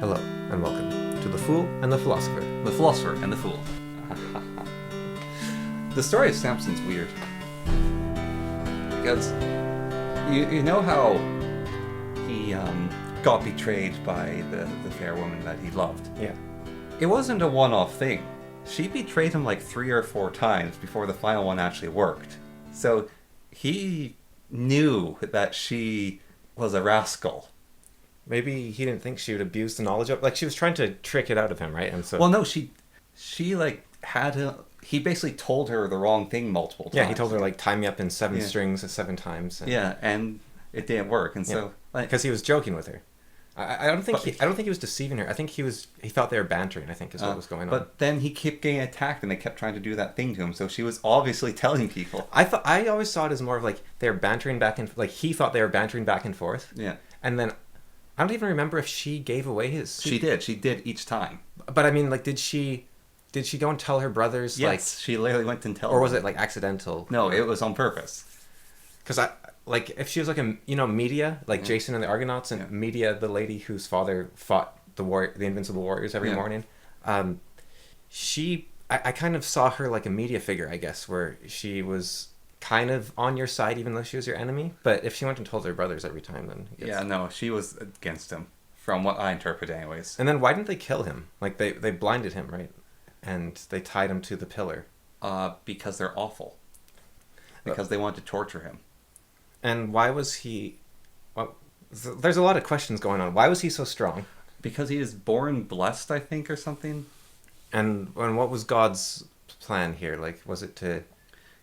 Hello, and welcome to The Fool and the Philosopher. The Philosopher and the Fool. The story of Samson's weird. Because you know how he got betrayed by the fair woman that he loved? Yeah. It wasn't a one-off thing. She betrayed him like 3 or 4 times before the final one actually worked. So he knew that she was a rascal. Maybe he didn't think she would abuse the knowledge of... Like, she was trying to trick it out of him, right? And so... Well, no, she like had him... He basically told her the wrong thing multiple times. Yeah, he told her, like, tie me up in 7 strings 7 times. And... Yeah, and it didn't work, and so... Because he was joking with her. I don't think he was deceiving her. I think he thought they were bantering, I think, is what was going on. But then he kept getting attacked, and they kept trying to do that thing to him, so she was obviously telling people. I always saw it as more of, like, they were bantering back and... Like, he thought they were bantering back and forth. Yeah. And then... I don't even remember if she gave away his... She did each time. But I mean, like, did she go and tell her brothers? Yes, like, she literally went and told them. Or was them. it, like, accidental? No, it was on purpose. Because if she was like Media, like Jason and the Argonauts, and Media, the lady whose father fought the Invincible Warriors every morning, I kind of saw her like a media figure, I guess, where she was kind of on your side even though she was your enemy. But if she went and told her brothers every time, then no, she was against him, from what I interpret anyways. And then why didn't they kill him? Like they blinded him, right? And they tied him to the pillar. Because they're awful. Because they wanted to torture him. And why was he... Well, there's a lot of questions going on. Why was he so strong? Because he was born blessed, I think, or something. And what was God's plan here? Like, was it to...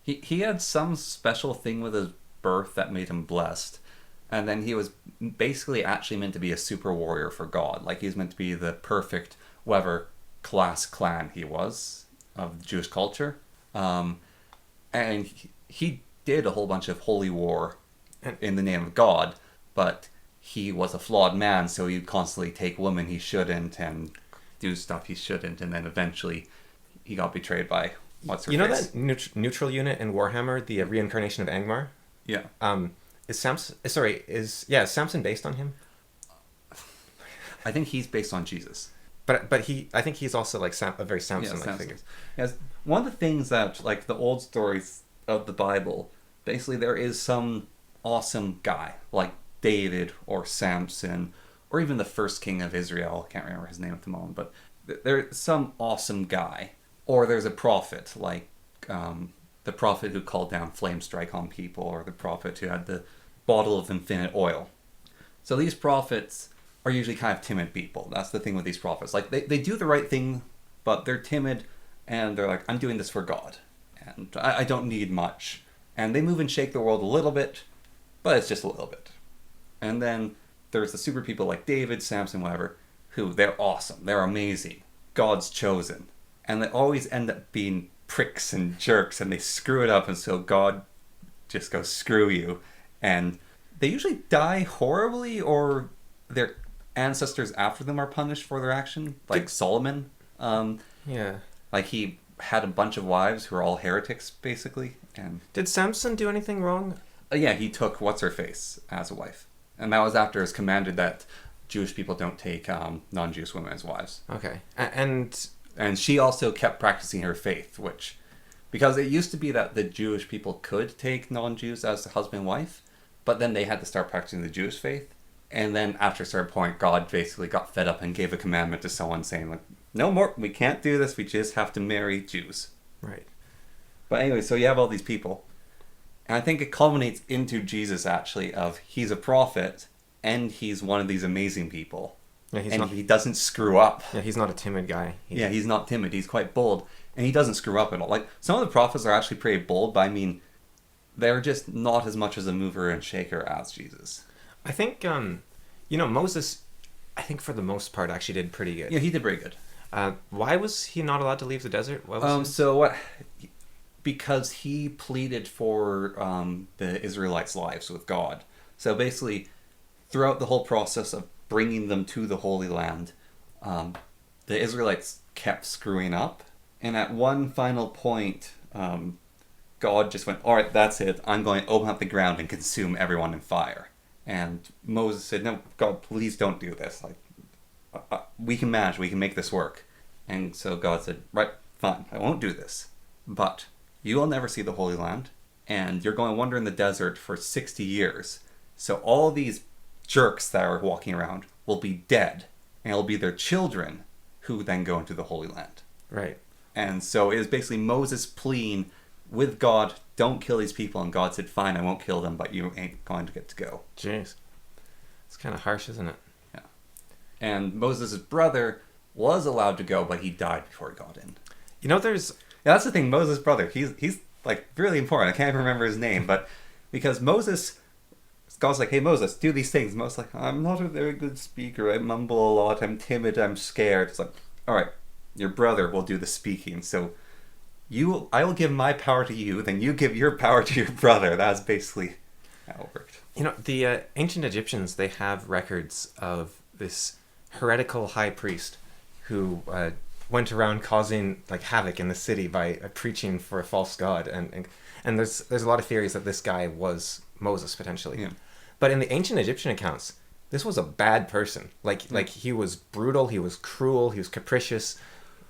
He had some special thing with his birth that made him blessed. And then he was basically actually meant to be a super warrior for God. Like, he's meant to be the perfect, whatever clan he was of Jewish culture. And he did a whole bunch of holy war in the name of God, but he was a flawed man, so he'd constantly take women he shouldn't and do stuff he shouldn't, and then eventually he got betrayed by what's her face. You know that neutral unit in Warhammer, the reincarnation of Angmar? Yeah. Is Samson based on him? I think he's based on Jesus. But I think he's also like a very Samson-like figure. Yes. One of the things that, like, the old stories of the Bible, basically there is some awesome guy, like David or Samson, or even the first king of Israel. I can't remember his name at the moment, but there's some awesome guy. Or there's a prophet, like the prophet who called down flame strike on people, or the prophet who had the bottle of infinite oil. So these prophets are usually kind of timid people. That's the thing with these prophets. Like, they do the right thing, but they're timid, and they're like, I'm doing this for God, and I don't need much. And they move and shake the world a little bit, but it's just a little bit. And then there's the super people like David, Samson, whatever, who they're awesome, they're amazing, God's chosen. And they always end up being pricks and jerks, and they screw it up, and so God just goes, screw you. And they usually die horribly, or their ancestors after them are punished for their action, like Solomon. Like, he had a bunch of wives who are all heretics, basically. And did Samson do anything wrong? Yeah, he took what's-her-face as a wife. And that was after it was commanded that Jewish people don't take non-Jewish women as wives. Okay. And she also kept practicing her faith, which... Because it used to be that the Jewish people could take non-Jews as a husband and wife, but then they had to start practicing the Jewish faith. And then after a certain point, God basically got fed up and gave a commandment to someone saying, like, no more, we can't do this, we just have to marry Jews. Right. But anyway, so you have all these people. And I think it culminates into Jesus, actually, of he's a prophet, and he's one of these amazing people. Yeah, he doesn't screw up. Yeah, he's not a timid guy. He's not timid. He's quite bold. And he doesn't screw up at all. Like, some of the prophets are actually pretty bold, but I mean, they're just not as much as a mover and shaker as Jesus. I think, Moses, I think for the most part, actually did pretty good. Yeah, he did pretty good. Why was he not allowed to leave the desert? Because he pleaded for the Israelites' lives with God. So basically, throughout the whole process of bringing them to the Holy Land, the Israelites kept screwing up. And at one final point, God just went, all right, that's it. I'm going to open up the ground and consume everyone in fire. And Moses said, no, God, please don't do this. Like, we can manage, we can make this work. And so God said, right, fine, I won't do this. But you will never see the Holy Land, and you're going to wander in the desert for 60 years. So all these jerks that are walking around will be dead, and it'll be their children who then go into the Holy Land. Right. And so it was basically Moses pleading with God, don't kill these people, and God said, fine, I won't kill them, but you ain't going to get to go. Jeez. It's kind of harsh, isn't it? Yeah. And Moses' brother was allowed to go, but he died before he got in. You know, there's... Yeah, that's the thing, Moses' brother, he's like really important. I can't even remember his name, but because Moses... God's like, hey, Moses, do these things. Moses like, I'm not a very good speaker. I mumble a lot. I'm timid. I'm scared. It's like, all right, your brother will do the speaking. So I will give my power to you. Then you give your power to your brother. That's basically how it worked. You know, the ancient Egyptians, they have records of this heretical high priest who went around causing like havoc in the city by preaching for a false god. And there's a lot of theories that this guy was Moses potentially. Yeah. But in the ancient Egyptian accounts, this was a bad person. Like he was brutal, he was cruel, he was capricious,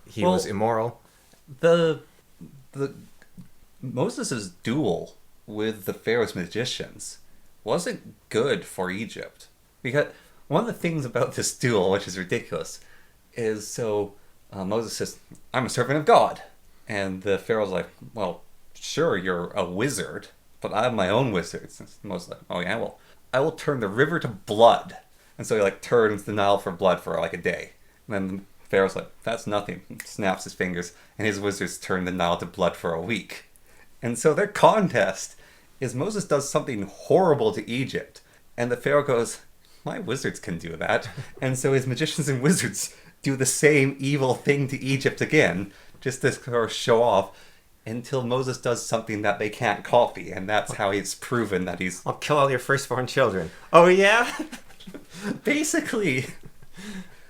he was immoral. The Moses' duel with the Pharaoh's magicians wasn't good for Egypt. Because one of the things about this duel, which is ridiculous, is Moses says, I'm a servant of God. And the Pharaoh's like, well, sure, you're a wizard, but I have my own wizards. And Moses like, oh yeah, well, I will turn the river to blood. And so he like turns the Nile for blood for like a day. And then the Pharaoh's like, that's nothing. Snaps his fingers, and his wizards turn the Nile to blood for a week. And so their contest is Moses does something horrible to Egypt, and the Pharaoh goes, my wizards can do that. And so his magicians and wizards do the same evil thing to Egypt again, just to sort of show off, until Moses does something that they can't copy, and that's how he's proven that he's... I'll kill all your firstborn children. Oh yeah? Basically.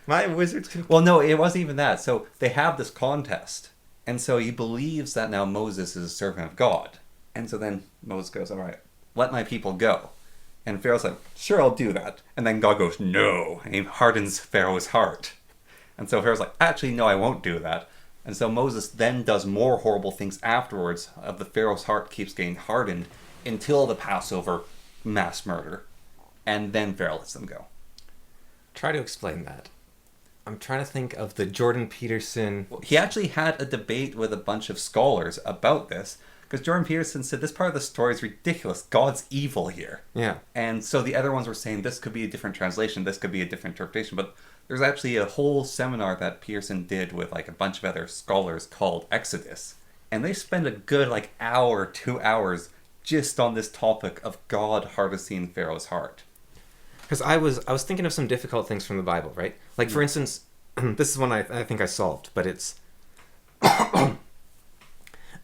My wizards can... Well, no, it wasn't even that. So they have this contest, and so he believes that now Moses is a servant of God. And so then Moses goes, all right, let my people go. And Pharaoh's like, sure, I'll do that. And then God goes, no, and he hardens Pharaoh's heart. And so Pharaoh's like, actually, no, I won't do that. And so Moses then does more horrible things afterwards. The Pharaoh's heart keeps getting hardened until the Passover mass murder. And then Pharaoh lets them go. Try to explain that. I'm trying to think of the Jordan Peterson... Well, he actually had a debate with a bunch of scholars about this, because Jordan Peterson said this part of the story is ridiculous. God's evil here. Yeah. And so the other ones were saying this could be a different translation, this could be a different interpretation, but there's actually a whole seminar that Peterson did with like a bunch of other scholars called Exodus. And they spend a good like hour, 2 hours just on this topic of God harvesting Pharaoh's heart. Because I was thinking of some difficult things from the Bible, right? Like, for instance, this is one I think I solved, but it's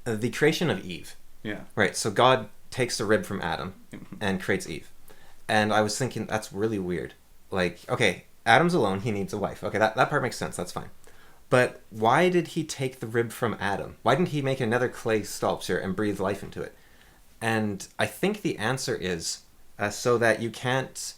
the creation of Eve. Yeah. Right, so God takes the rib from Adam and creates Eve. And I was thinking, that's really weird. Like, okay, Adam's alone, he needs a wife. Okay, that part makes sense, that's fine. But why did he take the rib from Adam? Why didn't he make another clay sculpture and breathe life into it? And I think the answer is so that you can't...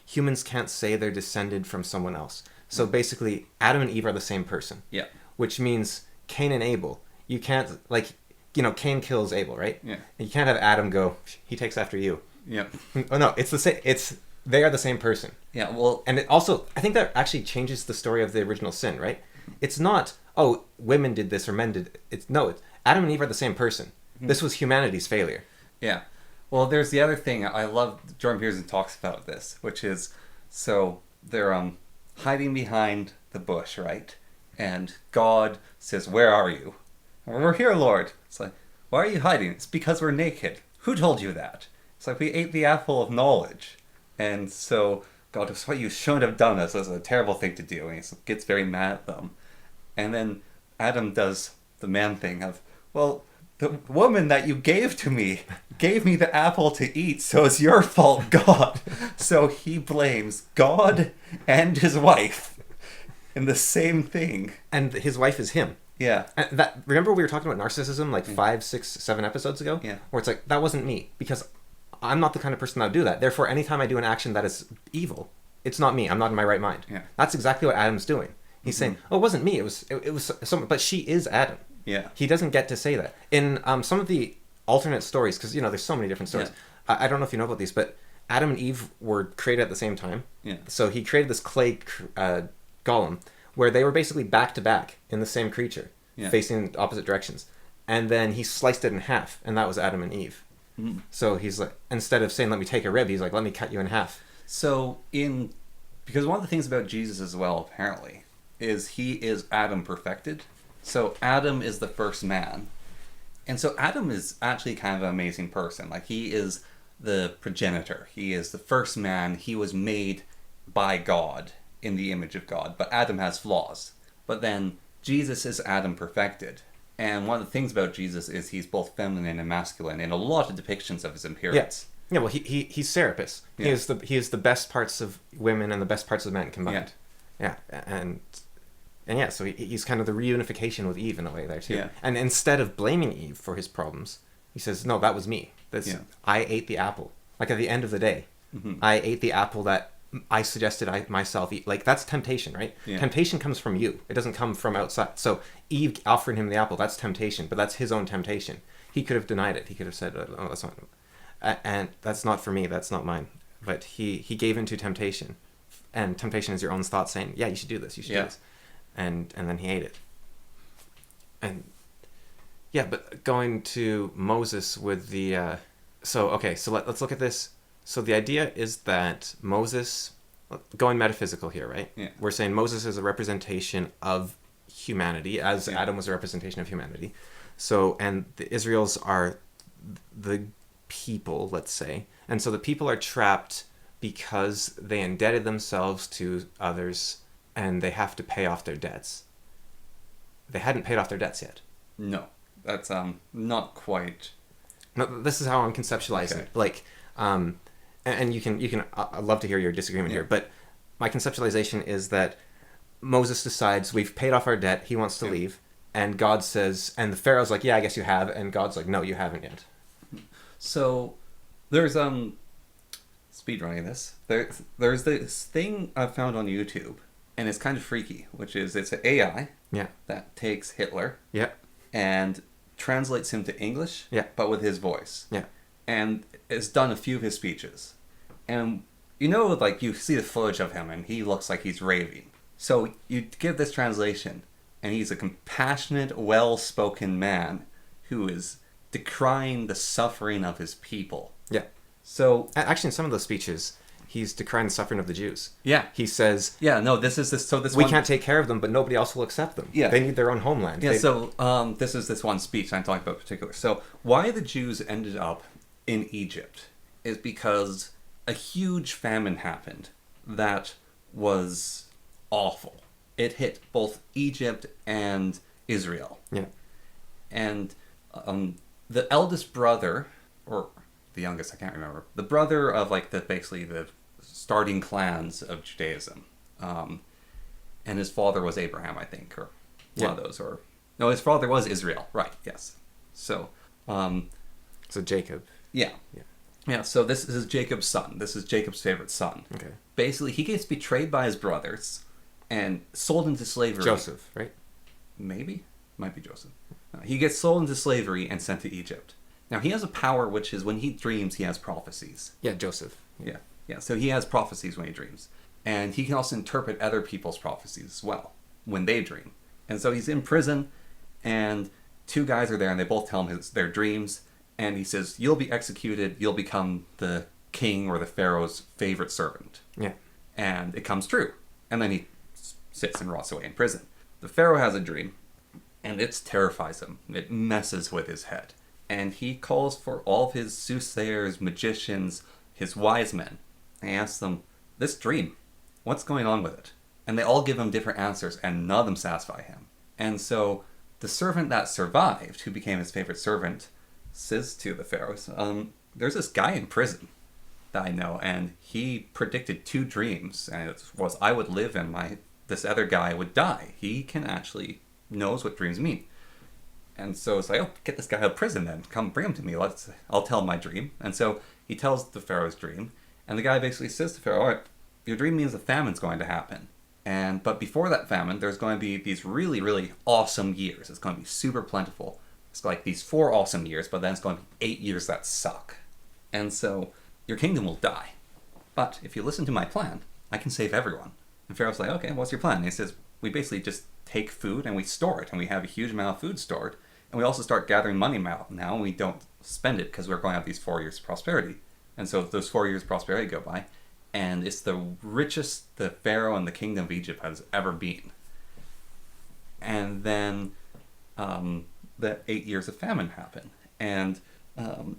humans can't say they're descended from someone else. So basically, Adam and Eve are the same person. Yeah. Which means Cain and Abel. You can't, like, Cain kills Abel, right? Yeah. And you can't have Adam go, he takes after you. Yeah. Oh, no, it's the same, they are the same person. Yeah, well... And it also, I think that actually changes the story of the original sin, right? It's not, oh, women did this or men did it. It's Adam and Eve are the same person. Mm-hmm. This was humanity's failure. Yeah. Well, there's the other thing I love. Jordan Peterson talks about this, which is, so they're hiding behind the bush, right? And God says, "Where are you?" "We're here, Lord." It's like, "Why are you hiding?" "It's because we're naked." "Who told you that?" It's like, "We ate the apple of knowledge." And so God goes, "What you shouldn't have done this. This is a terrible thing to do." And he gets very mad at them. And then Adam does the man thing of, well, the woman that you gave to me gave me the apple to eat, so it's your fault, God. So he blames God and his wife in the same thing. And his wife is him. Yeah. And remember we were talking about narcissism like 5, 6, 7 episodes ago? Yeah. Where it's like, that wasn't me, because I'm not the kind of person that would do that. Therefore, anytime I do an action that is evil, it's not me. I'm not in my right mind. Yeah. That's exactly what Adam's doing. He's saying, oh, it wasn't me. It was someone, but she is Adam. Yeah. He doesn't get to say that. In some of the alternate stories, because, there's so many different stories. Yeah. I don't know if you know about these, but Adam and Eve were created at the same time. Yeah. So he created this clay golem where they were basically back to back in the same creature, facing opposite directions. And then he sliced it in half, and that was Adam and Eve. Mm. So he's like, instead of saying, let me take a rib, he's like, let me cut you in half. So because one of the things about Jesus as well, apparently, is he is Adam perfected. So Adam is the first man. And so Adam is actually kind of an amazing person. Like, he is the progenitor. He is the first man. He was made by God in the image of God. But Adam has flaws. But then Jesus is Adam perfected. And one of the things about Jesus is he's both feminine and masculine in a lot of depictions of his appearance. Yeah, well, he's Serapis. Yeah. He is the best parts of women and the best parts of men combined. Yeah, and yeah, so he's kind of the reunification with Eve in a way there too. Yeah. And instead of blaming Eve for his problems, he says, no, that was me. I ate the apple. Like, at the end of the day, I ate the apple that I suggested I myself eat. Like, that's temptation, right? Yeah. Temptation comes from you. It doesn't come from outside. So Eve offering him the apple, that's temptation, but that's his own temptation. He could have denied it. He could have said, oh, that's not, and that's not for me. That's not mine. But he gave into temptation, and temptation is your own thought saying, yeah, you should do this. You should do this. And then he ate it. And yeah, but going to Moses with the, so let's look at this. So the idea is that Moses, going metaphysical here, right? Yeah. We're saying Moses is a representation of humanity, as Adam was a representation of humanity. So, and the Israels are the people, let's say. And so the people are trapped because they indebted themselves to others and they have to pay off their debts. They hadn't paid off their debts yet. No, that's not quite. No, this is how I'm conceptualizing it. Like, and you can. I'd love to hear your disagreement here, but my conceptualization is that Moses decides we've paid off our debt. He wants to leave, and God says, and the Pharaoh's like, yeah, I guess you have, and God's like, no, you haven't yet. So there's speedrunning this. There's this thing I found on YouTube, and it's kind of freaky, which is it's an AI that takes Hitler and translates him to English, but with his voice. Yeah. And it's done a few of his speeches. And like you see the footage of him and he looks like he's raving. So you give this translation and he's a compassionate, well-spoken man who is decrying the suffering of his people. Yeah. So actually in some of those speeches, he's decrying the suffering of the Jews. Yeah. He says, we can't take care of them, but nobody else will accept them. Yeah. They need their own homeland. Yeah, this is this one speech I'm talking about in particular. So why the Jews ended up in Egypt is because a huge famine happened that was awful. It hit both Egypt and Israel. Yeah. And the eldest brother, or the youngest, I can't remember, the brother of basically the starting clans of Judaism, and his father was Abraham, I think, or one of those, or no, his father was Israel, right? Yes. So Jacob. Yeah. So this is Jacob's son. This is Jacob's favorite son. Okay. Basically, he gets betrayed by his brothers and sold into slavery. Joseph, right? Maybe, might be Joseph. He gets sold into slavery and sent to Egypt. Now, he has a power which is when he dreams, he has prophecies. Yeah, Joseph. Yeah. So he has prophecies when he dreams. And he can also interpret other people's prophecies as well when they dream. And so he's in prison, and two guys are there, and they both tell him their dreams. And he says, you'll be executed, you'll become the king or the Pharaoh's favorite servant. Yeah. And it comes true. And then he sits and rots away in prison. The Pharaoh has a dream, and it terrifies him. It messes with his head. And he calls for all of his soothsayers, magicians, his wise men. And he asks them, this dream, what's going on with it? And they all give him different answers, and none of them satisfy him. And so the servant that survived, who became his favorite servant, says to the Pharaoh, there's this guy in prison that I know, and he predicted 2 dreams, and it was I would live and this other guy would die. He can actually knows what dreams mean. And so it's like, get this guy out of prison then. Come bring him to me. I'll tell him my dream. And so he tells the Pharaoh's dream, and the guy basically says to Pharaoh, all right, your dream means a famine's going to happen. But before that famine, there's going to be these really, really awesome years. It's going to be super plentiful. It's like these 4 awesome years, but then it's going to be 8 years that suck. And so your kingdom will die. But if you listen to my plan, I can save everyone. And Pharaoh's like, okay, what's your plan? And he says, we basically just take food and we store it. And we have a huge amount of food stored. And we also start gathering money now. And we don't spend it because we're going to have these 4 years of prosperity. And so those 4 years of prosperity go by. And it's the richest the Pharaoh and the kingdom of Egypt has ever been. And then the 8 years of famine happen. And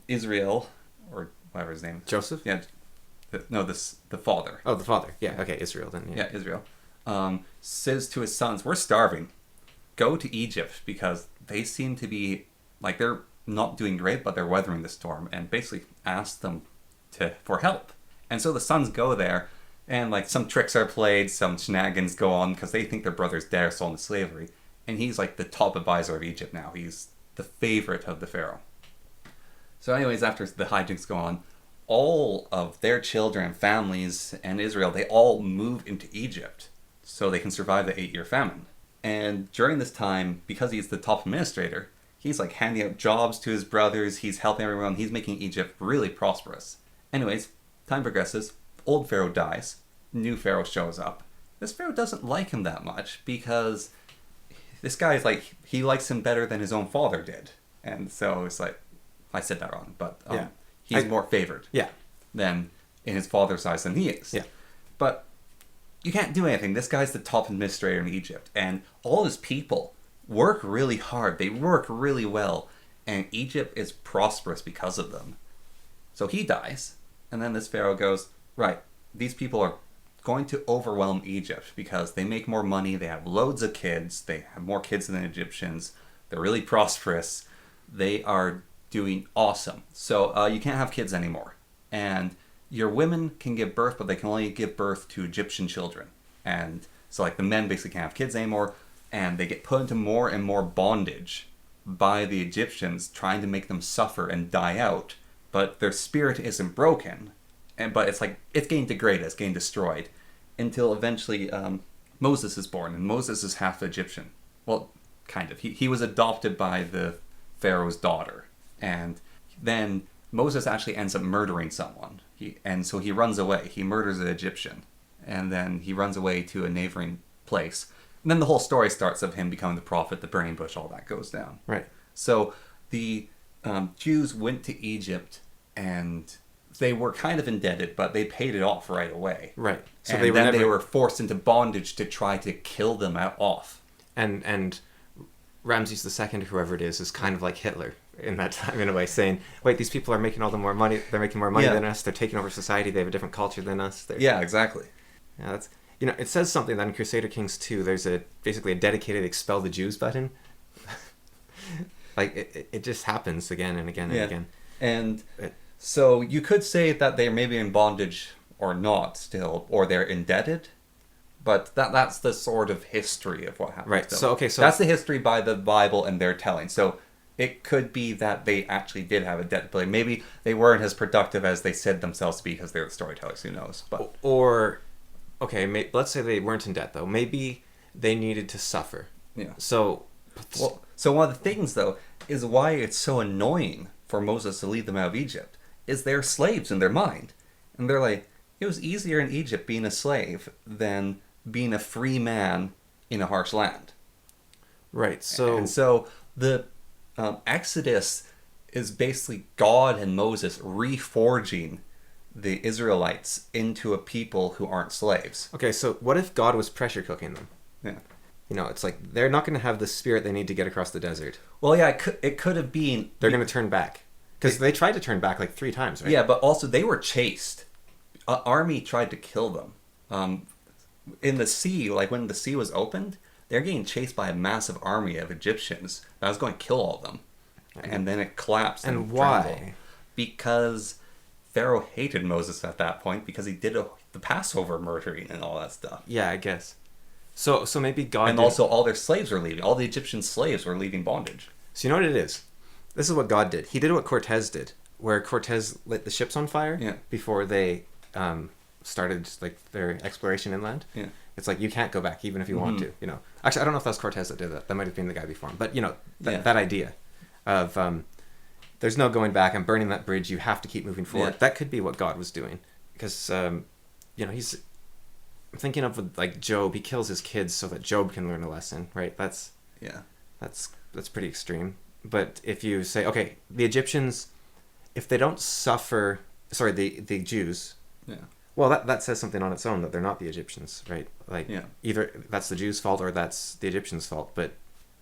Israel, or whatever his name is. Joseph? Yeah. The father. Oh, the father. Yeah, okay, Israel then. Yeah, Israel. Says to his sons, we're starving. Go to Egypt, because they seem to be, like, they're not doing great, but they're weathering the storm. And basically ask them for help. And so the sons go there, and like some tricks are played, some shenanigans go on, because they think their brother's dead or sold into slavery. And he's like the top advisor of Egypt now. He's the favorite of the Pharaoh. So anyways, after the hijinks go on, all of their children and families and Israel, they all move into Egypt so they can survive the 8-year famine. And during this time, because he's the top administrator, he's like handing out jobs to his brothers, he's helping everyone, he's making Egypt really prosperous. Anyways, time progresses, old Pharaoh dies, new Pharaoh shows up. This Pharaoh doesn't like him that much because this guy is like, he likes him better than his own father did. And so it's like, I said that wrong, but he's more favored than in his father's eyes than he is. Yeah. But you can't do anything. This guy's the top administrator in Egypt, and all his people work really hard. They work really well, and Egypt is prosperous because of them. So he dies, and then this Pharaoh goes, right, these people are going to overwhelm Egypt because they make more money, they have loads of kids, they have more kids than the Egyptians, they're really prosperous, they are doing awesome. So you can't have kids anymore. And your women can give birth, but they can only give birth to Egyptian children. And so like the men basically can't have kids anymore, and they get put into more and more bondage by the Egyptians, trying to make them suffer and die out. But their spirit isn't broken. But it's like, it's getting degraded, it's getting destroyed. Until eventually Moses is born, and Moses is half Egyptian. Well, kind of. He was adopted by the Pharaoh's daughter. And then Moses actually ends up murdering someone. And so he runs away. He murders an Egyptian. And then he runs away to a neighboring place. And then the whole story starts of him becoming the prophet, the burning bush, all that goes down. Right. So the Jews went to Egypt, and they were kind of indebted, but they paid it off right away. Right. So and they were forced into bondage to try to kill them off. And Ramses II, whoever it is kind of like Hitler in that time, in a way, saying, wait, these people are making all the more money, they're making more money than us, they're taking over society, they have a different culture than us. Yeah, exactly. Yeah, that's, it says something that in Crusader Kings 2, there's basically a dedicated expel the Jews button. Like, it just happens again and again and again. And so you could say that they're maybe in bondage or not still, or they're indebted, but that's the sort of history of what happened. Right. So that's the history by the Bible and their telling. So it could be that they actually did have a debt bill. Maybe they weren't as productive as they said themselves to be because they were storytellers. Who knows? But let's say they weren't in debt though. Maybe they needed to suffer. Yeah. So one of the things though is why it's so annoying for Moses to lead them out of Egypt is they're slaves in their mind, and they're like, it was easier in Egypt being a slave than being a free man in a harsh land. Right. So the Exodus is basically God and Moses reforging the Israelites into a people who aren't slaves. Okay, so what if God was pressure cooking them? Yeah. It's like they're not going to have the spirit they need to get across the desert. Well, yeah, it could have been... They're going to turn back. Because they tried to turn back like 3 times, right? Yeah, but also they were chased. An army tried to kill them. In the sea, like when the sea was opened, they're getting chased by a massive army of Egyptians that was going to kill all of them. And then it collapsed. And why? Because Pharaoh hated Moses at that point because he did the Passover murdering and all that stuff. Yeah, I guess. So maybe God... And also all their slaves were leaving. All the Egyptian slaves were leaving bondage. So you know what it is? This is what God did. He did what Cortez did, where Cortez lit the ships on fire before they started like their exploration inland. Yeah. It's like you can't go back even if you want to. You know, actually, I don't know if that was Cortez that did that. That might have been the guy before him. But you know, that idea of there's no going back. I'm burning that bridge. You have to keep moving forward. That could be what God was doing, because you know, he's thinking of like Job. He kills his kids so that Job can learn a lesson, right? That's pretty extreme. But if you say, okay, the Egyptians, if they don't suffer, sorry, the Jews. Yeah. Well, that says something on its own, that they're not the Egyptians, right? Like, either that's the Jews' fault or that's the Egyptians' fault, but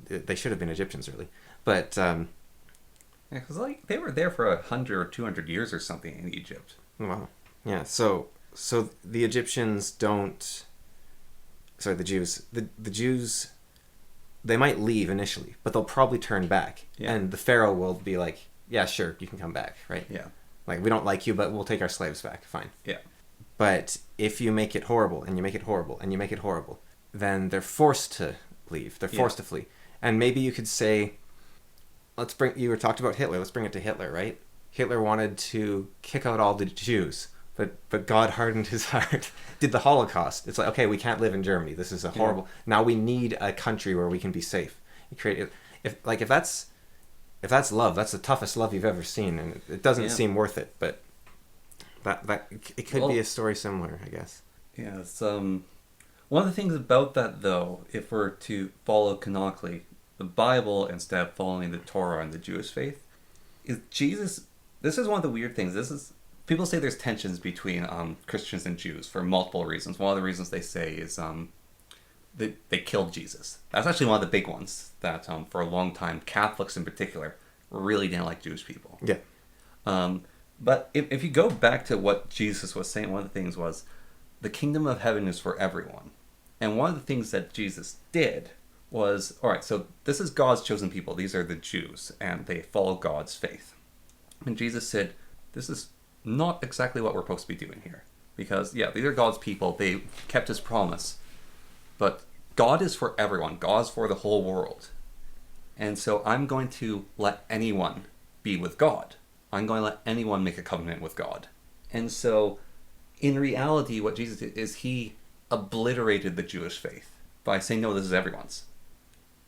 they should have been Egyptians, really. But, because, like, they were there for 100 or 200 years or something in Egypt. Wow. Yeah, so the Egyptians don't... Sorry, the Jews. The Jews, they might leave initially, but they'll probably turn back. Yeah. And the Pharaoh will be like, yeah, sure, you can come back, right? Yeah. Like, we don't like you, but we'll take our slaves back. Fine. Yeah. But if you make it horrible, and you make it horrible, and you make it horrible, then they're forced to leave. They're forced to flee. And maybe you could say, you were talked about Hitler. Let's bring it to Hitler, right? Hitler wanted to kick out all the Jews, but God hardened his heart. Did the Holocaust. It's like, okay, we can't live in Germany. This is a horrible... Now we need a country where we can be safe. If that's love, that's the toughest love you've ever seen, and it doesn't seem worth it, but... That it could be a story similar, I guess. Yeah, it's one of the things about that, though, if we're to follow canonically the Bible instead of following the Torah and the Jewish faith, is Jesus. This is one of the weird things. People say there's tensions between Christians and Jews for multiple reasons. One of the reasons they say is they killed Jesus. That's actually one of the big ones. That for a long time, Catholics in particular really didn't like Jewish people. Yeah. But if you go back to what Jesus was saying, one of the things was, the kingdom of heaven is for everyone. And one of the things that Jesus did was, all right, so this is God's chosen people. These are the Jews, and they follow God's faith. And Jesus said, this is not exactly what we're supposed to be doing here. Because, these are God's people. They kept his promise. But God is for everyone. God's for the whole world. And so I'm going to let anyone be with God. I'm going to let anyone make a covenant with God. And so, in reality, what Jesus did is he obliterated the Jewish faith by saying, no, this is everyone's.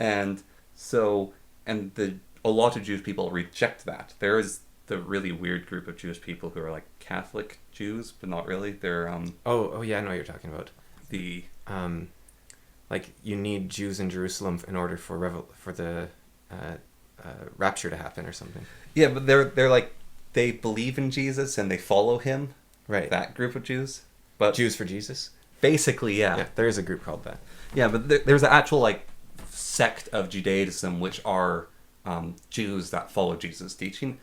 And so, a lot of Jewish people reject that. There is the really weird group of Jewish people who are like Catholic Jews, but not really. They're Oh yeah, I know what you're talking about. The like you need Jews in Jerusalem in order for the rapture to happen or something. Yeah, but they're like, they believe in Jesus and they follow him. Right. That group of Jews. But Jews for Jesus? Basically, yeah. Yeah, there is a group called that. Yeah, but there's an actual like sect of Judaism which are Jews that follow Jesus' teaching.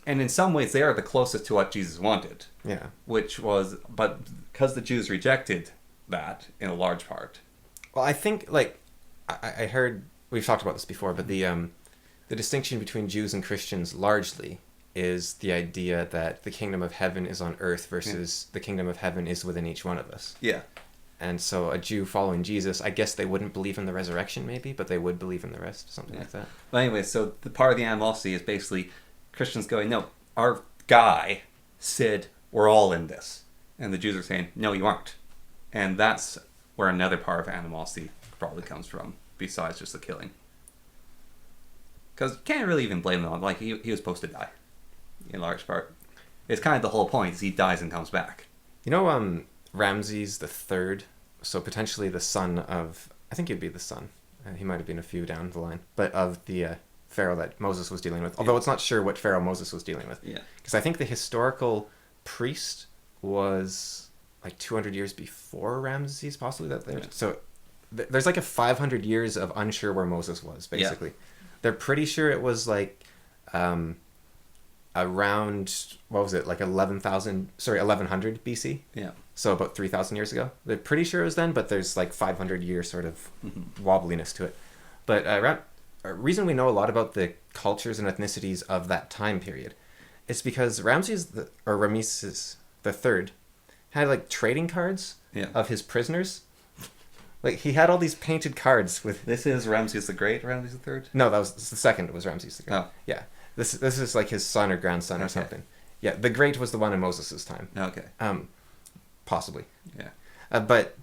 And in some ways they are the closest to what Jesus wanted. Yeah. But because the Jews rejected that in a large part. Well, I think, like, I heard, we've talked about this before, but the distinction between Jews and Christians largely is the idea that the kingdom of heaven is on earth versus the kingdom of heaven is within each one of us. Yeah. And so a Jew following Jesus, I guess they wouldn't believe in the resurrection maybe, but they would believe in the rest, something like that. But anyway, so the part of the animosity is basically Christians going, no, our guy said we're all in this. And the Jews are saying, no, you aren't. And that's where another part of animosity probably comes from, besides just the killing. Because you can't really even blame them on, like, he was supposed to die, in large part. It's kind of the whole point, is he dies and comes back. You know, Ramses the Third, so potentially the son of, I think he'd be the son, he might have been a few down the line, but of the pharaoh that Moses was dealing with, although it's not sure what pharaoh Moses was dealing with. Yeah. Because I think the historical priest was like 200 years before Ramses, possibly. So there's like a 500 years of unsure where Moses was, basically. Yeah. They're pretty sure it was like around, what was it, like 1100 BC? Yeah. So about 3,000 years ago. They're pretty sure it was then, but there's like 500 years sort of wobbliness to it. But a reason we know a lot about the cultures and ethnicities of that time period is because Rameses the Third had like trading cards of his prisoners. Like he had all these painted cards with. This is Ramses the Great, Ramses the Third? No, that was the second. Was Ramses the Great? Oh, yeah. This is like his son or grandson or something. Yeah, the Great was the one in Moses' time. Okay. possibly. Yeah. But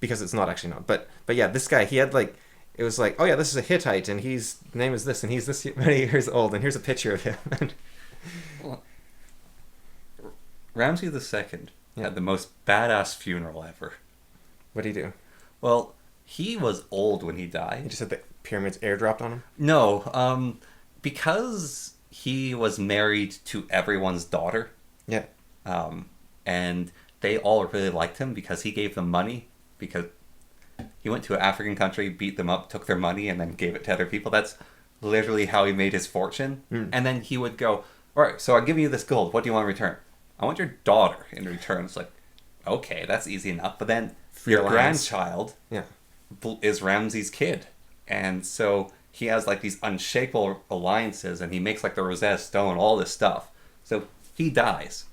because it's not actually known. But yeah, this guy, he had like, it was like, oh yeah, this is a Hittite, and his name is this, and he's this many years old, and here's a picture of him. Well, Ramses II had the most badass funeral ever. What did he do? Well, he was old when he He died. just had the pyramids airdropped on him? No, because he was married to everyone's daughter, Yeah. and they all really liked him because he gave them money, because he went to an African country, beat them up, took their money, and then gave it to other people. That's literally how he made his fortune. And then he would go, all right, so I'll give you this gold. What do you want in return? I want your daughter in return. It's like, okay, that's easy enough. But then your alliance. grandchild Yeah. is Ramses' kid. And so he has like these unshakable alliances, and he makes like the Rosetta Stone, all this stuff. So he dies.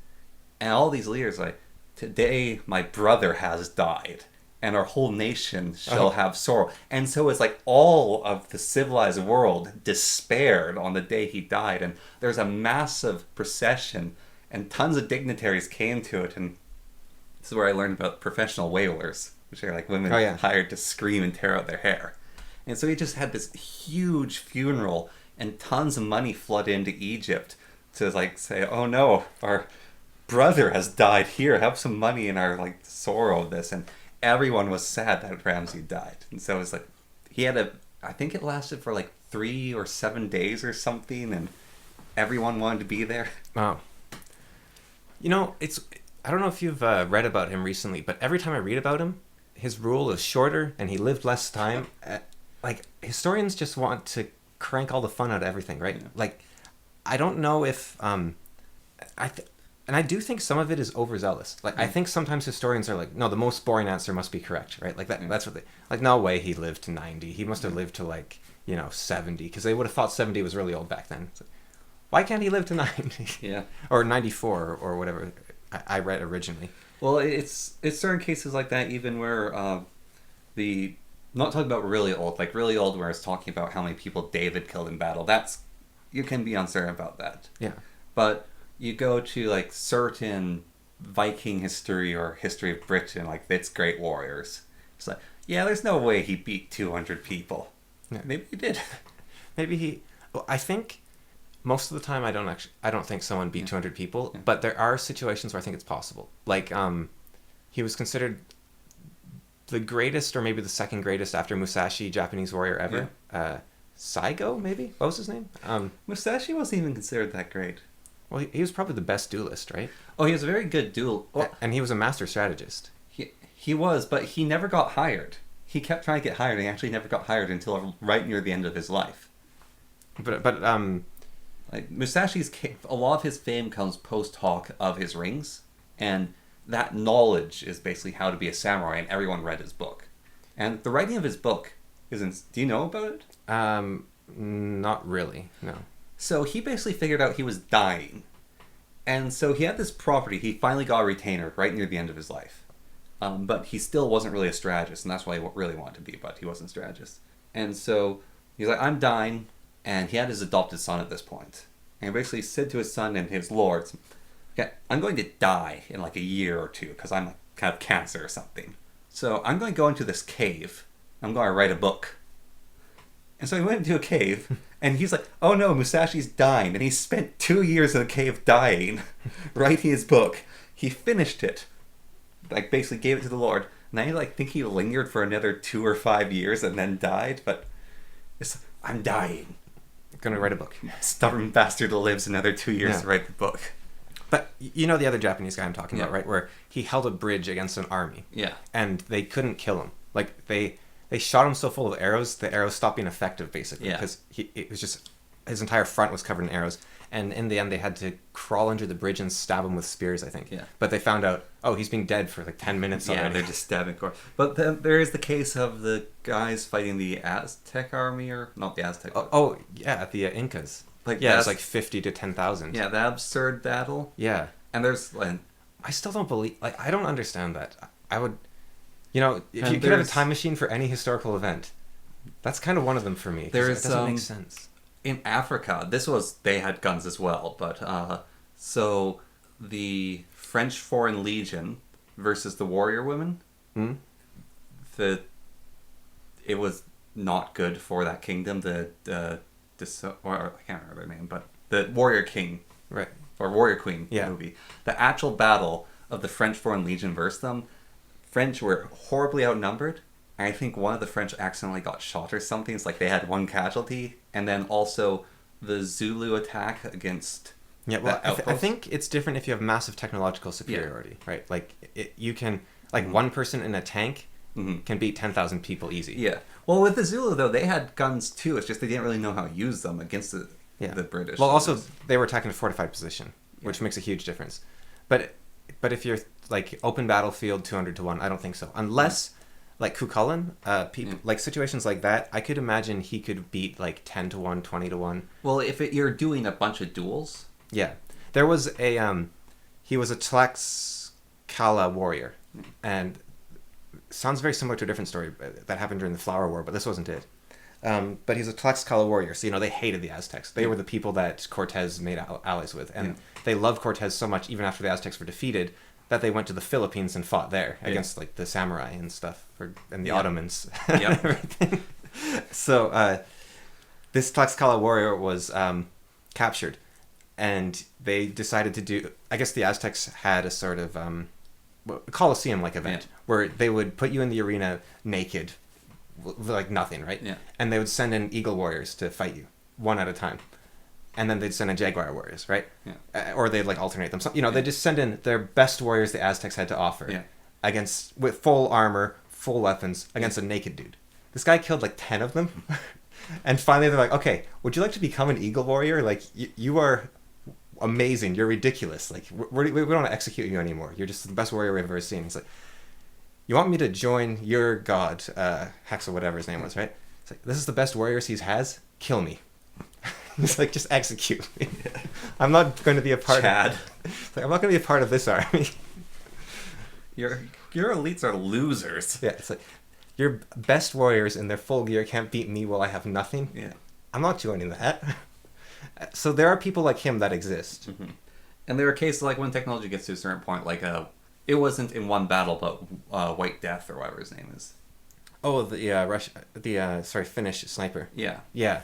And all these leaders are like, today my brother has died, and our whole nation shall have sorrow. And so it's like all of the civilized world despaired on the day he died. And there's a massive procession, and tons of dignitaries came to it. And this is where I learned about professional wailers, which are like women hired to scream and tear out their hair. And so he just had this huge funeral, and tons of money flooded into Egypt to like say, oh no, our brother has died here, have some money in our like sorrow of this. And everyone was sad that Ramses died. And so it's like, he had I think it lasted for like 3 or 7 days or something, and everyone wanted to be there. Wow. You know, I don't know if you've read about him recently, but every time I read about him, his rule is shorter and he lived less time. Like, historians just want to crank all the fun out of everything, right? Yeah. Like, I don't know if and I do think some of it is overzealous. Like, I think sometimes historians are like, no, the most boring answer must be correct, right? Like, that's what they... Like, no way he lived to 90. He must have lived to, like, 70. Because they would have thought 70 was really old back then. It's like, why can't he live to 90? Yeah. Or 94 or whatever I read originally. Well, it's certain cases like that, even where not talking about really old, like really old where it's talking about how many people David killed in battle. You can be uncertain about that. Yeah. But you go to like certain Viking history or history of Britain, like its great warriors. It's like, yeah, there's no way he beat 200 people. Yeah. Maybe he did. Maybe he... Well, I think most of the time I don't think someone beat 200 people, but there are situations where I think it's possible. Like, he was considered the greatest, or maybe the second greatest after Musashi, Japanese warrior ever. Yeah. Saigo, maybe? What was his name? Musashi wasn't even considered that great. Well, he was probably the best duelist, right? Oh, he was a very good duel. Well, and he was a master strategist. He was, but he never got hired. He kept trying to get hired, and he actually never got hired until right near the end of his life. But like Musashi's, a lot of his fame comes post hoc of his rings, and that knowledge is basically how to be a samurai, and everyone read his book. And the writing of his book isn't... Do you know about it? Not really, no. So he basically figured out he was dying. And so he had this property. He finally got a retainer right near the end of his life. But he still wasn't really a strategist, and that's what he really wanted to be, but he wasn't a strategist. And so he's like, I'm dying. And he had his adopted son at this point. And he basically said to his son and his lords, okay, I'm going to die in like a year or two because I'm like kind of cancer or something. So I'm going to go into this cave. I'm going to write a book. And so he went into a cave, and he's like, oh no, Musashi's dying. And he spent 2 years in the cave dying, writing his book. He finished it, like basically gave it to the Lord. And I like think he lingered for another 2 or 5 years and then died. But I'm dying. Gonna write a book. Stubborn bastard who lives another 2 years to write the book. But you know the other Japanese guy I'm talking about, right? Where he held a bridge against an army. Yeah. And they couldn't kill him. Like, they shot him so full of arrows, the arrows stopped being effective, basically. Yeah. Because it was just... His entire front was covered in arrows. And in the end, they had to crawl under the bridge and stab him with spears, I think. Yeah. But they found out, oh, he's been dead for like 10 minutes already. Yeah, they're just stabbing core. But there is the case of the guys fighting the Aztec army, or... Not the Aztec. Yeah, the Incas. Like, yeah, it's like 50 to 10,000. Yeah, the absurd battle. Yeah. And there's like... I still don't believe... Like, I don't understand that. I would... You know, if you could have a time machine for any historical event, that's kind of one of them for me. It doesn't make sense. In Africa, they had guns as well, but so the French Foreign Legion versus the warrior women, Hmm? it was not good for that kingdom. Or I can't remember their name, but the warrior king, Right. or warrior queen Yeah. movie. The actual battle of the French Foreign Legion versus them, French were horribly outnumbered. And I think one of the French accidentally got shot or something. It's like they had one casualty, and then also the Zulu attack against. Yeah, well, that outpost. I think it's different if you have massive technological superiority, right? Like, you can, like, one person in a tank can beat 10,000 people easy. Yeah. Well, with the Zulu, though, they had guns, too. It's just they didn't really know how to use them against the British. Well, also, they were attacking a fortified position, which makes a huge difference. But if you're, like, open battlefield 200 to 1, I don't think so. Unless, like, Cuchulainn, people, like, situations like that, I could imagine he could beat, like, 10 to 1, 20 to 1. Well, if you're doing a bunch of duels... Yeah. There was he was a Tlaxcala warrior, and sounds very similar to a different story that happened during the Flower War, but this wasn't it. But he's a Tlaxcala warrior, so, they hated the Aztecs. They were the people that Cortez made allies with, and they loved Cortez so much, even after the Aztecs were defeated, that they went to the Philippines and fought there against, like, the samurai and stuff, and the Ottomans and everything. So, this Tlaxcala warrior was captured. And they decided to do... I guess the Aztecs had a sort of Colosseum-like event where they would put you in the arena naked, like nothing, right? Yeah. And they would send in eagle warriors to fight you, one at a time. And then they'd send in jaguar warriors, right? Yeah. Or they'd, like, alternate them. So, they just send in their best warriors the Aztecs had to offer with full armor, full weapons, against a naked dude. This guy killed, like, 10 of them. And finally they're like, okay, would you like to become an eagle warrior? Like, you are... amazing, you're ridiculous, like we don't want to execute you anymore, you're just the best warrior we've ever seen. He's like, you want me to join your god, Hex or whatever his name was, right? It's like, this is the best warriors he has, kill me. He's like, just execute me. I'm not going to be a part Chad. I'm not going to be a part of this army. Your elites are losers. Yeah, it's like, your best warriors in their full gear can't beat me while I have nothing. Yeah. I'm not joining that. So there are people like him that exist. Mm-hmm. And there are cases like when technology gets to a certain point, like it wasn't in one battle, but White Death or whatever his name is. Oh, the Finnish sniper. Yeah. Yeah.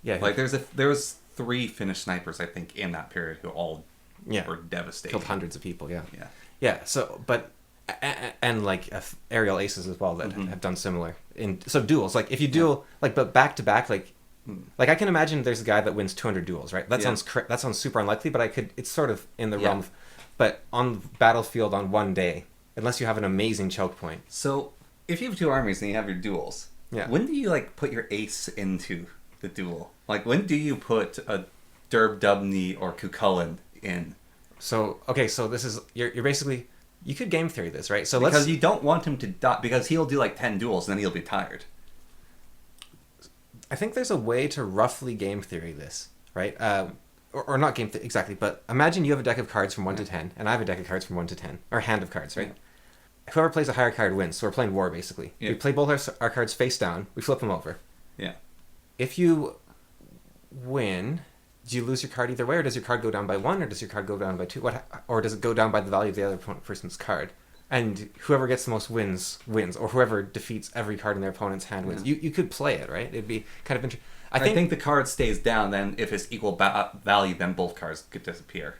Like there was 3 Finnish snipers, I think, in that period who all were devastating. Killed hundreds of people. Yeah. Yeah. Yeah. So, but and like aerial aces as well that have done similar so duels. Like if you duel but back to back, like I can imagine there's a guy that wins 200 duels, right? That sounds super unlikely, but it's sort of in the realm of, but on the battlefield on one day, unless you have an amazing choke point. So if you have 2 armies and you have your duels, when do you like put your ace into the duel? Like when do you put a Derb Dubney or Cuchulainn in? So this is you're basically, you could game theory this, right? So because you don't want him to die, because he'll do like 10 duels and then he'll be tired. I think there's a way to roughly game theory this, right? Or not game theory exactly, but imagine you have a deck of cards from 1 to 10, and I have a deck of cards from 1 to 10, or a hand of cards, right? Yeah. Whoever plays a higher card wins, so we're playing war, basically. Yeah. We play both our cards face down, we flip them over. Yeah. If you win, do you lose your card either way, or does your card go down by 1, or does your card go down by 2? Or does it go down by the value of the other person's card? And whoever gets the most wins, or whoever defeats every card in their opponent's hand wins. You could play it, right? It'd be kind of interesting. I think the card stays down, then if it's equal value, then both cards could disappear.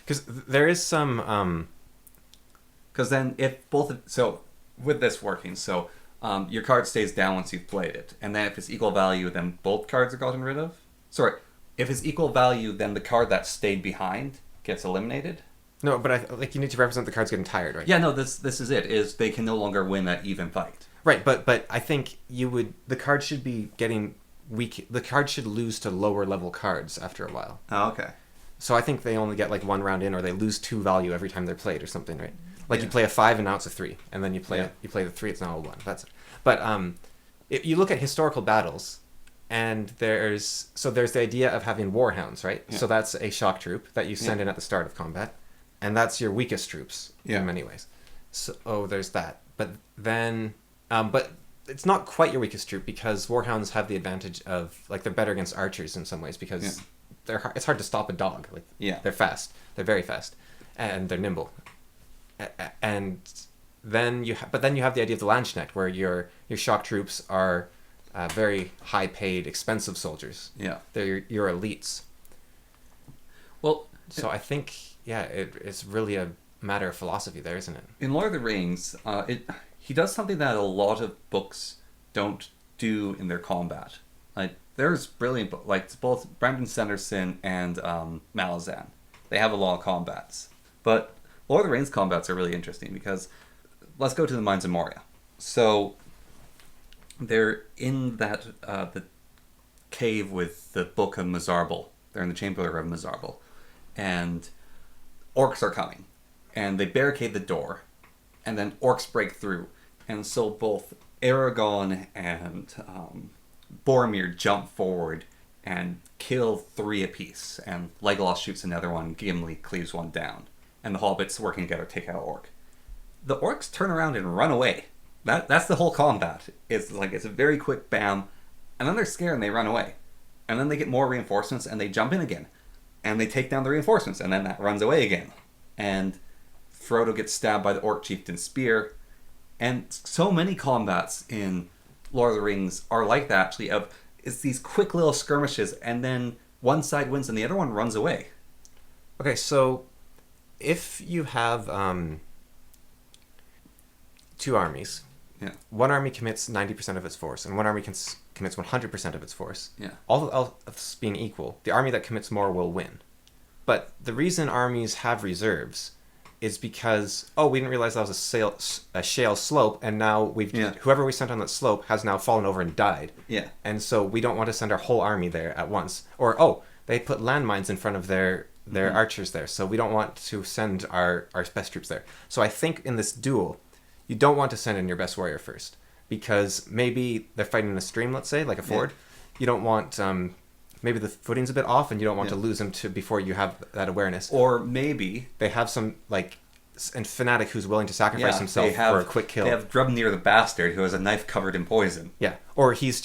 Because there is some... Because then if both... So, with this working, your card stays down once you've played it. And then if it's equal value, then both cards are gotten rid of? Sorry, if it's equal value, then the card that stayed behind gets eliminated? No, but you need to represent the cards getting tired, right? Yeah, no, this is it. Is they can no longer win that even fight. Right, but I think the card should be getting weak. The card should lose to lower level cards after a while. Oh, okay. So I think they only get like 1 round in, or they lose 2 value every time they're played, or something, right? Like you play a 5 and now it's a 3, and then you play the 3, it's now a 1. That's it. But if you look at historical battles, and there's the idea of having warhounds, right? Yeah. So that's a shock troop that you send in at the start of combat. And that's your weakest troops in many ways. So there's that. But then, but it's not quite your weakest troop, because warhounds have the advantage of, like, they're better against archers in some ways, because it's hard to stop a dog. Like, they're fast. They're very fast. And they're nimble. And then but then you have the idea of the Landsknecht, where your shock troops are very high paid, expensive soldiers. Yeah. They're your elites. Well, so I think it's really a matter of philosophy there, isn't it? In Lord of the Rings, he does something that a lot of books don't do in their combat. Like, there's brilliant, like, both Brandon Sanderson and Malazan. They have a lot of combats. But Lord of the Rings combats are really interesting because, let's go to the Mines of Moria. So, they're in that, the cave with the Book of Mizarbel. They're in the Chamber of Mizarbel. And orcs are coming. And they barricade the door. And then orcs break through. And so both Aragorn and Boromir jump forward and kill 3 apiece. And Legolas shoots another one, Gimli cleaves one down. And the hobbits working together take out orc. The orcs turn around and run away. That's the whole combat. It's a very quick bam. And then they're scared and they run away. And then they get more reinforcements and they jump in again. And they take down the reinforcements and then that runs away again. And Frodo gets stabbed by the orc chieftain's spear. And so many combats in Lord of the Rings are like that, actually. It's these quick little skirmishes, and then one side wins and the other one runs away. Okay, so if you have 2 armies, one army commits 90% of its force, and one army commits 100% of its force. Yeah. All else being equal, the army that commits more will win. But the reason armies have reserves is because, we didn't realize that was a shale slope, and now whoever we sent on that slope has now fallen over and died. Yeah. And so we don't want to send our whole army there at once. Or, they put landmines in front of their archers there, so we don't want to send our best troops there. So I think in this duel, you don't want to send in your best warrior first, because maybe they're fighting in a stream, let's say, like a ford. You don't want... maybe the footing's a bit off and you don't want to lose them before you have that awareness. Or maybe they have some fanatic who's willing to sacrifice himself for a quick kill. They have Grubnir the Bastard, who has a knife covered in poison. Yeah. Or he's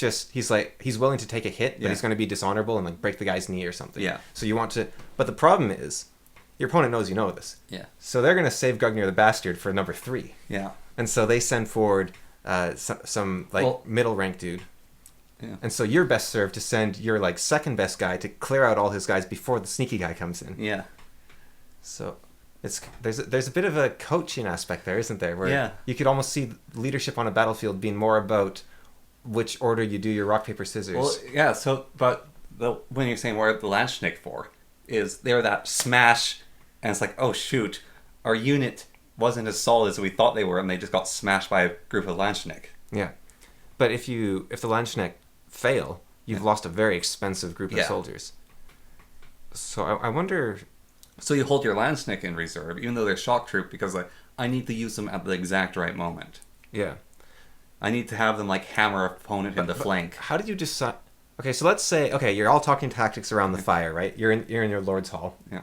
willing to take a hit, but he's going to be dishonorable and break the guy's knee or something. Yeah. So you want to... But the problem is, your opponent knows you know this. Yeah. So they're going to save Grubnir the Bastard for number 3. Yeah. And so they send forward some middle rank dude. Yeah. And so you're best served to send your second best guy to clear out all his guys before the sneaky guy comes in. Yeah. So there's a bit of a coaching aspect there, isn't there? Where you could almost see leadership on a battlefield being more about which order you do your rock paper scissors. Well, yeah. So, but when you're saying where the Landsknecht for is, they're that smash, and it's like, oh shoot, our unit wasn't as solid as we thought they were, and they just got smashed by a group of Landsknecht. Yeah, but if the Landsknecht fail, you've lost a very expensive group of soldiers. So I wonder... So you hold your Landsknecht in reserve, even though they're shock troop, because I need to use them at the exact right moment. Yeah. I need to have them hammer an opponent in the flank. How did you decide... Okay, so let's say, you're all talking tactics around the fire, right? You're in your Lord's Hall. Yeah.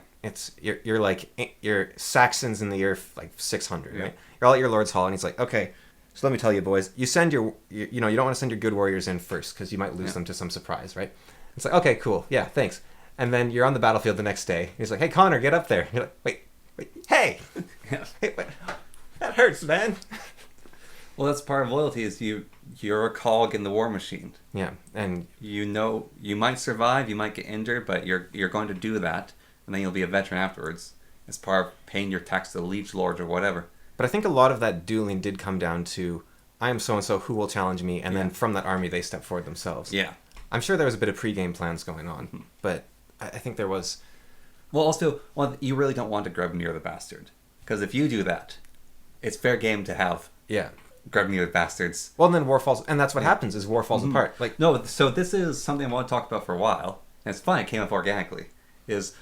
You're Saxons in the year 600, right? You're all at your Lord's Hall, and he's like, okay... So let me tell you, boys, you send you don't want to send your good warriors in first because you might lose them to some surprise, right? It's like, okay, cool, yeah, thanks. And then you're on the battlefield the next day. He's like, hey, Connor, get up there. You're like, wait, hey, hey, wait. That hurts, man. Well, that's part of loyalty. Is you're a cog in the war machine. Yeah, and you might survive, you might get injured, but you're going to do that, and then you'll be a veteran afterwards. It's part of paying your tax to the liege lords or whatever. But I think a lot of that dueling did come down to, I am so-and-so, who will challenge me? And then from that army, they step forward themselves. Yeah. I'm sure there was a bit of pre-game plans going on, but I think there was... Well, also, you really don't want to Grubnir the Bastard. Because if you do that, it's fair game to have Grubnir the Bastards. Well, and then war falls... And that's what happens, is war falls apart. No, so this is something I want to talk about for a while. And it's fine, it came up organically. Is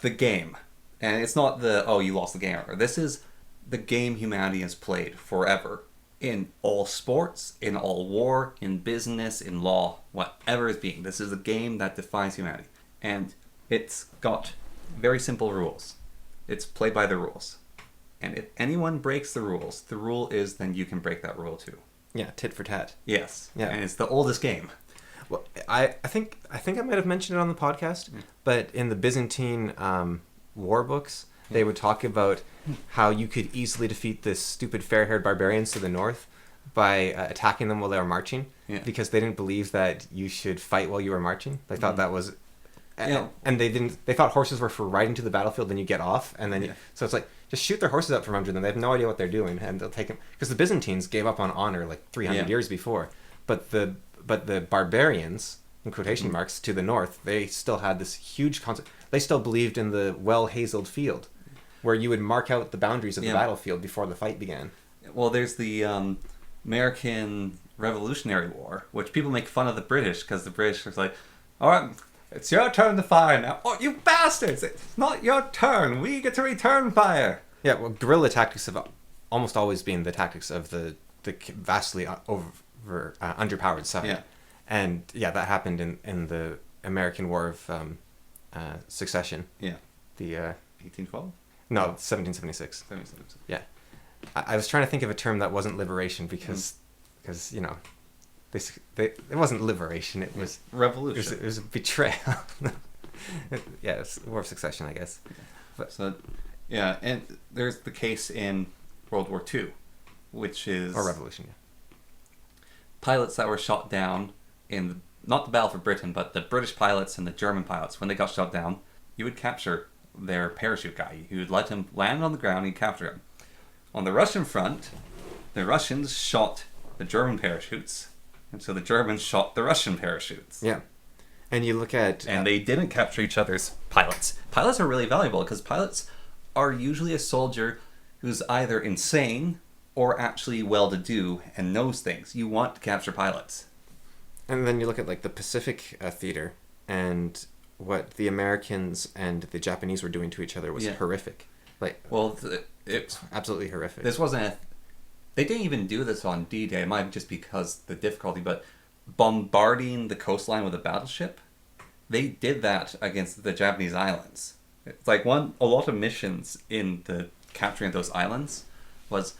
the game... And it's not you lost the game. This is the game humanity has played forever. In all sports, in all war, in business, in law, whatever it's being. This is a game that defines humanity. And it's got very simple rules. It's played by the rules. And if anyone breaks the rules, the rule is then you can break that rule too. Yeah, tit for tat. Yes. Yeah. And it's the oldest game. Well, I think I might have mentioned it on the podcast, but in the Byzantine... war books, they would talk about how you could easily defeat the stupid fair-haired barbarians to the north by attacking them while they were marching, because they didn't believe that you should fight while you were marching. They thought that was... And they thought horses were for riding to the battlefield, then you get off, and then so it's like, just shoot their horses out from under them. They have no idea what they're doing, and they'll take them, because the Byzantines gave up on honor like 300 years before, but the barbarians, in quotation marks, to the north, they still had this huge concept. They still believed in the well-hazeled field, where you would mark out the boundaries of the battlefield before the fight began. Well, there's the American Revolutionary War, which people make fun of the British, because the British are like, all right, it's your turn to fire now. Oh, you bastards! It's not your turn. We get to return fire. Yeah, well, guerrilla tactics have almost always been the tactics of the vastly underpowered side. Yeah. And that happened in the American War of Succession. Yeah. The 1812? No, 1776. 1776. Yeah. I was trying to think of a term that wasn't liberation because you know, it wasn't liberation. It was revolution. It was a betrayal. It's War of Succession, I guess. But, so, yeah, and there's the case in World War II, which is... Or Revolution, pilots that were shot down in, not the Battle for Britain, but the British pilots and the German pilots, when they got shot down, you would capture their parachute guy. You would let him land on the ground and you'd capture him. On the Russian front, the Russians shot the German parachutes, and so the Germans shot the Russian parachutes. Yeah. And you look at... And they didn't capture each other's pilots. Pilots are really valuable, because pilots are usually a soldier who's either insane or actually well-to-do and knows things. You want to capture pilots. And then you look at like the Pacific theater, and what the Americans and the Japanese were doing to each other was horrific. Like, well, it's absolutely horrific. This wasn't they didn't even do this on D-Day. It might be just because the difficulty, but bombarding the coastline with a battleship, they did that against the Japanese islands. It's like a lot of missions in the capturing of those islands was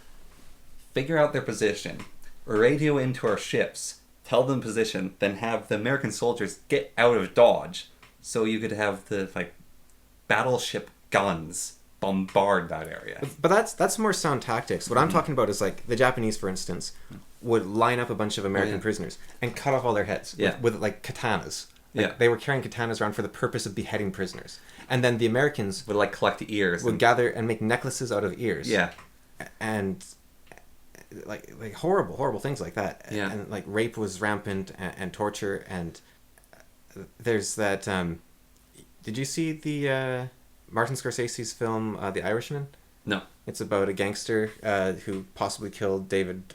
figure out their position, radio into our ships, tell them position, then have the American soldiers get out of Dodge, so you could have the battleship guns bombard that area. But that's more sound tactics. What I'm talking about is like the Japanese, for instance, would line up a bunch of American prisoners and cut off all their heads with like katanas. They were carrying katanas around for the purpose of beheading prisoners. And then the Americans would collect the ears. Would gather and make necklaces out of ears. Yeah. And like horrible things like that. Yeah. And like rape was rampant and torture, and there's that did you see the Martin Scorsese's film The Irishman? No. It's about a gangster who possibly killed David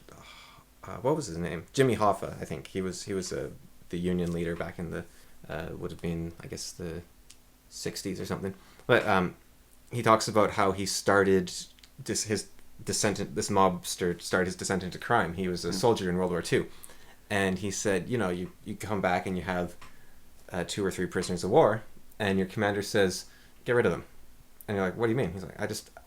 what was his name? Jimmy Hoffa, I think. He was the union leader back in the would have been, I guess, the 60s or something. But he talks about how he started this mobster started his descent into crime. He was a soldier in World War II. And he said, you come back and you have 2 or 3 prisoners of war, and your commander says, get rid of them. And you're like, what do you mean? He's like,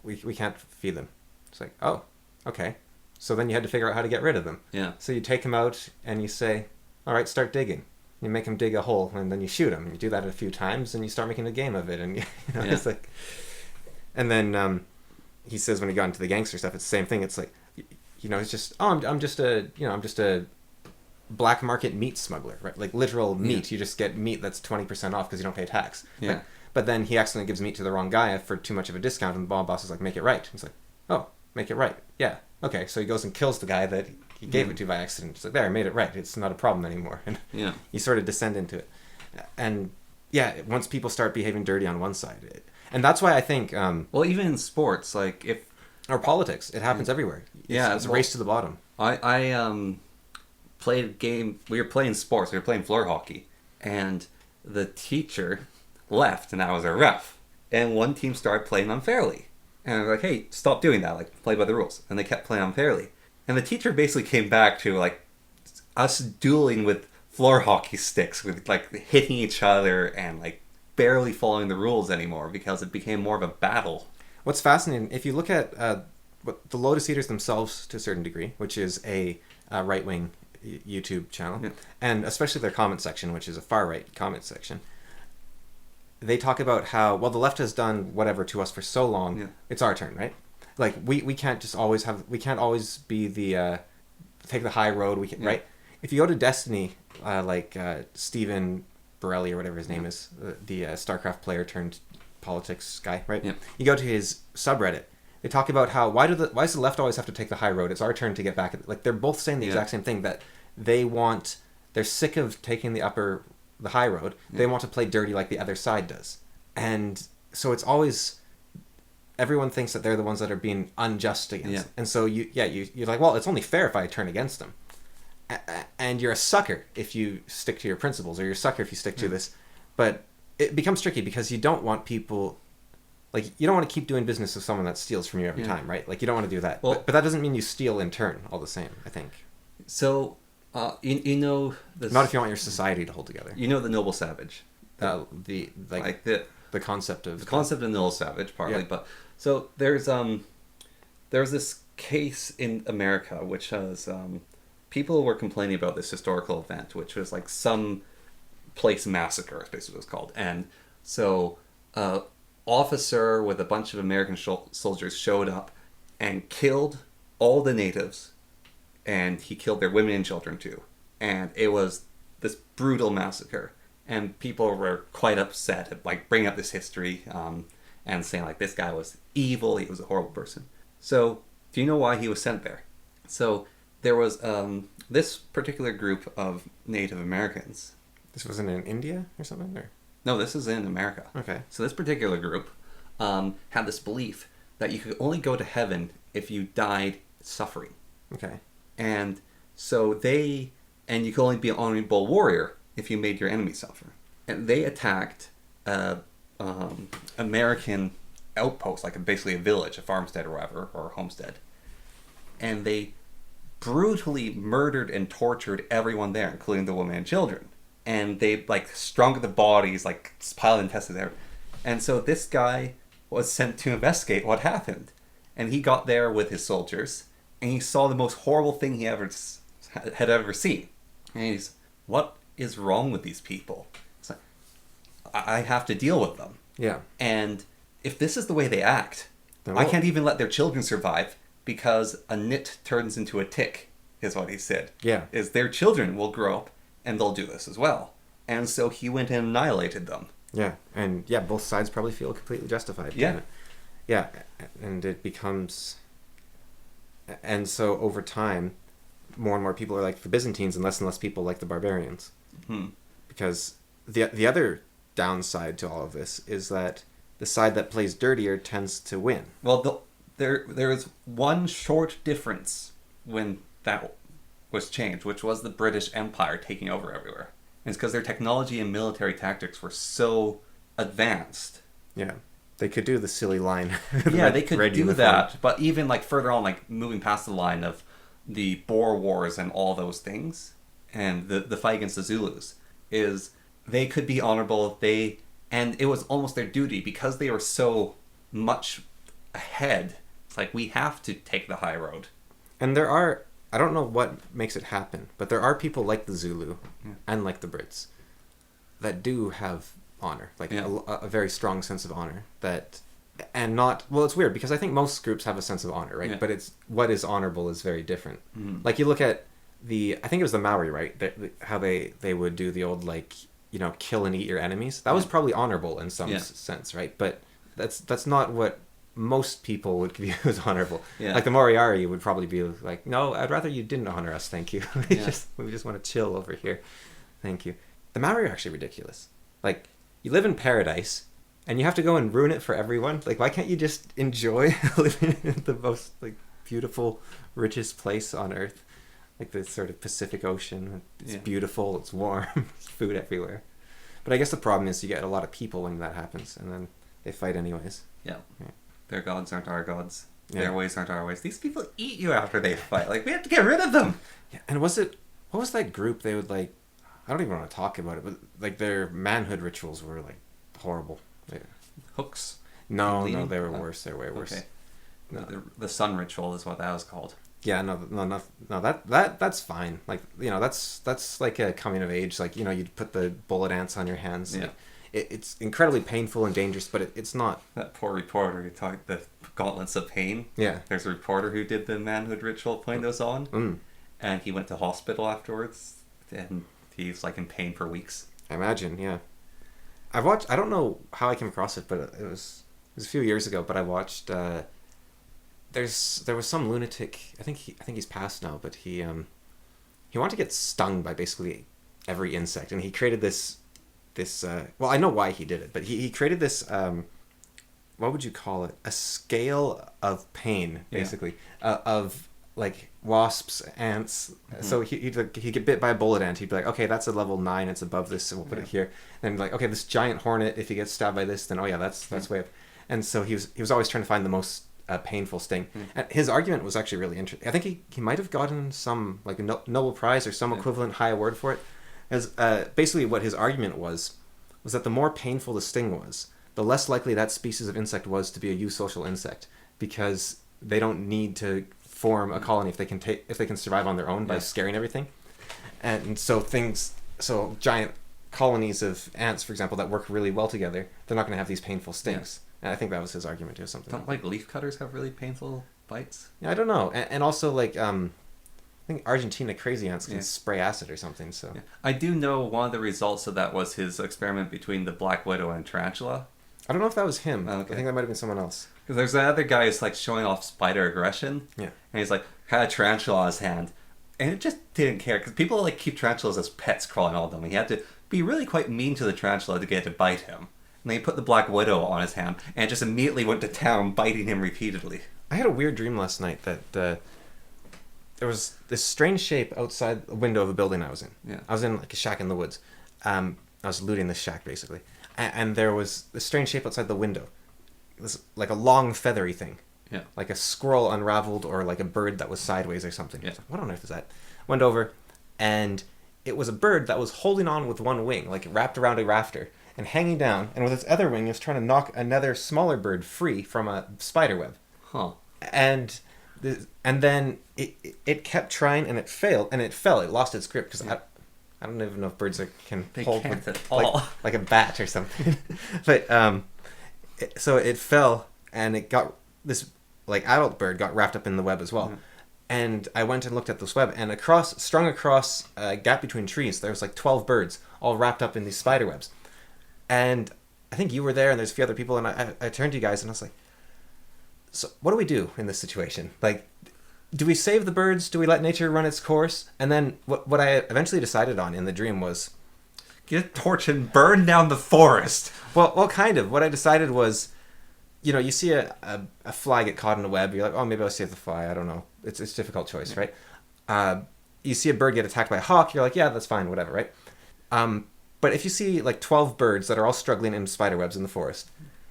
we can't feed them. It's like, oh, okay. So then you had to figure out how to get rid of them. Yeah. So you take them out and you say, all right, start digging. You make them dig a hole, and then you shoot them. You do that a few times, and you start making a game of it. And it's like, and then he says when he got into the gangster stuff, it's the same thing. It's like, it's just, I'm just a black market meat smuggler, right? Like literal meat. You just get meat that's 20% off because you don't pay tax. Yeah. But then he accidentally gives meat to the wrong guy for too much of a discount, and the boss is like, make it right. He's like, oh, make it right. Yeah. Okay. So he goes and kills the guy that he gave it to by accident. It's like, there, I made it right. It's not a problem anymore. And you sort of descend into it. And once people start behaving dirty on one side, and that's why I think, well, even in sports, or politics, it happens everywhere. It's a race to the bottom. I played a game. We were playing sports. We were playing floor hockey, and the teacher left, and I was a ref. And one team started playing unfairly, and I was like, "Hey, stop doing that! Play by the rules." And they kept playing unfairly. And the teacher basically came back to us dueling with floor hockey sticks, with hitting each other and barely following the rules anymore, because it became more of a battle. What's fascinating, if you look at what the Lotus Eaters themselves, to a certain degree, which is a right-wing YouTube channel, and especially their comment section, which is a far-right comment section, they talk about how, well, the left has done whatever to us for so long. Yeah. It's our turn, right? Like we can't just always we can't always be the take the high road. We can, Yeah. right? If you go to Destiny, Stephen Borelli or whatever his name is, the StarCraft player turned politics guy, right? Yeah. You go to his subreddit. They talk about how why does the left always have to take the high road? It's our turn to get back at, like, they're both saying the exact same thing, that they're sick of taking the high road. Yeah. They want to play dirty like the other side does. And so it's always, everyone thinks that they're the ones that are being unjust against. Yeah. And so you're like, well, it's only fair if I turn against them. And you're a sucker if you stick to your principles, or you're a sucker if you stick to this. But it becomes tricky because you don't want people, like, you don't want to keep doing business with someone that steals from you every time, right? Like, you don't want to do that. Well, but that doesn't mean you steal in turn all the same, I think. So, you know... Not if you want your society to hold together. You know the noble savage. The concept of... The concept of noble savage, partly. Yeah. But so there's this case in America which has... people were complaining about this historical event, which was like some place massacre, is basically what it's called. And so officer with a bunch of American soldiers showed up and killed all the natives, and he killed their women and children too. And it was this brutal massacre, and people were quite upset at, like, bringing up this history and saying, like, this guy was evil, he was a horrible person. So do you know why he was sent there? So there was this particular group of Native Americans. This wasn't in India or something? Or? No, this is in America. Okay. So this particular group had this belief that you could only go to heaven if you died suffering. Okay. And so you could only be an honorable warrior if you made your enemy suffer. And they attacked American outpost, like basically a village, a farmstead or whatever, or a homestead. And they brutally murdered and tortured everyone there, including the women and children. And they, like, strung the bodies, like, piled intestines there. And so this guy was sent to investigate what happened. And he got there with his soldiers, and he saw the most horrible thing he had ever seen. And he's, what is wrong with these people? It's like, I have to deal with them. Yeah. And if this is the way they act, I can't even let their children survive, because a nit turns into a tick, is what he said. Yeah. Is their children will grow up and they'll do this as well. And so he went and annihilated them. Yeah. And yeah, both sides probably feel completely justified. Yeah. Yeah. And it becomes... And so over time, more and more people are like the Byzantines, and less people like the barbarians. Because the other downside to all of this is that the side that plays dirtier tends to win. Well, there is one short difference when that was changed, which was the British Empire taking over everywhere. And it's because their technology and military tactics were so advanced. Yeah. They could do the silly line. Yeah, they could do that. But even, like, further on, like, moving past the line of the Boer Wars and all those things, and the fight against the Zulus, is they could be honorable. And it was almost their duty, because they were so much ahead. It's like, we have to take the high road. And there are, I don't know what makes it happen, but there are people like the Zulu and like the Brits that do have honor, like a very strong sense of honor that, and not, well, it's weird because I think most groups have a sense of honor, right? But it's, what is honorable is very different. Like, you look at I think it was the Maori, right? How they would do the old, like, you know, kill and eat your enemies. That was probably honorable in some sense, right? But that's not what most people would view as honorable. Like the Moriari would probably be like, no, I'd rather you didn't honor us, thank you. we just want to chill over here, thank you. The Maori are actually ridiculous. Like, you live in paradise and you have to go and ruin it for everyone. Like, why can't you just enjoy living in the most, like, beautiful, richest place on earth? Like the sort of Pacific Ocean. It's beautiful, it's warm, there's food everywhere. But I guess the problem is you get a lot of people when that happens, and then they fight anyways. Yeah. Their gods aren't our gods. Their ways aren't our ways. These people eat you after they fight. Like, we have to get rid of them. Yeah. And what was that group they would, like, I don't even want to talk about it, but, like, their manhood rituals were, like, horrible. Hooks? No, they were worse. They were way worse. Okay. No. The sun ritual is what that was called. Yeah, no, that's fine. Like, you know, that's like a coming of age. Like, you know, you'd put the bullet ants on your hands. Yeah. Like, it's incredibly painful and dangerous, but it's not. That poor reporter who talked the gauntlets of pain. Yeah. There's a reporter who did the manhood ritual putting those on, and he went to hospital afterwards, and he's like in pain for weeks. I imagine, yeah. I've watched. I don't know how I came across it, but it was a few years ago. But I watched. There was some lunatic. I think he's passed now, but he wanted to get stung by basically every insect, and he created this. Well, I know why he did it, but he created this. What would you call it? A scale of pain, basically, of like wasps, ants. So he'd get bit by a bullet ant. He'd be like, okay, that's a level 9. It's above this, so we'll put it here. And like, okay, this giant hornet. If he gets stabbed by this, then oh yeah, that's way up. And so he was always trying to find the most painful sting. And his argument was actually really interesting. I think he might have gotten some like a Nobel Prize or some equivalent high award for it. As basically what his argument was that the more painful the sting was, the less likely that species of insect was to be a eusocial insect, because they don't need to form a colony if they can survive on their own by scaring everything. And so giant colonies of ants, for example, that work really well together, they're not going to have these painful stings. And I think that was his argument or something. Don't like leaf cutters have really painful bites? Yeah, I don't know. And also like I think Argentina crazy ants can spray acid or something. So I do know one of the results of that was his experiment between the black widow and tarantula. I don't know if that was him. Okay. I think that might have been someone else. Because there's that other guy who's like showing off spider aggression. Yeah. And he's like, had a tarantula on his hand. And it just didn't care. Because people like keep tarantulas as pets crawling all of them. He had to be really quite mean to the tarantula to get it to bite him. And then he put the black widow on his hand and just immediately went to town biting him repeatedly. I had a weird dream last night that there was this strange shape outside the window of a building I was in. Yeah. I was in like a shack in the woods. I was looting this shack basically. And there was this strange shape outside the window. It was like a long feathery thing. Yeah. Like a squirrel unraveled or like a bird that was sideways or something. Yeah. I was like, what on earth is that? Went over and it was a bird that was holding on with one wing, like wrapped around a rafter and hanging down. And with its other wing, it was trying to knock another smaller bird free from a spider web. Huh. And then it kept trying and it failed and it fell. It lost its grip because I don't even know if birds can hold with, like a bat or something. But so it fell and it got this like adult bird got wrapped up in the web as well. Mm-hmm. And I went and looked at this web, and strung across a gap between trees, there was like 12 birds all wrapped up in these spider webs. And I think you were there, and there's a few other people, and I turned to you guys and I was like, so what do we do in this situation? Like, do we save the birds? Do we let nature run its course? And then what I eventually decided on in the dream was, get a torch and burn down the forest. Well, kind of. What I decided was, you see a fly get caught in a web, you're like, oh, maybe I'll save the fly. I don't know. It's a difficult choice, right? You see a bird get attacked by a hawk, you're like, yeah, that's fine, whatever, right? But if you see like 12 birds that are all struggling in spider webs in the forest,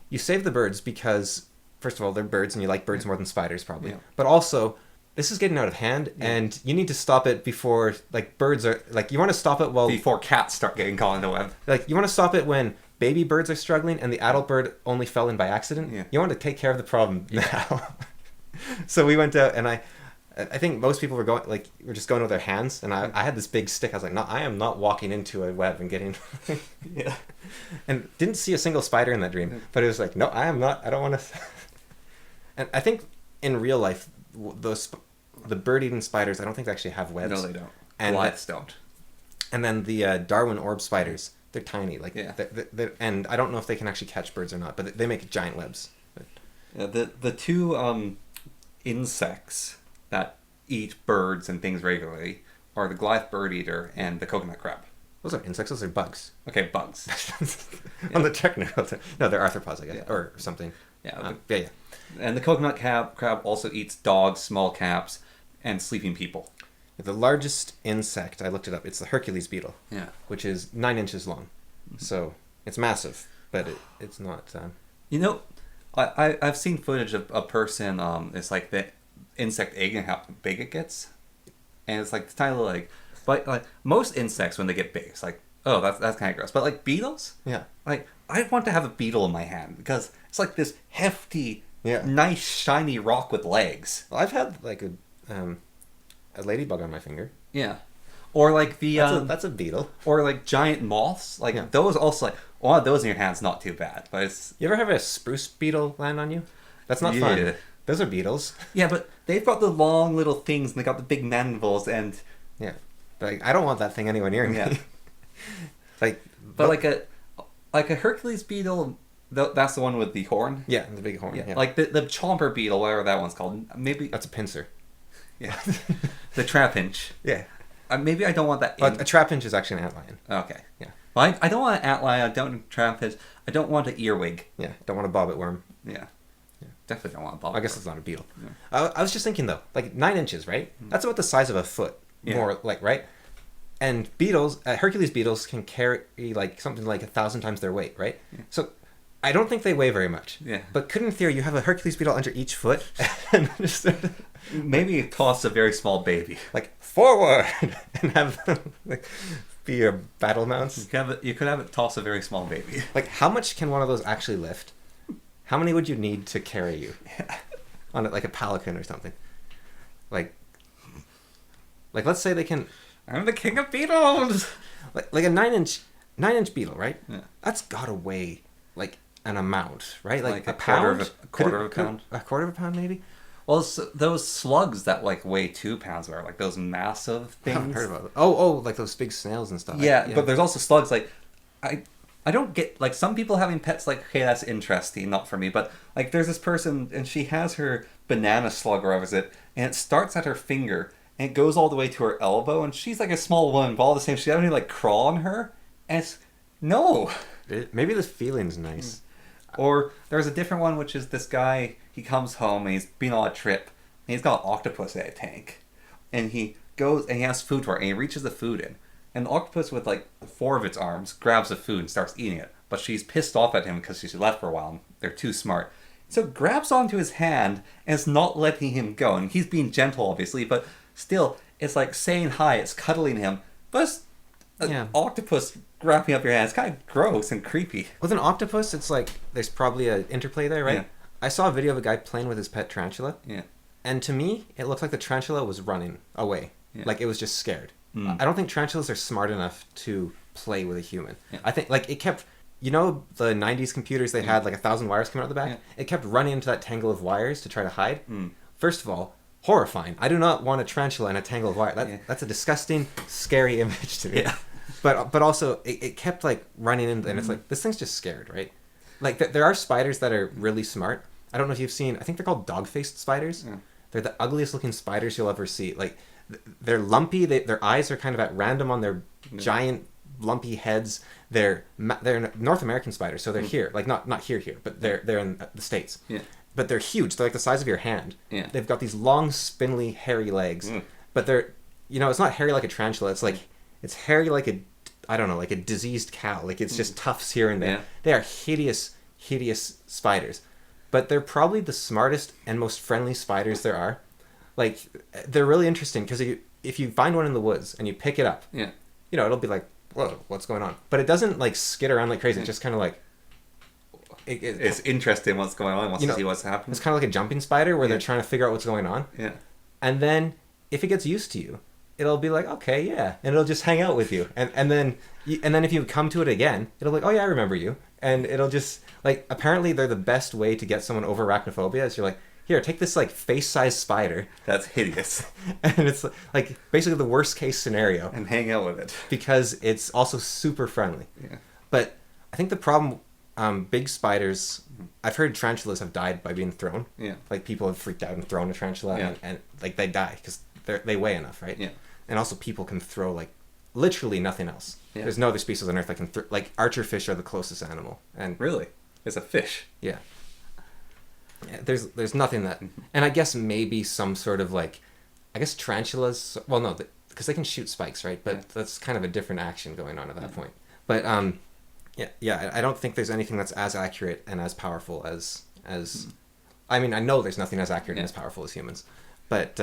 you save the birds because, first of all, they're birds and you like birds more than spiders probably. Yeah. But also, this is getting out of hand, and you need to stop it before, like, birds are, like, you want to stop it before cats start getting caught in the web. Like, you want to stop it when baby birds are struggling and the adult bird only fell in by accident. Yeah. You want to take care of the problem now. So we went out, and I think most people were just going with their hands, and I had this big stick. I was like, no, I am not walking into a web and getting... yeah. And didn't see a single spider in that dream, but it was like, no, I am not, I don't want to... And I think in real life, the bird-eating spiders, I don't think they actually have webs. No, they don't. And Goliaths don't. And then the Darwin orb spiders, they're tiny. Like, they're, and I don't know if they can actually catch birds or not, but they make giant webs. Yeah, the two insects that eat birds and things regularly are the Goliath bird eater and the coconut crab. Those are insects. Those are bugs. Okay, bugs. On the technical no, they're arthropods, I guess, or something. Yeah. Yeah. And the coconut crab also eats dogs, small cats, and sleeping people. The largest insect, I looked it up, it's the Hercules beetle. Yeah. Which is 9 inches long. So it's massive, but it's not... I've seen footage of a person, it's like the insect egg and how big it gets. And it's like the tiny little egg. But like most insects, when they get big, it's like, oh, that's kind of gross. But like beetles? Yeah. Like, I want to have a beetle in my hand because it's like this hefty, nice, shiny rock with legs. Well, I've had like a ladybug on my finger. Yeah. Or like the... That's a beetle. Or like giant moths. Like those also like... one of those in your hand's not too bad, but it's... You ever have a spruce beetle land on you? That's not fun. Those are beetles. Yeah, but they've got the long little things, and they got the big mandibles, and... Yeah. Like, I don't want that thing anywhere near me. Yeah. But like a Hercules beetle, that's the one with the horn? Yeah, the big horn. Yeah. Like the chomper beetle, whatever that one's called. Maybe... That's a pincer. Yeah. The trapinch. Yeah. Maybe I don't want that. A trapinch is actually an antlion. Okay. Yeah. Well, I don't want an antlion. I don't want a trapinch. I don't want an earwig. Yeah. Don't want a bobbit worm. Yeah. Definitely don't want a bobbit. I guess it's not a beetle. Yeah. I was just thinking though, like 9 inches, right? That's about the size of a foot, more like, right? And beetles, Hercules beetles can carry like something like 1,000 times their weight, right? Yeah. So I don't think they weigh very much. Yeah. But could in theory you have a Hercules beetle under each foot, and just maybe toss a very small baby, like forward, and have them like be your battle mounts. You could have it toss a very small baby. Like how much can one of those actually lift? How many would you need to carry you on it, like a pelican or something? Like let's say they can. I'm the king of beetles. Like a 9-inch beetle, right? Yeah. That's gotta weigh like an amount, right? Like a pound, a quarter of a pound, a quarter of a pound, maybe. Well, those slugs that like weigh 2 pounds are like those massive things. I haven't heard about it. Oh, like those big snails and stuff. Yeah, but there's also slugs like I don't get, like, some people having pets, like, okay, that's interesting, not for me, but, like, there's this person, and she has her banana slug, or whatever is it, and it starts at her finger, and it goes all the way to her elbow, and she's, like, a small woman, but all the same, she doesn't like, crawl on her, and it's, no! Maybe the feeling's nice. Or, there's a different one, which is this guy, he comes home, and he's been on a trip, and he's got an octopus in a tank, and he goes, and he has food for it, and he reaches the food in. And the octopus with like 4 of its arms grabs the food and starts eating it. But she's pissed off at him because she's left for a while and they're too smart. So grabs onto his hand and is not letting him go. And he's being gentle, obviously, but still, it's like saying hi, it's cuddling him. But it's an octopus wrapping up your hand. It's kind of gross and creepy. With an octopus, it's like there's probably an interplay there, right? Yeah. I saw a video of a guy playing with his pet tarantula. Yeah. And to me, it looked like the tarantula was running away. Yeah. Like it was just scared. I don't think tarantulas are smart enough to play with a human. Yeah. I think, like, it kept... You know the 90s computers, they had, like, 1,000 wires coming out the back? Yeah. It kept running into that tangle of wires to try to hide. First of all, horrifying. I do not want a tarantula in a tangle of wire. That's a disgusting, scary image to me. Yeah. But also, it kept, like, running in, and it's like, this thing's just scared, right? Like, there are spiders that are really smart. I don't know if you've seen... I think they're called dog-faced spiders. Yeah. They're the ugliest looking spiders you'll ever see. Like... They're lumpy. Their eyes are kind of at random on their giant lumpy heads. They're North American spiders, so they're here, like not here, but they're in the States. Yeah. But they're huge. They're like the size of your hand. Yeah. They've got these long, spindly, hairy legs. But they're, it's not hairy like a tarantula. It's like it's hairy like like a diseased cow. Like it's just tufts here and there. Yeah. They are hideous, hideous spiders. But they're probably the smartest and most friendly spiders there are. Like, they're really interesting because if you find one in the woods and you pick it up, it'll be like, whoa, what's going on? But it doesn't, like, skid around like crazy. It's just kind of like... It's interested in what's going on. It wants to see what's happening. It's kind of like a jumping spider where they're trying to figure out what's going on. Yeah. And then, if it gets used to you, it'll be like, okay, yeah. And it'll just hang out with you. And then if you come to it again, it'll be like, oh, yeah, I remember you. And it'll just... Like, apparently they're the best way to get someone over arachnophobia is you're like, here, take this, like, face-sized spider. That's hideous. And it's, like, basically the worst-case scenario. And hang out with it. Because it's also super friendly. Yeah. But I think the problem, big spiders, I've heard tarantulas have died by being thrown. Yeah. Like, people have freaked out and thrown a tarantula, and like, they die because they weigh enough, right? Yeah. And also people can throw, like, literally nothing else. Yeah. There's no other species on Earth that can throw... Like, archerfish are the closest animal. And really? It's a fish? Yeah. Yeah, there's nothing that, and I guess maybe some sort of like, I guess tarantulas. Well, no, because they can shoot spikes, right? But that's kind of a different action going on at that point. But yeah, I don't think there's anything that's as accurate and as powerful as. I mean, I know there's nothing as accurate and as powerful as humans, but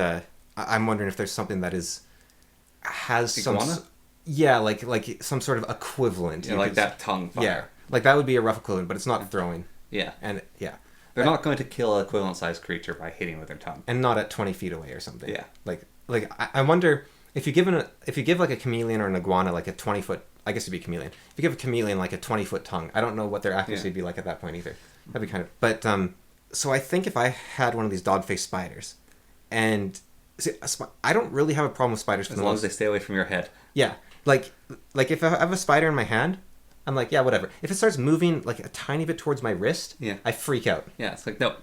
I'm wondering if there's something that has Iguana? some. Yeah, like some sort of equivalent. Yeah, like that tongue fire. Yeah, like that would be a rough equivalent, but it's not throwing. Yeah, and yeah. They're not going to kill an equivalent-sized creature by hitting with their tongue. And not at 20 feet away or something. Yeah. Like I wonder, if you give like a chameleon or an iguana like a 20-foot, I guess it'd be a chameleon. If you give a chameleon like a 20-foot tongue, I don't know what their accuracy would be like at that point either. That'd be kind of. But so I think if I had one of these dog-faced spiders, and see, I don't really have a problem with spiders for as long as they stay away from your head. Yeah, like if I have a spider in my hand, I'm like, yeah, whatever. If it starts moving like a tiny bit towards my wrist, I freak out. Yeah, it's like no.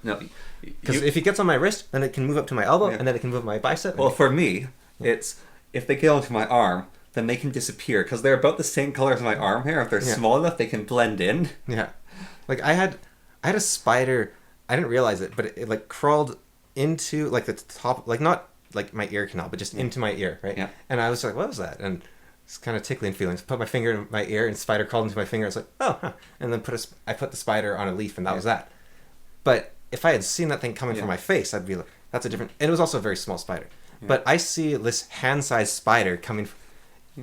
Because if it gets on my wrist, then it can move up to my elbow, and then it can move up my bicep. Well, for me, it's if they get onto my arm, then they can disappear because they're about the same color as my arm hair. If they're small enough, they can blend in. Yeah, like I had a spider. I didn't realize it, but it like crawled into like the top, like not like my ear canal, but just into my ear, right? Yeah. And I was like, what was that? And it's kind of tickling feelings. Put my finger in my ear, and spider crawled into my finger. I was like, oh, huh. And then I put the spider on a leaf, and that was that. But if I had seen that thing coming from my face, I'd be like, that's a different. And it was also a very small spider. Yeah. But I see this hand-sized spider coming.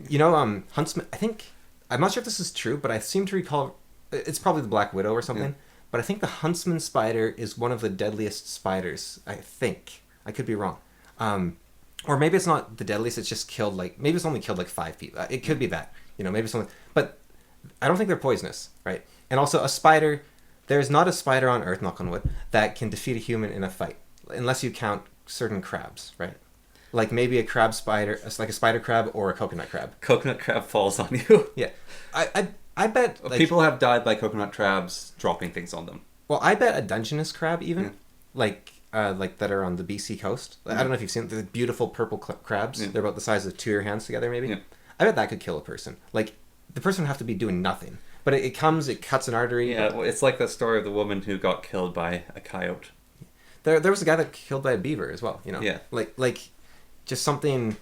You know, huntsman. I think I'm not sure if this is true, but I seem to recall it's probably the black widow or something. Yeah. But I think the huntsman spider is one of the deadliest spiders. I think I could be wrong. Or maybe it's not the deadliest. It's just killed maybe it's only killed like 5 people. It could be that, maybe something. But I don't think they're poisonous, right? And also a spider. There's not a spider on Earth, knock on wood, that can defeat a human in a fight, unless you count certain crabs, right? Like maybe a crab spider, like a spider crab or a coconut crab. Coconut crab falls on you. Yeah, I bet people have died by coconut crabs dropping things on them. Well, I bet a Dungeness crab even, like that are on the BC coast. I don't know if you've seen the beautiful purple crabs. Yeah. They're about the size of 2 of your hands together, maybe. Yeah. I bet that could kill a person. Like the person would have to be doing nothing, but it cuts an artery. Yeah, well, it's like the story of the woman who got killed by a coyote. There was a guy that killed by a beaver as well. Yeah. Like just something.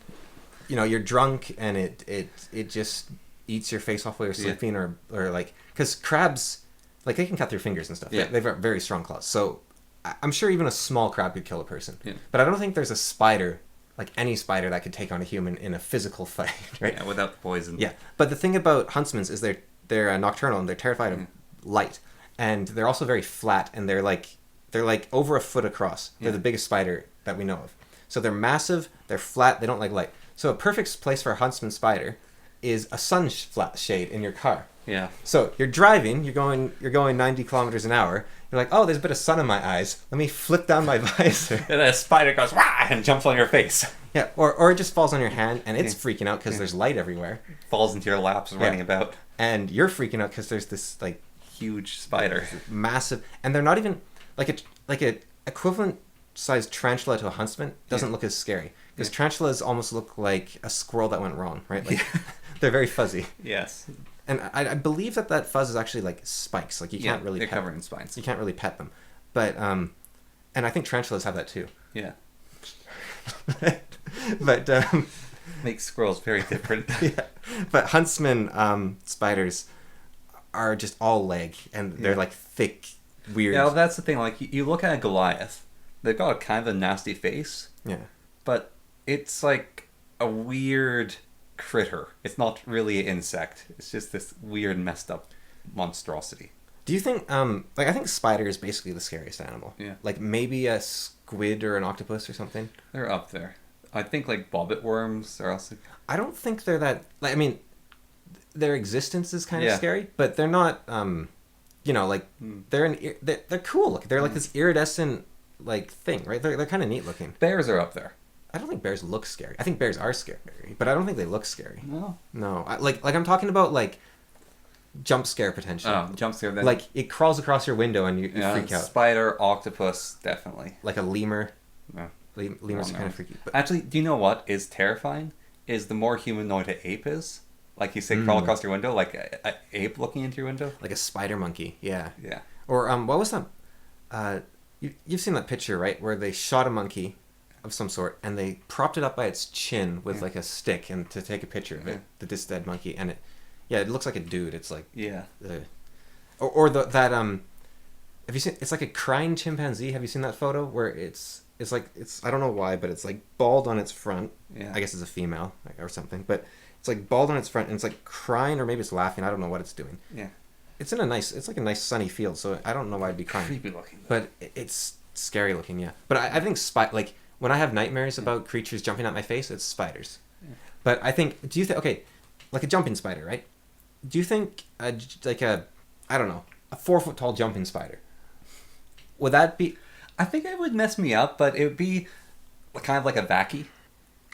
You're drunk and it just eats your face off while you're sleeping, or like because crabs, like they can cut their fingers and stuff. Yeah. They've got very strong claws, so I'm sure even a small crab could kill a person. Yeah. But I don't think there's a spider, like any spider, that could take on a human in a physical fight, right? Yeah, without the poison. Yeah, but the thing about huntsmen is they're nocturnal and they're terrified of light, and they're also very flat, and they're like over a foot across. They're the biggest spider that we know of. So they're massive, they're flat, they don't like light. So a perfect place for a huntsman spider is a sun shade in your car. Yeah. So you're driving, you're going 90 kilometers an hour. You're like, oh, there's a bit of sun in my eyes. Let me flip down my visor. And then a spider goes, wah, and jumps on your face. Yeah, or it just falls on your hand, and it's freaking out because there's light everywhere. Falls into your laps running about. And you're freaking out because there's this, like, huge spider. Massive. And they're not even, like a equivalent sized tarantula to a huntsman doesn't look as scary. Because tarantulas almost look like a squirrel that went wrong, right? Like, they're very fuzzy. Yes. And I believe that fuzz is actually like spikes. Like you can't really they're covered in spines. You can't really pet them. But and I think tarantulas have that too. Yeah. but makes squirrels very different. Yeah. But huntsman spiders are just all leg, and they're like thick, weird. Yeah, well, that's the thing. Like you look at a Goliath, they've got a kind of a nasty face. Yeah. But it's like a weird critter. It's not really an insect. It's just this weird, messed up monstrosity. Do you think I think spider is basically the scariest animal? Yeah. Like maybe a squid or an octopus or something? They're up there. I think like bobbit worms are also... I don't think they're that... Like, I mean, their existence is kind of scary, but they're not they're cool looking. They're like this iridescent like thing, right? They're kind of neat looking. Bears are up there. I don't think bears look scary. I think bears are scary, but I don't think they look scary. No. Like I'm talking about like jump scare potential. Oh, jump scare. Then... Like it crawls across your window and you freak out. Spider, octopus, definitely. Like a lemur. No. Lemurs are kind of freaky. But... Actually, do you know what is terrifying? Is the more humanoid an ape is. Like you say, crawl across your window, like an ape looking into your window. Like a spider monkey. Yeah. Yeah. Or what was that? You've seen that picture, right? Where they shot a monkey of some sort and they propped it up by its chin with like a stick and to take a picture of it, this dead monkey, and it looks like a dude. It's like have you seen? It's like a crying chimpanzee. Have you seen that photo where it's I don't know why, but it's like bald on its front. Yeah. I guess it's a female or something, but it's like bald on its front and it's like crying, or maybe it's laughing. I don't know what it's doing. Yeah. It's like a nice sunny field, so I don't know why it'd be crying. Creepy looking. But it's scary looking, yeah. But I think when I have nightmares about creatures jumping at my face, it's spiders. Yeah. But I think, do you think, okay, like a jumping spider, right? Do you think like a, I don't know, a 4 foot tall jumping spider, would that be? I think it would mess me up, but it would be kind of like a vacuum.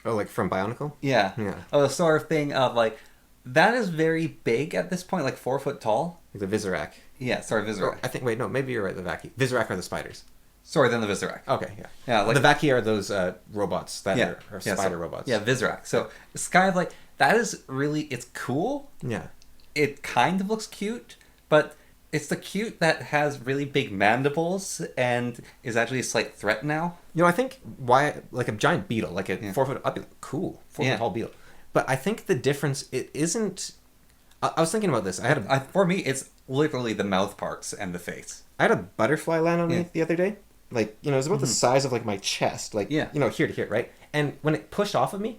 Oh, like from Bionicle? Yeah. Yeah. Oh, the sort of thing of like, that is very big at this point, like 4 foot tall. Like the Vizirac. Yeah, sorry, Vizirac. Oh, I think, wait, no, maybe you're right, the Vaki. Vizirac are the spiders. Sorry, then the Vizirac. Okay, yeah. Yeah, like, the Vaki are those robots that yeah, are yeah, spider so, robots. Yeah, Vizirac. So it's kind of like, that is really, it's cool. Yeah. It kind of looks cute, but it's the cute that has really big mandibles and is actually a slight threat now. You know, I think why, like a giant beetle, like a 4 foot, I'd be like, cool, 4 foot tall beetle. But I think the difference, it isn't, I was thinking about this. For me, it's literally the mouth parts and the face. I had a butterfly land on me the other day. Like, you know, it was about the size of like my chest, like, you know, here to here, right? And when it pushed off of me,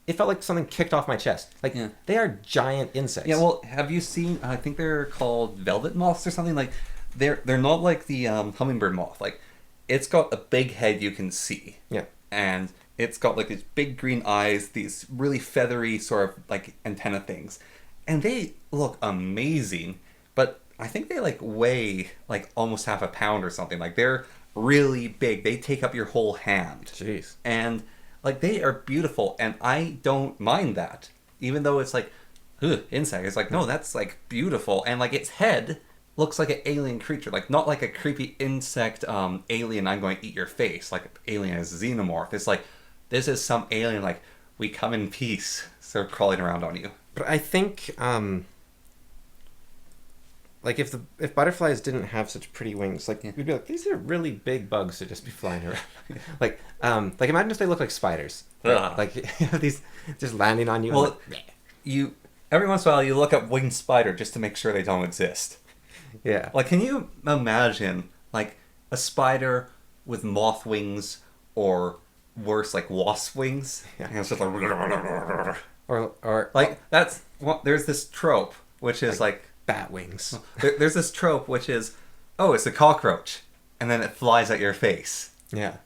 it felt like something kicked off my chest. Like, they are giant insects. Yeah, well, have you seen, I think they're called velvet moths or something? Like, they're not like the hummingbird moth. Like, it's got a big head you can see. Yeah. And it's got like these big green eyes, these really feathery sort of like antenna things. And they look amazing, but I think they like weigh like almost half a pound or something. Like, they're really big. They take up your whole hand. Jeez. And like, they are beautiful, and I don't mind that. Even though it's like, ugh, insect. It's like, no, that's like beautiful. And like, its head looks like an alien creature. Like, not like a creepy insect alien, I'm going to eat your face. Like, alien is xenomorph. It's like, this is some alien, like, we come in peace. So crawling around on you. But I think, like if butterflies didn't have such pretty wings, like we'd be like, these are really big bugs to just be flying around. like imagine if they look like spiders, right? Like these just landing on you. Well, you every once in a while you look up winged spider just to make sure they don't exist. Yeah. Like, can you imagine like a spider with moth wings or worse, like wasp wings? Yeah. And it's just like, or like that's there's this trope which is like bat wings. There's this trope which is, oh, it's a cockroach, and then it flies at your face. Yeah.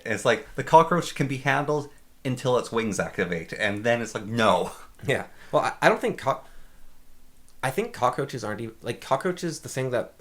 It's like the cockroach can be handled until its wings activate, and then it's like, no. Yeah. Well, I don't think I think cockroaches aren't even like cockroaches. The thing that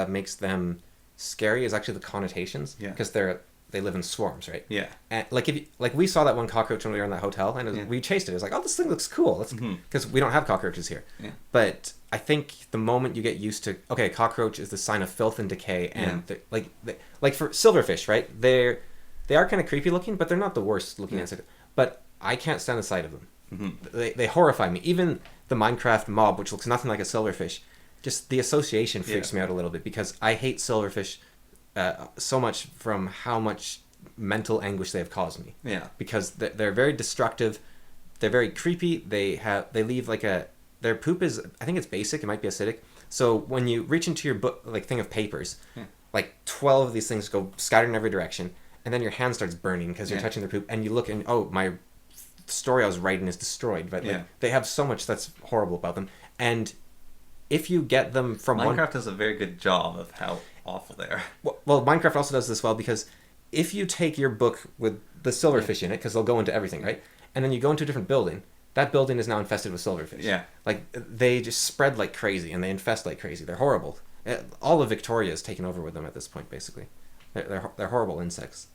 makes them scary is actually the connotations. Yeah. Because they live in swarms, right? Yeah. And like we saw that one cockroach when we were in that hotel, and we chased it. It was like, oh, this thing looks cool. Because we don't have cockroaches here. Yeah. But I think the moment you get used to, okay, cockroach is the sign of filth and decay, and like for silverfish, right? They are kind of creepy looking, but they're not the worst looking insect. But I can't stand the sight of them. They horrify me. Even the Minecraft mob, which looks nothing like a silverfish, just the association freaks me out a little bit, because I hate silverfish so much from how much mental anguish they have caused me. Yeah. Because they're very destructive. They're very creepy. They leave like their poop is, I think it's basic. It might be acidic. So when you reach into your book, like thing of papers, like 12 of these things go scattered in every direction, and then your hand starts burning because you're touching their poop, and you look and, oh, my story I was writing is destroyed. But like, they have so much that's horrible about them. And if you get them from Minecraft does a very good job of how awful they are. Well, Minecraft also does this well, because if you take your book with the silverfish in it, because they'll go into everything, right? And then you go into a different building, that building is now infested with silverfish. Yeah. Like, they just spread like crazy, and they infest like crazy. They're horrible. All of Victoria is taken over with them at this point, basically. They're horrible insects.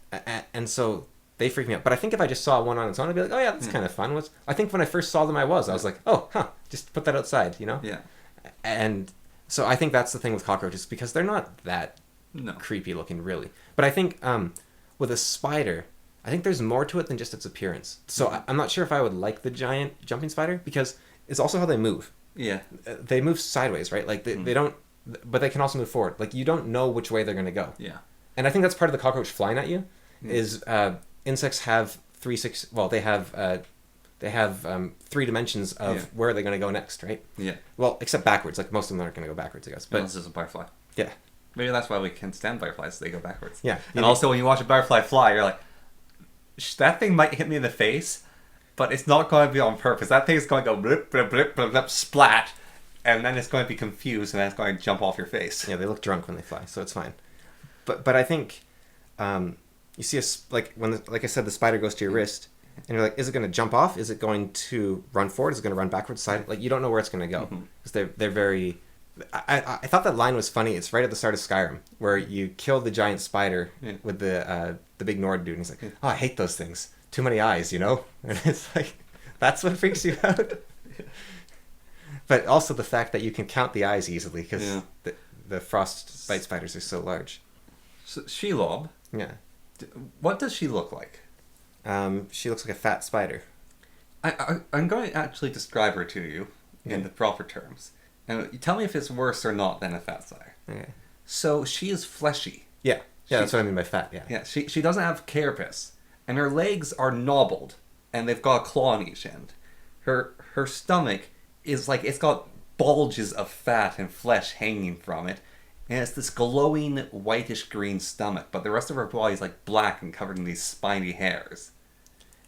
And so they freak me out. But I think if I just saw one on its own, I'd be like, oh yeah, that's kind of fun. I think when I first saw them, I was like, oh, just put that outside, you know? Yeah. And so I think that's the thing with cockroaches, because they're not that creepy looking, really. But I think with a spider, I think there's more to it than just its appearance. So I'm not sure if I would like the giant jumping spider, because it's also how they move. Yeah. They move sideways, right? Like they don't, but they can also move forward. Like, you don't know which way they're going to go. Yeah. And I think that's part of the cockroach flying at you, is insects have they have 3 dimensions of where they're going to go next, right? Yeah. Well, except backwards. Like, most of them aren't going to go backwards, I guess. But this is a butterfly. Yeah. Maybe that's why we can't stand butterflies. They go backwards. Yeah. And also, when you watch a butterfly fly, you're like, that thing might hit me in the face, but it's not going to be on purpose. That thing is going to go blip, blip, blip, blip, blip, splat, and then it's going to be confused, and then it's going to jump off your face. Yeah, they look drunk when they fly, so it's fine. But I think you see like I said, the spider goes to your wrist, and you're like, is it going to jump off? Is it going to run forward? Is it going to run backwards? Side? Like, you don't know where it's going to go because they're very. I thought that line was funny. It's right at the start of Skyrim where you kill the giant spider with the big Nord dude, and he's like, "Oh, I hate those things. Too many eyes, you know." And it's like, that's what freaks you out. But also the fact that you can count the eyes easily because the frostbite spiders are so large. So, Shelob. Yeah. What does she look like? She looks like a fat spider. I'm going to actually describe her to you in the proper terms. And you tell me if it's worse or not than a fat spider. Okay. So she is fleshy. Yeah. Yeah, that's what I mean by fat, yeah. Yeah, she doesn't have carapace. And her legs are knobbled. And they've got a claw on each end. Her stomach is like, it's got bulges of fat and flesh hanging from it. And it's this glowing whitish green stomach. But the rest of her body is like black and covered in these spiny hairs.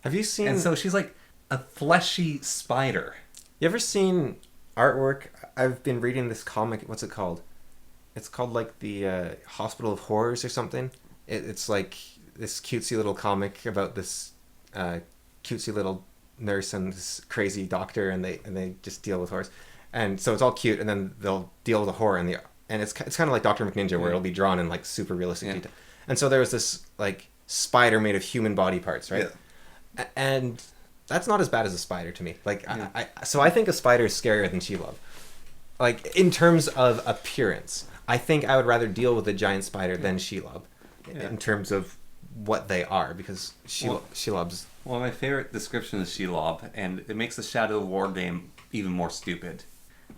Have you seen... And so she's like a fleshy spider. You ever seen artwork? I've been reading this comic. What's it called? It's called like the Hospital of Horrors or something. It's like this cutesy little comic about this cutesy little nurse and this crazy doctor, and they just deal with horrors. And so it's all cute, and then they'll deal with the horror and it's kind of like Dr. McNinja, where it'll be drawn in like super realistic detail. And so there was this like spider made of human body parts, right? Yeah. And that's not as bad as a spider to me. Like I think a spider is scarier than Shelob. Like in terms of appearance, I think I would rather deal with a giant spider than Shelob in terms of what they are, because Shelob's... Well, my favorite description is Shelob, and it makes the Shadow of War game even more stupid,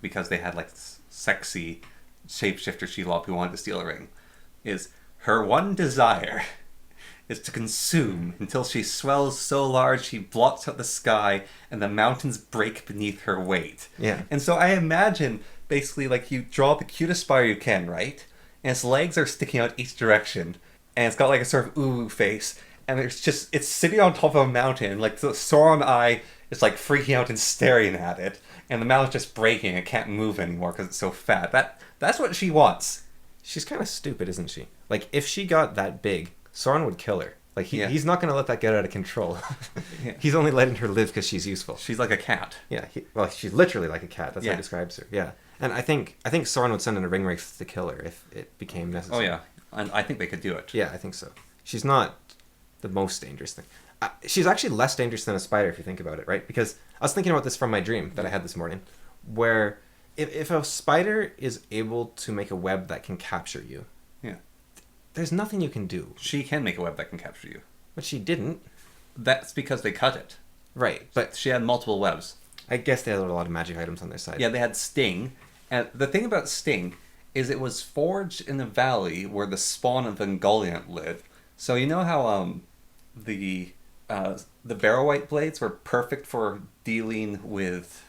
because they had like this sexy shapeshifter Shelob who wanted to steal a ring, is her one desire is to consume until she swells so large she blots out the sky and the mountains break beneath her weight. Yeah. And so I imagine basically like you draw the cutest spider you can, right? And its legs are sticking out each direction, and it's got like a sort of ooh face, and it's sitting on top of a mountain, like the Sauron eye is like freaking out and staring at it, and the mountain's just breaking, it can't move anymore because it's so fat. That's what she wants. She's kind of stupid, isn't she? Like, if she got that big, Sauron would kill her. Like, he's not going to let that get out of control. He's only letting her live because she's useful. She's like a cat. Yeah, she's literally like a cat. That's how he describes her. Yeah. And I think Sauron would send in a ring wraith to kill her if it became necessary. Oh, yeah. And I think they could do it. Yeah, I think so. She's not the most dangerous thing. She's actually less dangerous than a spider if you think about it, right? Because I was thinking about this from my dream that I had this morning, where if a spider is able to make a web that can capture you, there's nothing you can do. She can make a web that can capture you. But she didn't. That's because they cut it. Right, but... She had multiple webs. I guess they had a lot of magic items on their side. Yeah, they had Sting. And the thing about Sting is it was forged in the valley where the spawn of Ungoliant lived. So you know how the Barrow-White blades were perfect for dealing with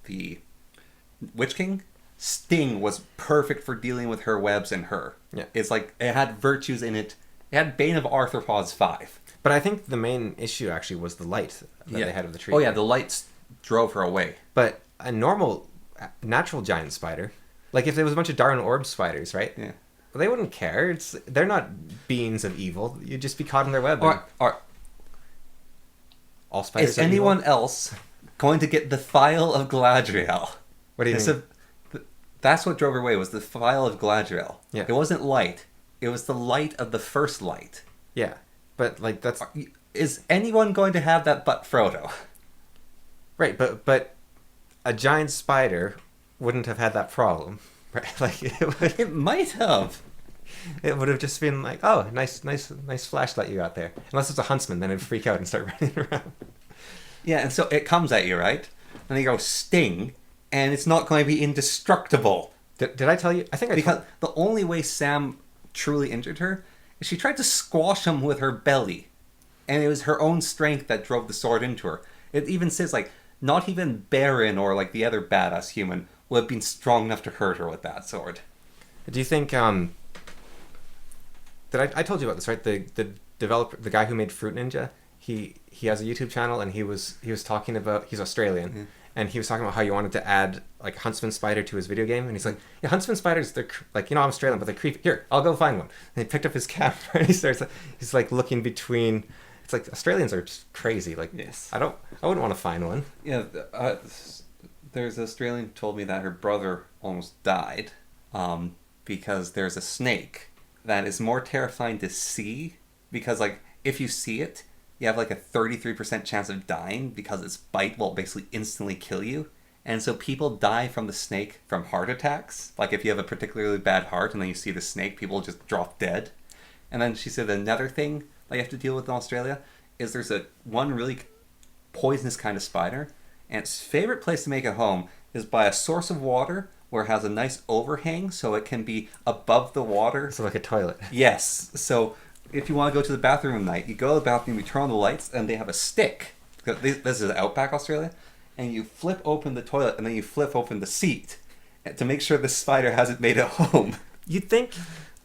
the Witch King? Sting was perfect for dealing with her webs and her. Yeah. It's like, it had virtues in it. It had Bane of Arthropods 5. But I think the main issue actually was the light that they had of the tree. Oh yeah, the lights drove her away. But a normal, natural giant spider, like if there was a bunch of Darwin orb spiders, right? Yeah. Well, they wouldn't care. They're not beings of evil. You'd just be caught in their web. All spiders is anyone evil? Else going to get the Phial of Galadriel? What do you mean? That's what drove her away, was the Phial of Galadriel. Yeah. It wasn't light. It was the light of the first light. Yeah. But, like, that's... Is anyone going to have that but Frodo? Right, but a giant spider wouldn't have had that problem. Right? Like, it might have. It would have just been like, oh, nice flashlight you got there. Unless it's a huntsman, then it'd freak out and start running around. Yeah, and so it comes at you, right? And you go, Sting... And it's not going to be indestructible. Did I tell you? I think because the only way Sam truly injured her is she tried to squash him with her belly. And it was her own strength that drove the sword into her. It even says, like, not even Baron or, like, the other badass human would have been strong enough to hurt her with that sword. Do you think, I told you about this, right? The developer, the guy who made Fruit Ninja, he has a YouTube channel, and he was talking about, he's Australian, mm-hmm. And he was talking about how you wanted to add like Huntsman Spider to his video game, and he's like, "Yeah, Huntsman Spiders, they're like, I'm Australian, but they're creepy. Here, I'll go find one." And he picked up his camera and he's like looking between. it's like Australians are just crazy. Like, Yes. I wouldn't want to find one. Yeah, there's an Australian who told me that her brother almost died because there's a snake that is more terrifying to see because, like, if you see it, you have, like, a 33% chance of dying because its bite will basically instantly kill you. And so people die from the snake from heart attacks. Like, if you have a particularly bad heart and then you see the snake, people just drop dead. And then she said another thing that you have to deal with in Australia is there's one really poisonous kind of spider, and its favorite place to make a home is by a source of water where it has a nice overhang so it can be above the water. So like a toilet. Yes. So if you want to go to the bathroom at night, you go to the bathroom, you turn on the lights, and they have a stick. This is Outback Australia. And you flip open the toilet, and then you flip open the seat to make sure the spider hasn't made a home. You'd think,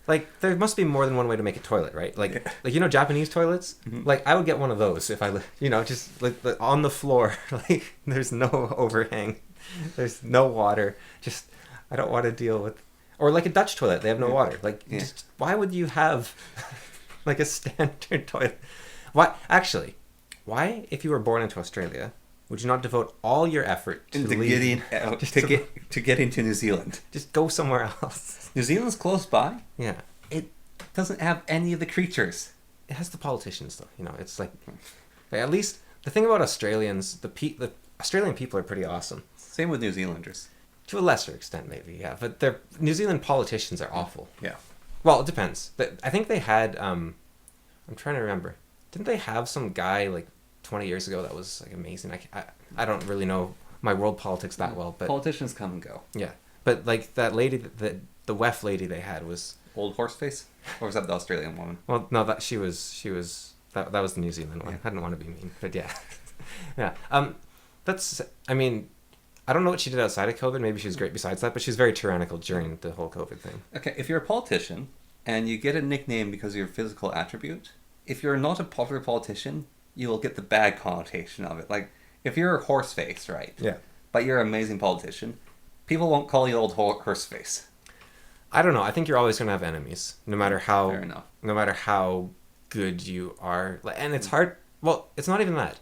like, there must be more than one way to make a toilet, right? Like, Yeah. like, you know, Japanese toilets? Mm-hmm. Like, I would get one of those if I, you know, just like on the floor. Like, there's no overhang. There's no water. Just, I don't want to deal with... Or like a Dutch toilet. They have no water. Like, Yeah. just, why would you have, like, a standard toilet? Why, actually, why, if you were born into Australia... would you not devote all your effort to Into leave, getting out, to get into New Zealand. just go somewhere else? New Zealand's close by. Yeah, It doesn't have any of the creatures. it has the politicians though. You know, it's like at least the thing about Australians, the Australian people are pretty awesome. Same with New Zealanders. To a lesser extent, maybe, yeah. But their New Zealand politicians are awful. Yeah. Well, it depends. I think they had. I'm trying to remember. Didn't they have some guy like 20 years ago that was like amazing? I don't really know my world politics that well, but Politicians come and go. yeah. But like that lady, the WEF lady they had was. Old Horseface? Or was that the Australian woman? Well, no, that she was that was the New Zealand one. Yeah. I didn't want to be mean, but yeah, yeah. That's. I mean, I don't know what she did outside of COVID. Maybe she was great besides that, but she's very tyrannical during the whole COVID thing. Okay, if you're a politician and you get a nickname because of your physical attribute, if you're not a popular politician, you will get the bad connotation of it. Like, if you're a Horseface, right? Yeah. But you're an amazing politician, people won't call you Old Horseface. I don't know. I think you're always going to have enemies, no matter how. Fair enough. No matter how good you are, and it's hard. Well, it's not even that.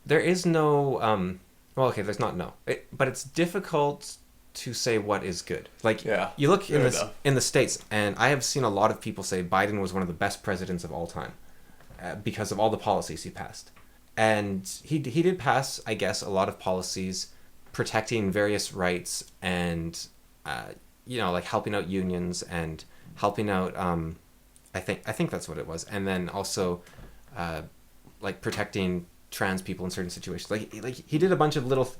There is no. Well, okay, there's not no, but it's difficult to say what is good. Like, Yeah, you look fair enough. in the States, and I have seen a lot of people say Biden was one of the best presidents of all time because of all the policies he passed, and he did pass, I guess, a lot of policies protecting various rights and. You know, like helping out unions and helping out. I think that's what it was, and then also, like protecting trans people in certain situations. Like he did a bunch of little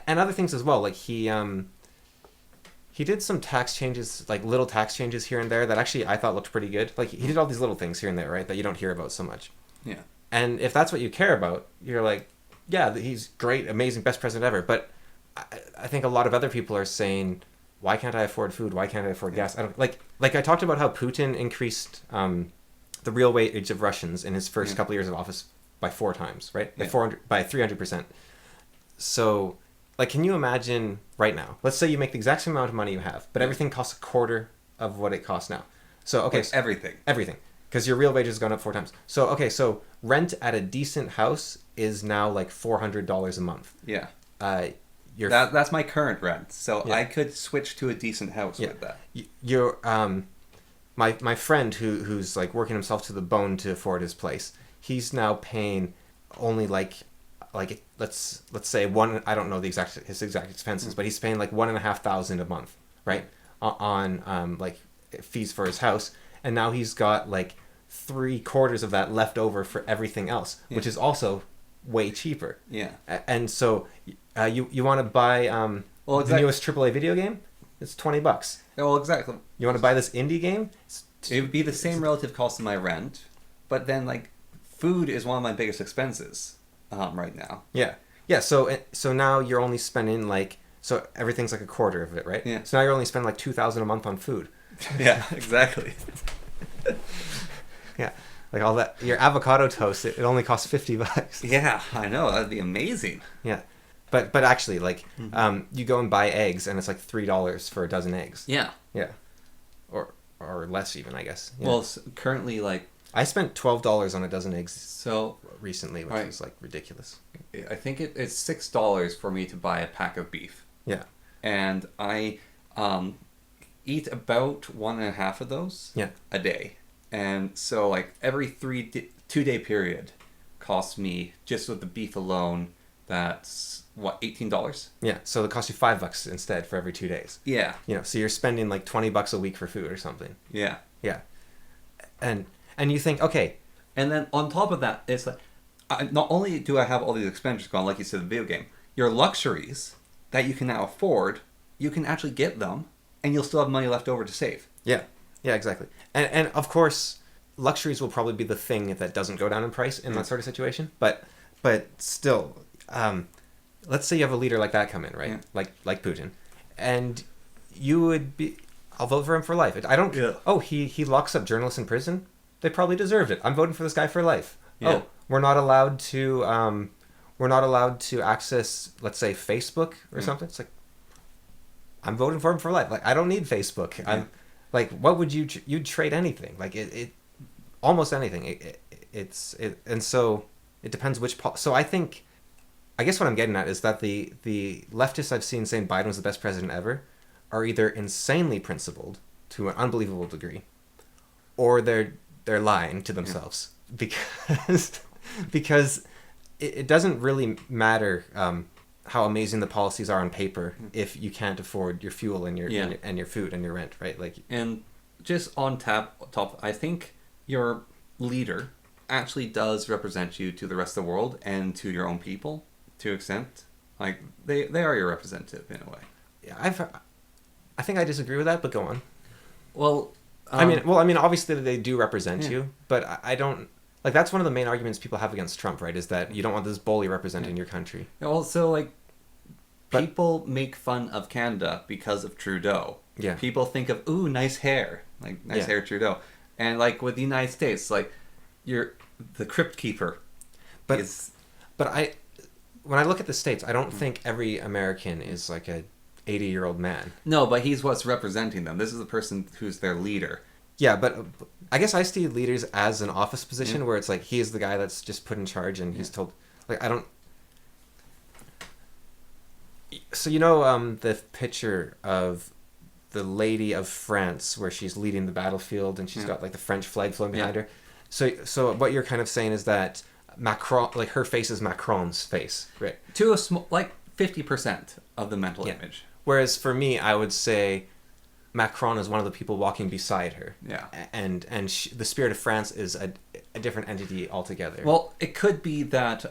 and other things as well. Like he did some tax changes, like little tax changes here and there that actually I thought looked pretty good. Like he did all these little things here and there, right, that you don't hear about so much. Yeah. And if that's what you care about, you're like, yeah, he's great, amazing, best president ever. But I think a lot of other people are saying, why can't I afford food? Why can't I afford gas? I don't like I talked about how Putin increased the real wage of Russians in his first couple of years of office by 4 times, right? By 300%. So, like, can you imagine right now? Let's say you make the exact same amount of money you have, but everything costs a quarter of what it costs now. So, okay, Like everything, because your real wage has gone up 4 times. So, okay, so rent at a decent house is now like $400 a month. Yeah. That's my current rent, so Yeah. I could switch to a decent house with that. You're my friend who's like working himself to the bone to afford his place. He's now paying only like let's say one. I don't know his exact expenses, but he's paying like $1,500 a month, right, on like fees for his house, and now he's got like 3/4 of that left over for everything else, which is also way cheaper. Yeah. And so you want to buy the newest AAA video game? It's $20. Well, exactly. You want to buy this indie game? It would be the same relative cost of my rent, but then like food is one of my biggest expenses right now. Yeah. So now you're only spending like everything's like a quarter of it, right? Yeah. So now you're only spending like $2,000 a month on food. Yeah, exactly. Yeah. Like all that, your avocado toast, it only costs $50. Yeah, I know. That'd be amazing. Yeah. But actually, like, you go and buy eggs, and it's like $3 for a dozen eggs. Yeah. Yeah. Or less even, I guess. Yeah. Well, currently, like, I spent $12 on a dozen eggs So recently, which was like ridiculous. I think it's $6 for me to buy a pack of beef. Yeah. And I eat about 1.5 of those a day. And so like every 2-day period costs me, just with the beef alone, that's what, $18? Yeah, so it costs you $5 instead for every 2 days. Yeah. You know, so you're spending like $20 a week for food or something. Yeah. Yeah. And you think, okay. And then on top of that, it's like, not only do I have all these expenditures gone, like you said, the video game, your luxuries that you can now afford, you can actually get them, and you'll still have money left over to save. Yeah. Yeah, exactly. And of course, luxuries will probably be the thing that doesn't go down in price in that sort of situation. But still, let's say you have a leader like that come in, right? Yeah. Like Putin, and you would be, I'll vote for him for life. I don't. Yeah. Oh, he locks up journalists in prison. They probably deserved it. I'm voting for this guy for life. Yeah. Oh, we're not allowed to access, let's say, Facebook or something. It's like, I'm voting for him for life. Like, I don't need Facebook. Yeah. I'm like, what would you'd trade anything? Like it almost anything. And so it depends which. So I guess what I'm getting at is that the leftists I've seen saying Biden was the best president ever are either insanely principled to an unbelievable degree, or they're lying to themselves. Because it doesn't really matter how amazing the policies are on paper if you can't afford your fuel and your food and your rent, right? Like, and just on top, I think your leader actually does represent you to the rest of the world and to your own people to an extent. Like, they are your representative in a way. Yeah, I think I disagree with that, but go on. Well, I mean, obviously they do represent you, but I don't. Like, that's one of the main arguments people have against Trump, right? Is that you don't want this bully representing your country. Also, like, people make fun of Canada because of Trudeau. Yeah. People think of, ooh, nice hair. Like, nice hair Trudeau. And, like, with the United States, like, you're the crypt keeper. But when I look at the States, I don't think every American is like a 80-year-old man. No, but he's what's representing them. This is the person who's their leader. Yeah, but I guess I see leaders as an office position where it's like he is the guy that's just put in charge and he's told. Like, I don't. So the picture of the Lady of France where she's leading the battlefield and she's got like the French flag flowing behind her. So what you're kind of saying is that Macron, like, her face is Macron's face, right? To a small, like 50% of the mental image. Whereas for me, I would say Macron is one of the people walking beside her. Yeah. And the Spirit of France is a different entity altogether. Well, it could be that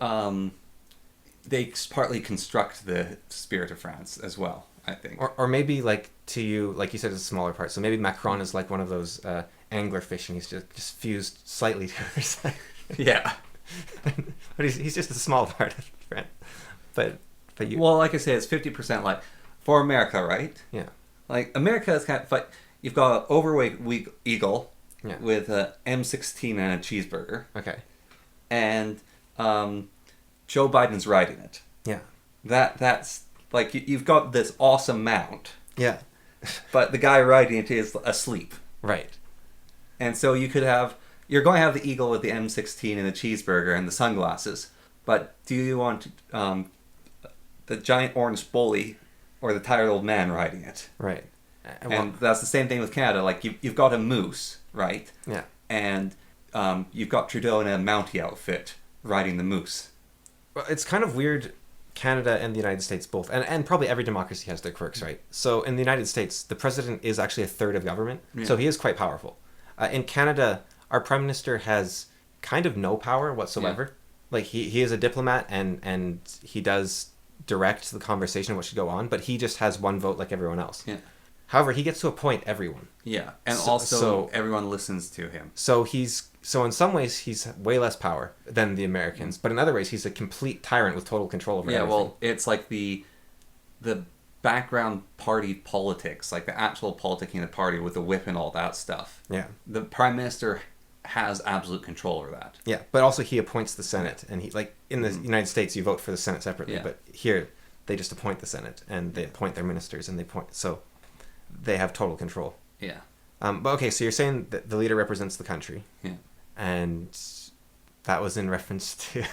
they partly construct the Spirit of France as well, I think. Or maybe, like, to you, like you said, it's a smaller part. So maybe Macron is like one of those anglerfish and he's just fused slightly to her side. Yeah. But he's just a small part of France. But you... Well, like I say, it's 50% like... For America, right? Yeah. Like, America is kind of like, you've got an overweight eagle with an M16 and a cheeseburger. Okay. And Joe Biden's riding it. Yeah. That's, like, you've got this awesome mount. Yeah. But the guy riding it is asleep. Right. And so you're going to have the eagle with the M16 and the cheeseburger and the sunglasses. But do you want the giant orange bully or the tired old man riding it? Right. And that's the same thing with Canada. Like, you've got a moose, right? Yeah. And you've got Trudeau in a Mountie outfit riding the moose. Well, it's kind of weird, Canada and the United States both, and probably every democracy has their quirks, right? So in the United States, the president is actually a third of government, so he is quite powerful. In Canada, our prime minister has kind of no power whatsoever. Yeah. Like, he is a diplomat and he does direct the conversation of what should go on, but he just has one vote like everyone else. Yeah. However, he gets to appoint everyone. Yeah, and so everyone listens to him. So in some ways he's way less power than the Americans, but in other ways he's a complete tyrant with total control over everything. Yeah, well, it's like the background party politics, like the actual politicking of the party with the whip and all that stuff. Yeah. The prime minister has absolute control over that. Yeah, but also he appoints the Senate, and he, like, in the United States you vote for the Senate separately, but here they just appoint the Senate and they appoint their ministers and so they have total control. Yeah. But okay, so you're saying that the leader represents the country. Yeah. and that was in reference to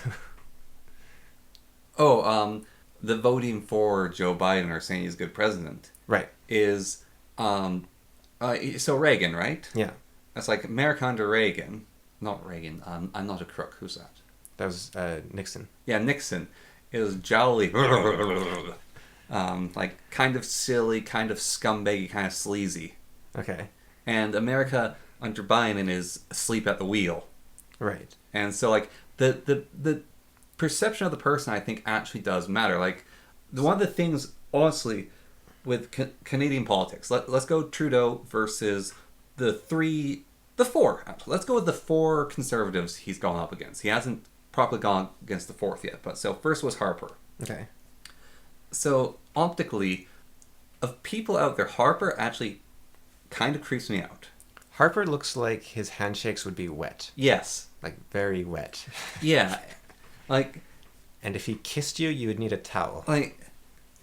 the voting for Joe Biden or saying he's a good president right is so Reagan, right? yeah. It's like America under Reagan, not Reagan. I'm not a crook. Who's that? That was Nixon. Yeah, Nixon is jolly, like kind of silly, kind of scumbaggy, kind of sleazy. Okay. And America under Biden is asleep at the wheel. Right. And so like the perception of the person, I think, actually does matter. Like one of the things, honestly, with Canadian politics, let's go Trudeau versus the four. Actually. Let's go with the four conservatives he's gone up against. He hasn't properly gone against the fourth yet, but so first was Harper. Okay. So optically, of people out there, Harper actually kind of creeps me out. Harper looks like his handshakes would be wet. Yes. Like very wet. Yeah. Like, and if he kissed you, you would need a towel. Like,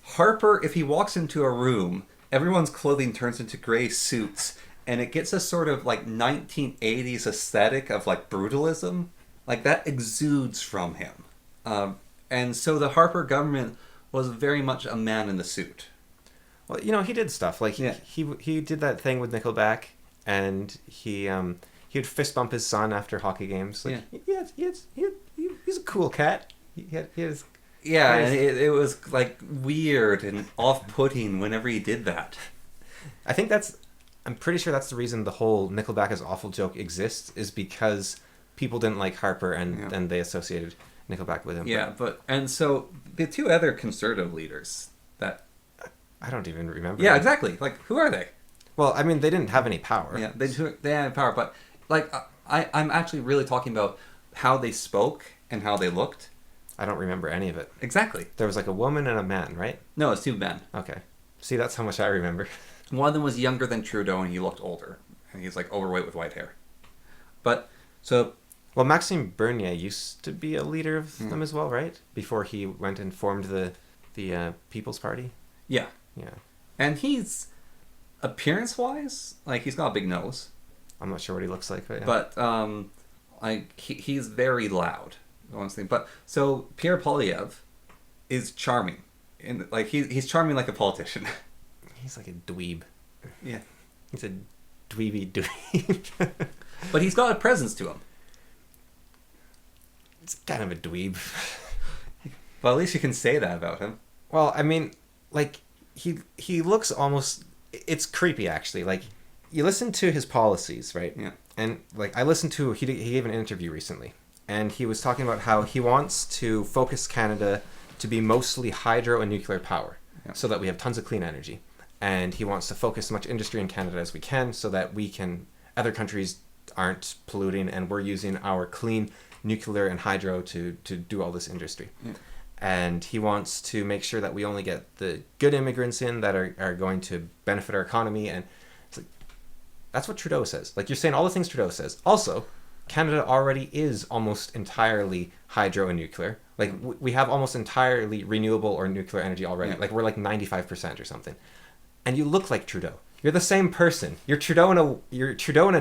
Harper, if he walks into a room, everyone's clothing turns into gray suits, and it gets a sort of like 1980s aesthetic of like brutalism. Like that exudes from him. And so the Harper government was very much a man in the suit. Well, you know, he did stuff. Like he did that thing with Nickelback, and he would fist bump his son after hockey games. Like, he's a cool cat. And it was like weird and off-putting whenever he did that. I'm pretty sure that's the reason the whole Nickelback is awful joke exists, is because people didn't like Harper and they associated Nickelback with him. Yeah, and so the two other conservative leaders that I don't even remember. Yeah, exactly. Like, who are they? Well, I mean, they didn't have any power. Yeah, they had power, but like I'm actually really talking about how they spoke and how they looked. I don't remember any of it. Exactly. There was like a woman and a man, right? No, it's two men. Okay. See, that's how much I remember. One of them was younger than Trudeau, and he looked older, and he's like overweight with white hair. But so. Well, Maxime Bernier used to be a leader of them as well, right? Before he went and formed the People's Party. Yeah. Yeah. And he's appearance-wise, like he's got a big nose. I'm not sure what he looks like, but yeah. But he's very loud. Honestly, but so Pierre Poilievre is charming, and like he's charming like a politician. He's like a dweeb. Yeah, he's a dweeby dweeb. But he's got a presence to him. It's kind of a dweeb. Well, at least you can say that about him. Well, I mean, like he looks almost. It's creepy, actually. Like you listen to his policies, right? Yeah. And like I listened to he gave an interview recently. And he was talking about how he wants to focus Canada to be mostly hydro and nuclear power, so that we have tons of clean energy. And he wants to focus as much industry in Canada as we can, so that other countries aren't polluting, and we're using our clean nuclear and hydro to do all this industry. Yeah. And he wants to make sure that we only get the good immigrants in that are going to benefit our economy. And it's like, that's what Trudeau says. Like, you're saying all the things Trudeau says. Also, Canada already is almost entirely hydro and nuclear. Like, we have almost entirely renewable or nuclear energy already. Yeah. Like, we're like 95% or something. And you look like Trudeau. You're the same person. You're Trudeau in a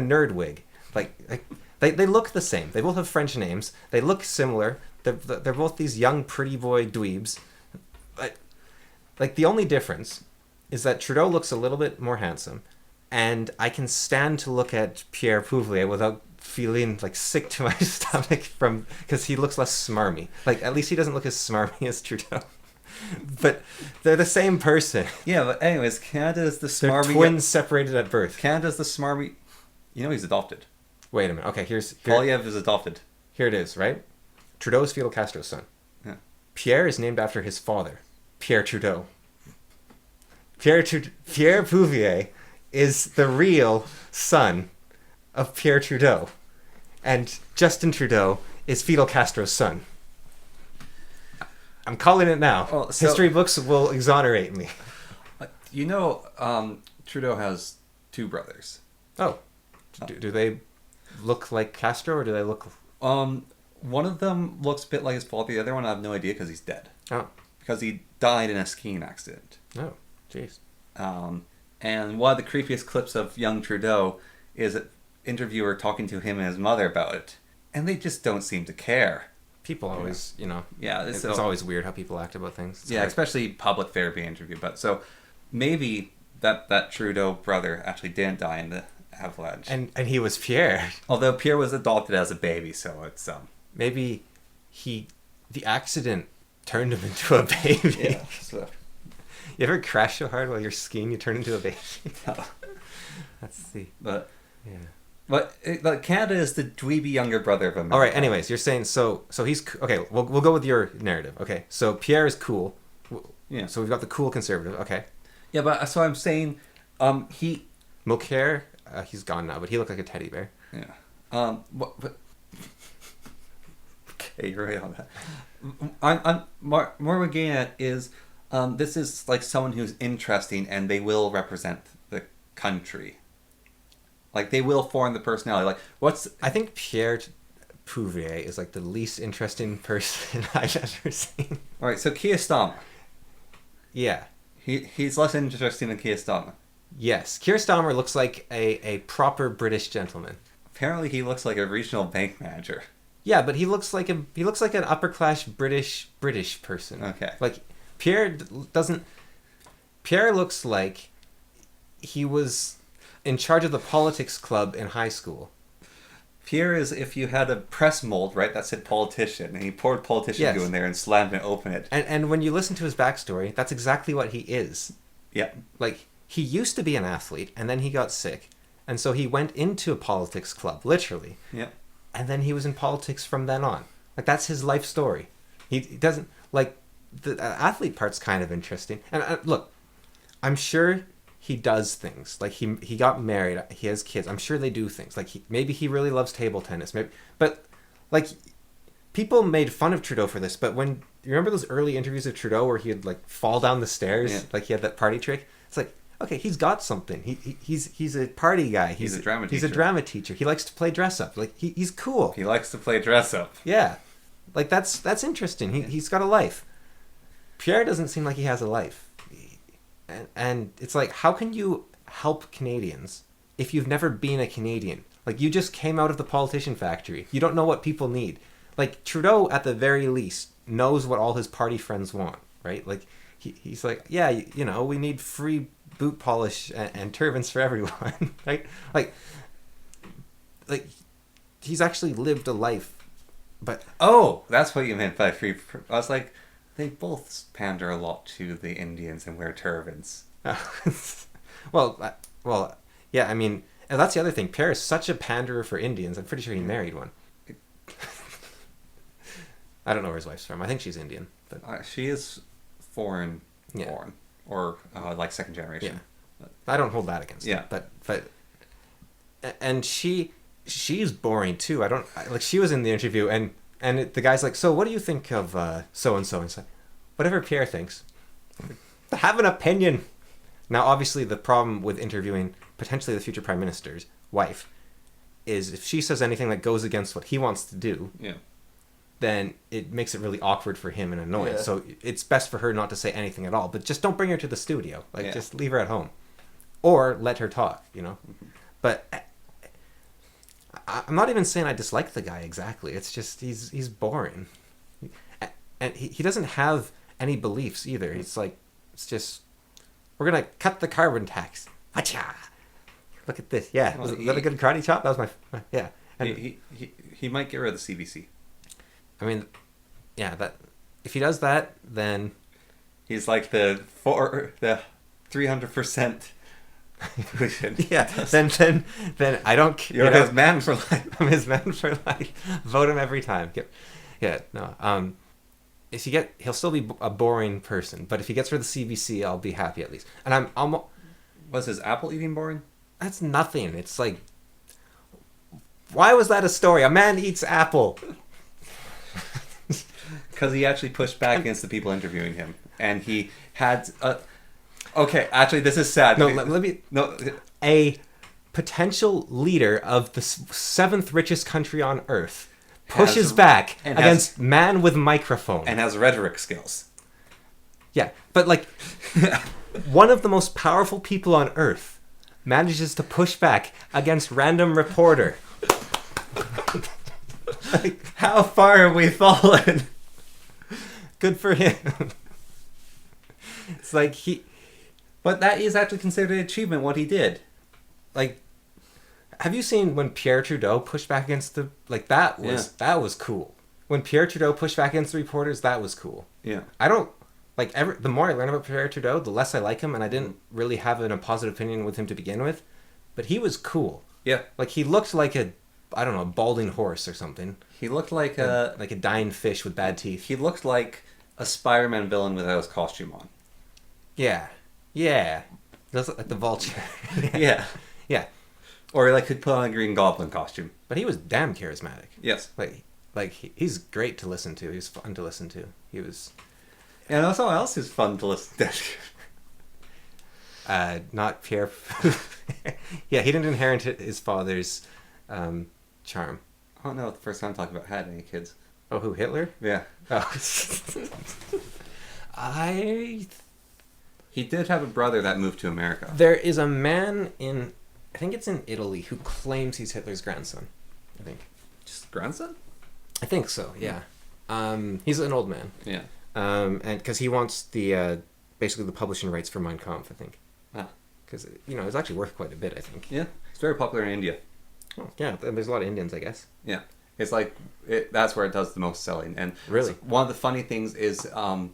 nerd wig. Like they look the same. They both have French names. They look similar. They're both these young pretty boy dweebs. But like the only difference is that Trudeau looks a little bit more handsome, and I can stand to look at Pierre Poilievre without feeling like sick to my stomach because he looks less smarmy. Like at least he doesn't look as smarmy as Trudeau. But they're the same person. Yeah, but anyways, Canada's the smarmy. They're twins separated at birth. Canada's the smarmy. You know he's adopted. Wait a minute. Okay, here's Poilievre is adopted. Here it is, right? Trudeau is Fidel Castro's son. Yeah. Pierre is named after his father, Pierre Trudeau. Pierre Poilievre is the real son of Pierre Trudeau, and Justin Trudeau is Fidel Castro's son. I'm calling it now. Well, so, history books will exonerate me. You know, Trudeau has two brothers. Oh, do they look like Castro, or do they look? One of them looks a bit like his father. The other one, I have no idea because he's dead. Oh, because he died in a skiing accident. Oh, jeez. And one of the creepiest clips of young Trudeau is that interviewer talking to him and his mother about it, and they just don't seem to care. People always, Yeah, it's always weird how people act about things. It's hard. Especially public therapy interview. But so maybe that Trudeau brother actually didn't die in the avalanche, and he was Pierre. Although Pierre was adopted as a baby, so it's maybe the accident turned him into a baby. Yeah. So. You ever crash so hard while you're skiing you turn into a baby? No. That's the... But... Yeah. But Canada is the dweeby younger brother of America. All right, anyways, you're saying... So he's... Okay, we'll go with your narrative. Okay, so Pierre is cool. Yeah. So we've got the cool conservative. Okay. Yeah, but so I'm saying... he... Mulcair, he's gone now, but he looked like a teddy bear. Yeah. What... Okay, you're right on that. I'm more looking at is... this is like someone who's interesting and they will represent the country. Like, they will form the personality. Like, I think Pierre Pouvier is like the least interesting person I've ever seen. Alright, so Keir Starmer. Yeah. He's less interesting than Keir Starmer. Yes. Keir Starmer looks like a proper British gentleman. Apparently he looks like a regional bank manager. Yeah, but he looks like an upper class British person. Okay. Like, Pierre looks like he was in charge of the politics club in high school. Pierre is if you had a press mold, right, that said politician, and he poured politician glue in there and slammed it and opened it. And when you listen to his backstory, that's exactly what he is. Yeah. Like, he used to be an athlete, and then he got sick. And so he went into a politics club, literally. Yeah. And then he was in politics from then on. Like, that's his life story. He doesn't, like... The athlete part's kind of interesting. And look, I'm sure he does things. Like, he got married. He has kids. I'm sure they do things. Like, maybe he really loves table tennis. But, like, people made fun of Trudeau for this. But when... You remember those early interviews of Trudeau where he'd, like, fall down the stairs? Yeah. Like, he had that party trick? It's like, okay, he's got something. He's a party guy. He's a drama teacher. He's a drama teacher. He likes to play dress up. Like, he's cool. He likes to play dress up. Yeah. Like, that's interesting. He's got a life. Pierre doesn't seem like he has a life. And it's like, how can you help Canadians if you've never been a Canadian? Like, you just came out of the politician factory. You don't know what people need. Like, Trudeau, at the very least, knows what all his party friends want, right? Like, he's like, yeah, we need free boot polish and turbans for everyone, right? Like, he's actually lived a life, but... Oh, that's what you meant by free... I was like... They both pander a lot to the Indians and wear turbans. Well, yeah, I mean, and that's the other thing. Pierre is such a panderer for Indians. I'm pretty sure he married one. I don't know where his wife's from. I think she's Indian. But she is foreign born. Or, like, second generation. Yeah. I don't hold that against her. But and she's boring, too. She was in the interview, and the guy's like, so what do you think of so-and-so? And it's like, whatever Pierre thinks. Have an opinion. Now, obviously, the problem with interviewing potentially the future prime minister's wife is if she says anything that goes against what he wants to do, then it makes it really awkward for him and annoying. Yeah. So it's best for her not to say anything at all. But just don't bring her to the studio. Like, just leave her at home. Or let her talk, Mm-hmm. But... I'm not even saying I dislike the guy exactly. It's just he's boring, and he doesn't have any beliefs either. It's like, it's just, we're gonna cut the carbon tax. Hacha! Look at this. Yeah, was that a good karate chop? That was my yeah. And he might get rid of the CBC. I mean, yeah. That if he does that, then he's like the 300%. Yeah, then I don't. You're his man for life. I'm his man for life. Vote him every time. Yeah, no. If he'll still be a boring person, but if he gets rid of the CBC, I'll be happy at least. And I'm almost. Was his apple eating boring? That's nothing. It's like, why was that a story? A man eats apple. Because he actually pushed back against the people interviewing him, and he had. Okay, actually, this is sad. No, let me... No. A potential leader of the seventh richest country on Earth pushes back against man with microphone. And has rhetoric skills. Yeah, but, like, one of the most powerful people on Earth manages to push back against random reporter. Like, how far have we fallen? Good for him. It's like But that is actually considered an achievement, what he did. like, have you seen when Pierre Trudeau pushed back against the, like, that was cool. When Pierre Trudeau pushed back against the reporters, that was cool. Yeah. I don't, like, the more I learn about Pierre Trudeau, the less I like him, and I didn't really have a positive opinion with him to begin with, but he was cool. Yeah. Like, he looked like a balding horse or something. He looked like like a dying fish with bad teeth. He looked like a Spider-Man villain without his costume on. Yeah. Yeah. That's like the Vulture. Yeah. Yeah. Or like could put on a Green Goblin costume. But he was damn charismatic. Yes. He's great to listen to. He was fun to listen to. He was... And also else is fun to listen to. Not Pierre... Yeah, he didn't inherit his father's charm. I don't know the first time I talked about had any kids. Oh, who, Hitler? Yeah. Oh. He did have a brother that moved to America. There is a man in... I think it's in Italy who claims he's Hitler's grandson. I think. Just grandson? I think so, yeah. He's an old man. Yeah. And because he wants the basically the publishing rights for Mein Kampf, I think. Ah. Because it's actually worth quite a bit, I think. Yeah. It's very popular in India. Oh, yeah, there's a lot of Indians, I guess. Yeah. It's like that's where it does the most selling. And really, so one of the funny things is I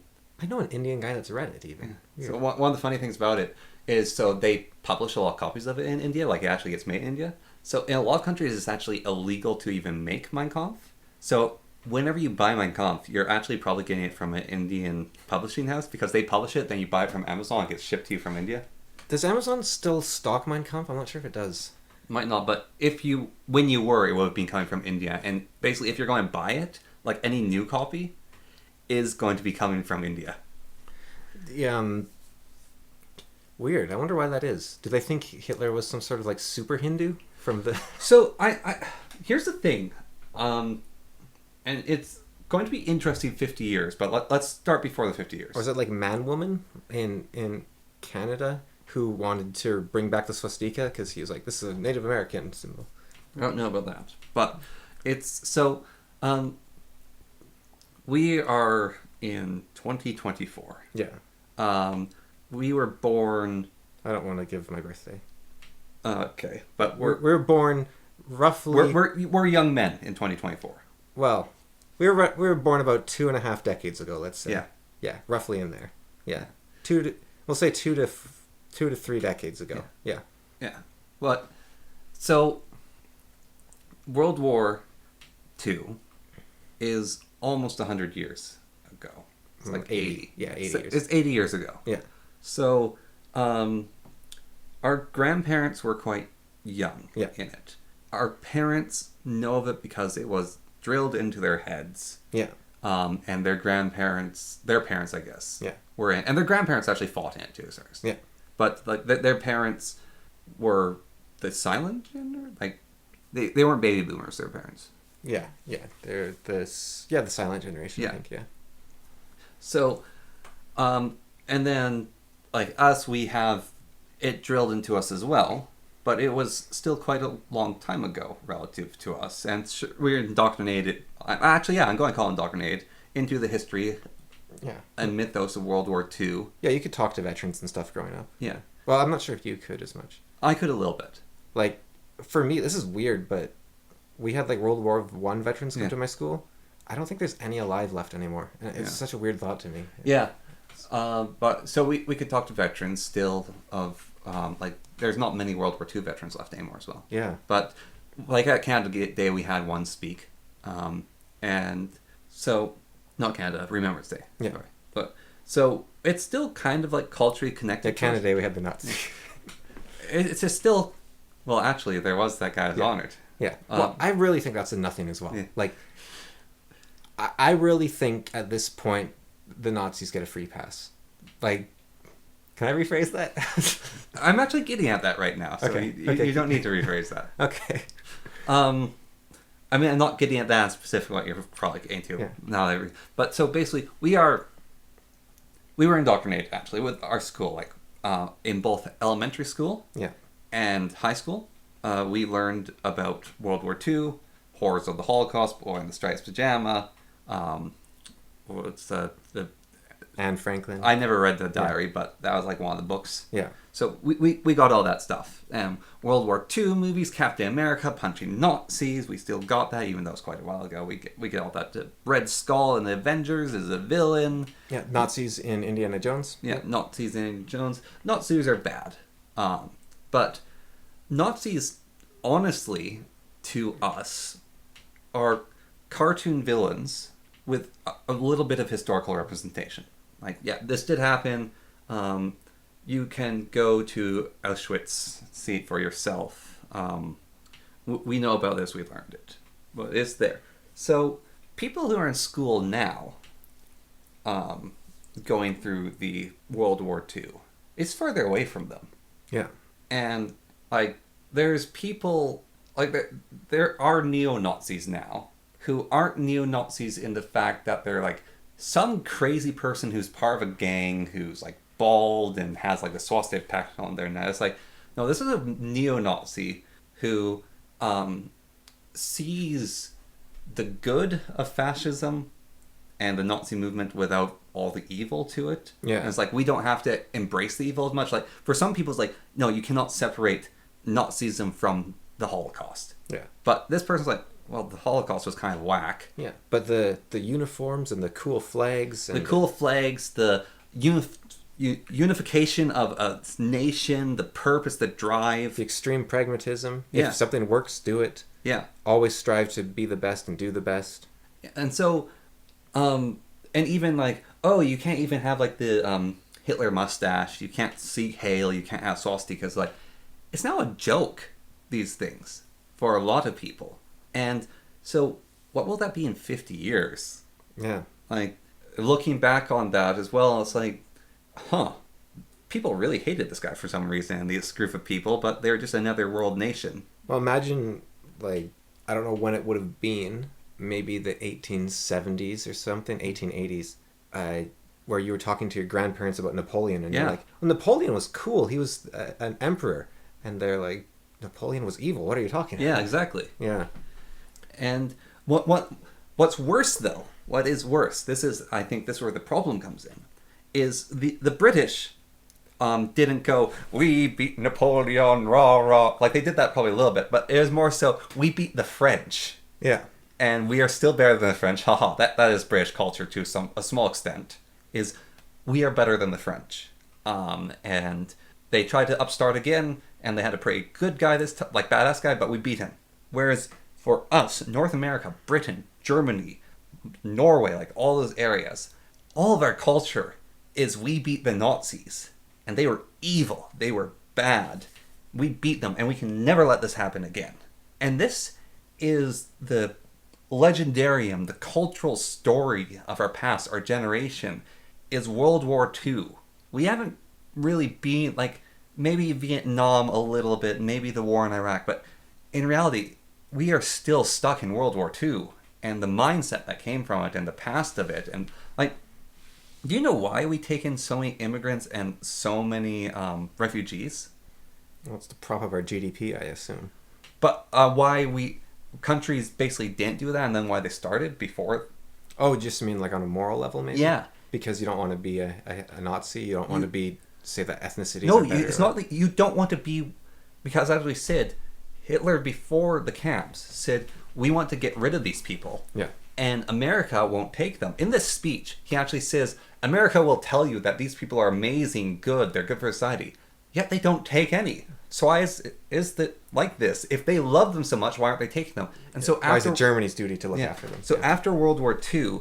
know an Indian guy that's read it even. Yeah. So one of the funny things about it is so they publish a lot of copies of it in India, like it actually gets made in India. So in a lot of countries, it's actually illegal to even make Mein Kampf. So whenever you buy Mein Kampf, you're actually probably getting it from an Indian publishing house because they publish it, then you buy it from Amazon, it gets shipped to you from India. Does Amazon still stock Mein Kampf? I'm not sure if it does. Might not, but when you were, it would have been coming from India. And basically, if you're going to buy it, like any new copy, is going to be coming from India. Weird. I wonder why that is. Do they think Hitler was some sort of like super Hindu from the? So I here's the thing, and it's going to be interesting 50 years, but let's start before the 50 years. Or is it like Man Woman in Canada who wanted to bring back the swastika because he was like, this is a Native American symbol. I don't know about that, but it's so. We are in 2024. Yeah. We were born. I don't want to give my birthday. Okay, but we're born roughly. We're young men in 2024. Well, we were born about 2.5 decades ago. Let's say. Yeah. Yeah, roughly in there. Yeah. We'll say 2 to 3 decades ago. Yeah. Yeah. But so World War II is almost 100 years ago. It's like 80. Yeah, 80 so years. It's 80 years ago. Yeah. So our grandparents were quite young in it. Our parents know of it because it was drilled into their heads. Yeah. And their parents, I guess, yeah, were in, and their grandparents actually fought in it too. Sorry. Yeah. But like their parents were the silent gender, like they weren't baby boomers. Their parents. Yeah, they're the silent generation. I think. Yeah. So, and then like us, we have it drilled into us as well, but it was still quite a long time ago relative to us, and we're indoctrinated. Actually, I'm going to call it indoctrinated into the history. Yeah. And mythos of World War II. Yeah, you could talk to veterans and stuff growing up. Yeah. Well, I'm not sure if you could as much. I could a little bit. Like, for me, this is weird, but we had like World War I veterans come to my school. I don't think there's any alive left anymore. And it's such a weird thought to me. Yeah. But so we could talk to veterans still of like there's not many World War II veterans left anymore as well. Yeah. But like at Canada Day we had one speak. And so not Canada, Remembrance Day. Yeah. Sorry. But so it's still kind of like culturally connected. At Canada Day we had the Nazis. It's just still well actually there was that guy who's honored. Yeah. Well, I really think that's a nothing as well. Yeah. Like I really think at this point the Nazis get a free pass. Like, can I rephrase that? I'm actually getting at that right now, so okay. You don't need to rephrase that. Okay. I mean, I'm not getting at that specifically what you're probably getting to. Yeah. Now but so basically, we were indoctrinated actually with our school, like in both elementary school, And high school, we learned about World War II, horrors of the Holocaust, Boy in the Striped Pajama. What's the Anne Franklin. I never read the diary, but that was like one of the books. Yeah. So we got all that stuff. World War II movies, Captain America, punching Nazis. We still got that, even though it's quite a while ago. We get all that. Red Skull in the Avengers is a villain. Yeah, Nazis in Indiana Jones. Yeah, Nazis in Indiana Jones. Nazis are bad. But Nazis, honestly, to us, are cartoon villains with a little bit of historical representation. Like, yeah, this did happen. You can go to Auschwitz, see it for yourself. We know about this, we learned it. But it's there. So, people who are in school now, going through the World War II, it's further away from them. Yeah. And, like, there's people, like, there are neo-Nazis now who aren't neo-Nazis in the fact that they're, like, some crazy person who's part of a gang who's, like, bald and has, like, a swastika tattooed on their neck. It's like, no, this is a neo-Nazi who sees the good of fascism and the Nazi movement without all the evil to it. Yeah. And it's like, we don't have to embrace the evil as much. Like, for some people, it's like, no, you cannot separate Nazism from the Holocaust. Yeah. But this person's like, well, the Holocaust was kind of whack. Yeah. But the uniforms and the cool flags. And the cool flags, the unification of a nation, the purpose, the drive. The extreme pragmatism. Yeah. If something works, do it. Yeah. Always strive to be the best and do the best. And so, and even like, oh, you can't even have like the Hitler mustache. You can't see Hail. You can't have swastikas. Like, it's now a joke, these things, for a lot of people. And so, what will that be in 50 years? Yeah. Like, looking back on that as well, it's like, people really hated this guy for some reason, and this group of people, but they're just another world nation. Well, imagine, like, I don't know when it would have been, maybe the 1870s or something, 1880s, where you were talking to your grandparents about Napoleon, and you're like, well, Napoleon was cool, he was an emperor, and they're like, Napoleon was evil, what are you talking about? Yeah, exactly. Yeah. And what's worse, though, what is worse, I think this is where the problem comes in, is the British didn't go, we beat Napoleon, rah, rah. Like, they did that probably a little bit, but it was more so, we beat the French. Yeah. And we are still better than the French. Haha, that is British culture to a small extent, is we are better than the French. And they tried to upstart again, and they had a pretty good guy like badass guy, but we beat him. Whereas for us, North America, Britain, Germany, Norway, like all those areas, all of our culture is we beat the Nazis. And they were evil. They were bad. We beat them, and we can never let this happen again. And this is the legendarium, the cultural story of our past, our generation, is World War II. We haven't really been, like, maybe Vietnam a little bit, maybe the war in Iraq, but in reality, we are still stuck in World War II, and the mindset that came from it, and the past of it, and, like, do you know why we take in so many immigrants and so many refugees? Well, it's the prop of our GDP, I assume. But why countries basically didn't do that, and then why they started before? Oh, just mean like on a moral level, maybe? Yeah. Because you don't want to be a Nazi, you don't want to be, say, that ethnicities No, are better. it's not that you don't want to be, because as we said, Hitler before the camps said, we want to get rid of these people. Yeah. And America won't take them. In this speech, he actually says, America will tell you that these people are amazing, good, they're good for society. Yet they don't take any. So why is it like this? If they love them so much, why aren't they taking them? And so why is it Germany's duty to look after them? So after World War II,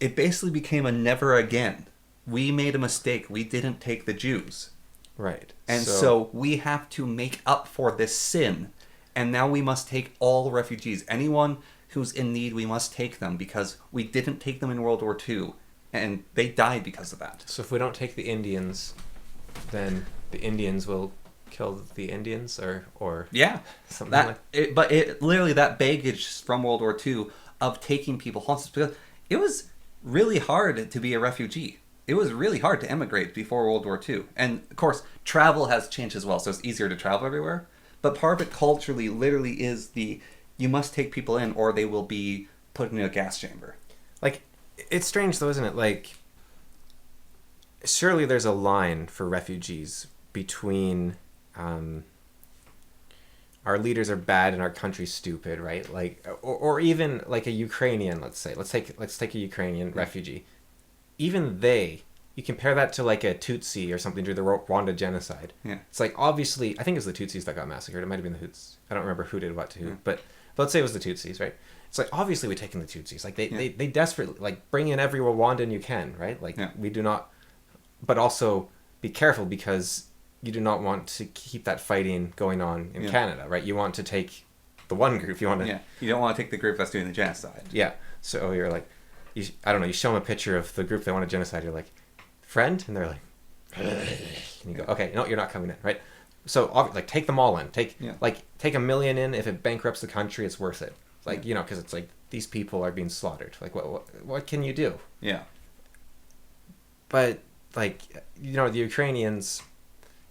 it basically became a never again. We made a mistake. We didn't take the Jews. Right. And so we have to make up for this sin. And now we must take all refugees. Anyone who's in need, we must take them, because we didn't take them in World War II. And they died because of that. So if we don't take the Indians, then the Indians will kill the Indians, or yeah, something that. like. But literally that baggage from World War II of taking people hostage, because it was really hard to be a refugee. it was really hard to emigrate before World War II. And, of course, travel has changed as well, so it's easier to travel everywhere. But part of it culturally literally is you must take people in or they will be put in a gas chamber. Like, it's strange though, isn't it? Like, surely there's a line for refugees between our leaders are bad and our country's stupid, right? Like, or even like a Ukrainian, let's say. Let's take a Ukrainian refugee. Even you compare that to like a Tutsi or something during the Rwanda genocide. Yeah. It's like, obviously, I think it was the Tutsis that got massacred. It might have been the Hutus. I don't remember who did what to who, but let's say it was the Tutsis, right? It's like, obviously we're taking the Tutsis. Like they desperately, like, bring in every Rwandan you can, right? Like we do not, but also be careful because you do not want to keep that fighting going on in Canada, right? You want to take the one group. You want to... Yeah, you don't want to take the group that's doing the genocide. Yeah, so you're like, I don't know, you show them a picture of the group they want to genocide, you're like, friend? And they're like, and you go, okay, no, you're not coming in, right? So, like, take them all in. Take 1 million in. If it bankrupts the country, it's worth it. Like, you know, because it's like, these people are being slaughtered. Like, what can you do? Yeah. But, like, you know, the Ukrainians...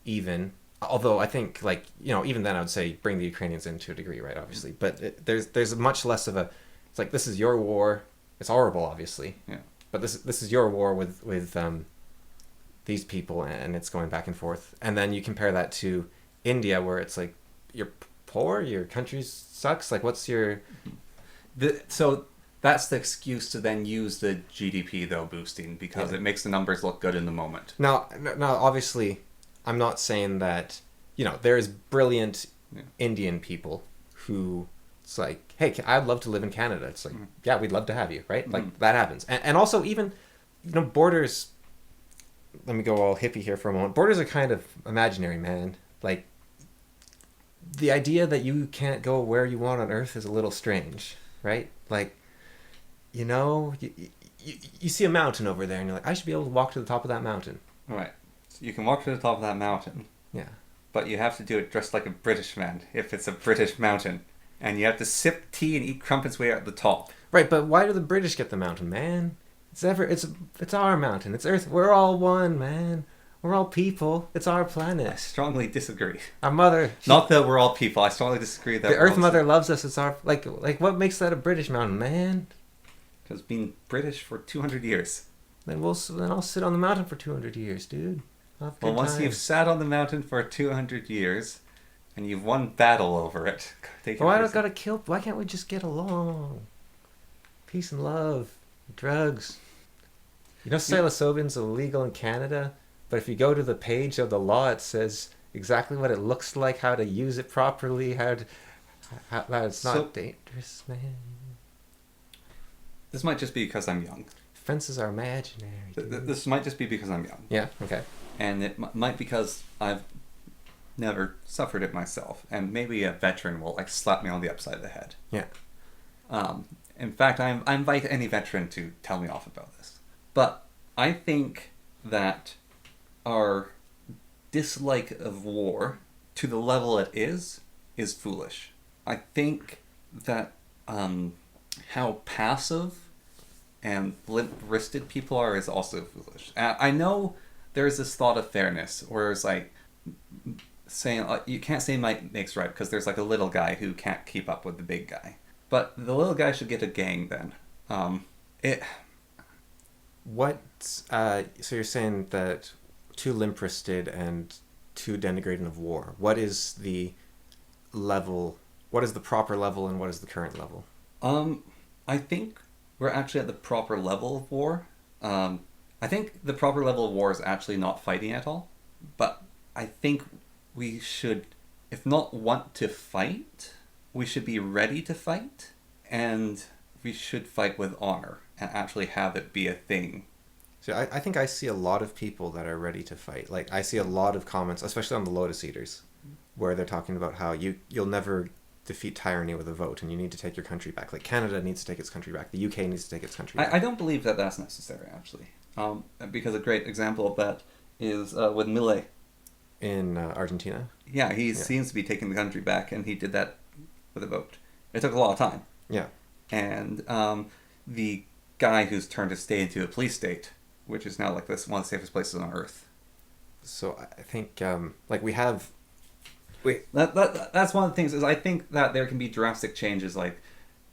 even, although I think, like, you know, even then I would say bring the Ukrainians in to a degree, right, obviously, but there's much less of a, it's like, this is your war, it's horrible, obviously, but this is your war with these people, and it's going back and forth, and then you compare that to India, where it's like, you're poor, your country sucks, like, what's your... So that's the excuse to then use the GDP, though, boosting, because it makes the numbers look good in the moment. Now, obviously... I'm not saying that, you know, there's brilliant Indian people who, it's like, hey, I'd love to live in Canada. It's like, yeah, we'd love to have you, right? Like, that happens. And also even, you know, borders, let me go all hippie here for a moment. Borders are kind of imaginary, man. Like, the idea that you can't go where you want on Earth is a little strange, right? Like, you know, you see a mountain over there and you're like, I should be able to walk to the top of that mountain. All right. You can walk to the top of that mountain. Yeah. But you have to do it dressed like a British man, if it's a British mountain. And you have to sip tea and eat crumpets way at the top. Right, but why do the British get the mountain, man? It's our mountain. It's Earth. We're all one, man. We're all people. It's our planet. I strongly disagree. Our mother... Not that we're all people. I strongly disagree that... The Earth Mother loves us. It's our... Like, what makes that a British mountain, man? Because being British for 200 years. Then I'll sit on the mountain for 200 years, dude. Well, once you've sat on the mountain for 200 years, and you've won battle over it... Why can't we just get along? Peace and love. Drugs. You know, psilocybin's illegal in Canada, but if you go to the page of the law, it says exactly what it looks like, how to use it properly, how it's not dangerous, man. This might just be because I'm young. Fences are imaginary. This might just be because I'm young. Yeah, okay. And it might because I've never suffered it myself. And maybe a veteran will, like, slap me on the upside of the head. Yeah. In fact, I invite any veteran to tell me off about this. But I think that our dislike of war, to the level it is foolish. I think that how passive and limp-wristed people are is also foolish. I know there's this thought of fairness, where it's like saying you can't say might makes right because there's like a little guy who can't keep up with the big guy, but the little guy should get a gang then. So you're saying that too limp-wristed and too denigrating of war. What is the level? What is the proper level, and what is the current level? I think we're actually at the proper level of war. I think the proper level of war is actually not fighting at all. But I think we should, if not want to fight, we should be ready to fight. And we should fight with honor and actually have it be a thing. So I think I see a lot of people that are ready to fight. Like, I see a lot of comments, especially on the Lotus Eaters, where they're talking about how you'll never defeat tyranny with a vote, and you need to take your country back. Like, Canada needs to take its country back. The UK needs to take its country back. I don't believe that that's necessary, actually. Because a great example of that is with Milei. In Argentina? Yeah, he seems to be taking the country back, and he did that with a vote. It took a lot of time. Yeah. And the guy who's turned his state into a police state which is now like this one of the safest places on Earth. So I think like we have. That's one of the things is I think that there can be drastic changes. Like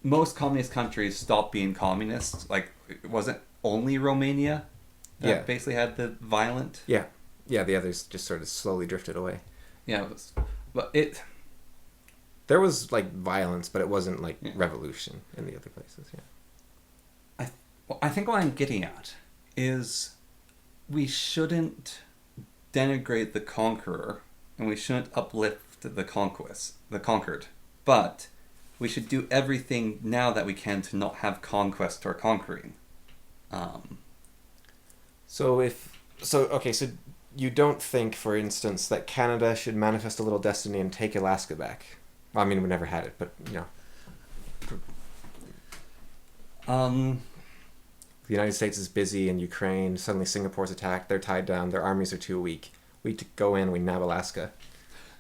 most communist countries stopped being communist. Like it wasn't only Romania that basically had the violent. Yeah, the others just sort of slowly drifted away. Yeah, there was like violence, but it wasn't like revolution in the other places. Yeah. I think what I'm getting at is we shouldn't denigrate the conqueror, and we shouldn't uplift the conquered. But we should do everything now that we can to not have conquest or conquering. So you don't think, for instance, that Canada should manifest a little destiny and take Alaska back? Well, I mean, we never had it, but The United States is busy in Ukraine. Suddenly Singapore's attacked. They're tied down. Their armies are too weak. We go in, we nab Alaska.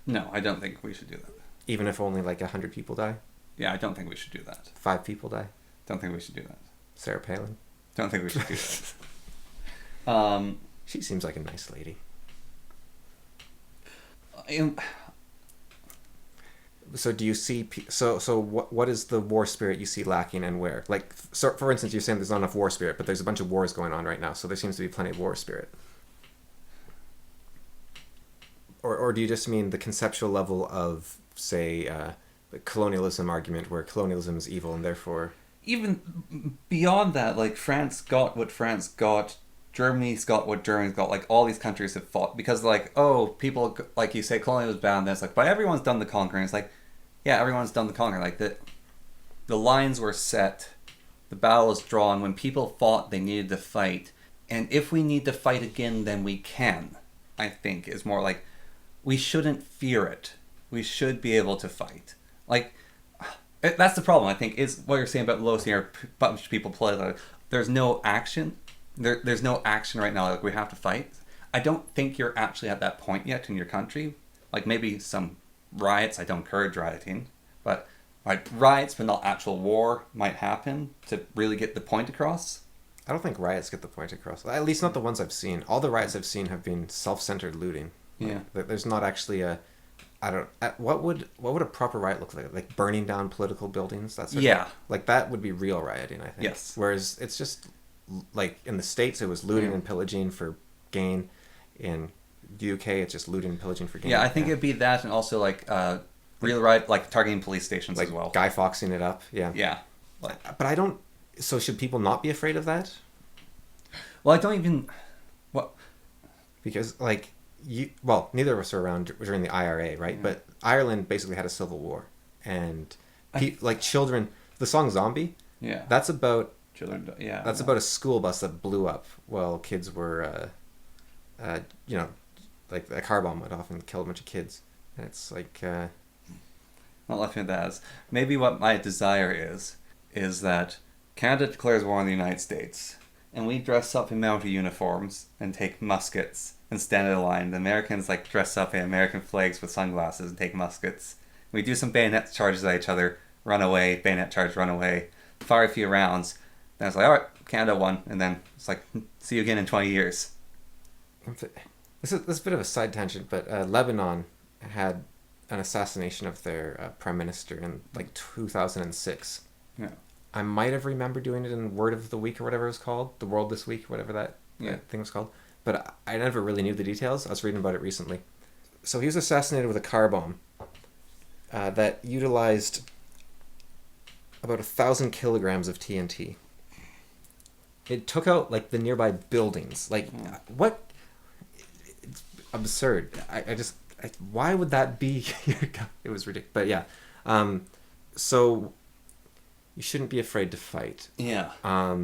No, I don't think we should do that. Even if only like 100 people die? Yeah, I don't think we should do that. 5 people die? Don't think we should do that. Sarah Palin? Don't think we should do that. She seems like a nice lady. So do you see... So what is the war spirit you see lacking and where? Like, so for instance, you're saying there's not enough war spirit, but there's a bunch of wars going on right now, so there seems to be plenty of war spirit. Or do you just mean the conceptual level of, say, the colonialism argument, where colonialism is evil and therefore... Even beyond that, like, France got what France got, Germany's got what Germany's got, like, all these countries have fought, because, like, people, like you say, colonialism was bad, and then it's like, but everyone's done the conquering. It's like, yeah, everyone's done the conquering. Like, the lines were set, the battle was drawn, when people fought, they needed to fight, and if we need to fight again, then we can, I think, is more like... We shouldn't fear it. We should be able to fight. Like, that's the problem, I think, is what you're saying about Pelosi or a bunch of people play. Like, there's no action. There's no action right now. Like, we have to fight. I don't think you're actually at that point yet in your country. Like, maybe some riots. I don't encourage rioting. But like, riots, but not actual war, might happen to really get the point across. I don't think riots get the point across. At least not the ones I've seen. All the riots I've seen have been self-centered looting. Yeah. There's not actually a... what would a proper riot look like? Like burning down political buildings? That sort of, like that would be real rioting, I think. Yes. Whereas it's just like in the States it was looting and pillaging for gain. In the UK it's just looting and pillaging for gain. Yeah, I think it'd be that, and also like real riot, like targeting police stations like as well. Guy Fawkesing it up. Yeah. Yeah. But I don't... So should people not be afraid of that? Well, I don't even... Because like... neither of us were around during the IRA, right? Yeah. But Ireland basically had a civil war, and like children. The song "Zombie," that's about children. Yeah, that's about a school bus that blew up while kids were, like a car bomb went off and killed a bunch of kids. And it's like, not laughing at that. Maybe what my desire is that Canada declares war on the United States, and we dress up in military uniforms and take muskets. And stand in a line. The Americans like dress up in American flags with sunglasses and take muskets. We do some bayonet charges at each other, run away, bayonet charge, run away, fire a few rounds. Then it's like, all right, Canada won, and then it's like, see you again in 20 years. This is a bit of a side tangent, but Lebanon had an assassination of their prime minister in like 2006. Yeah, I might have remembered doing it in Word of the Week or whatever it was called, The World This Week, whatever that thing was called. But I never really knew the details. I was reading about it recently. So he was assassinated with a car bomb that utilized about 1,000 kilograms of TNT. It took out like the nearby buildings. Like, what? It's absurd. Why would that be? It was ridiculous. But yeah. So you shouldn't be afraid to fight. Yeah.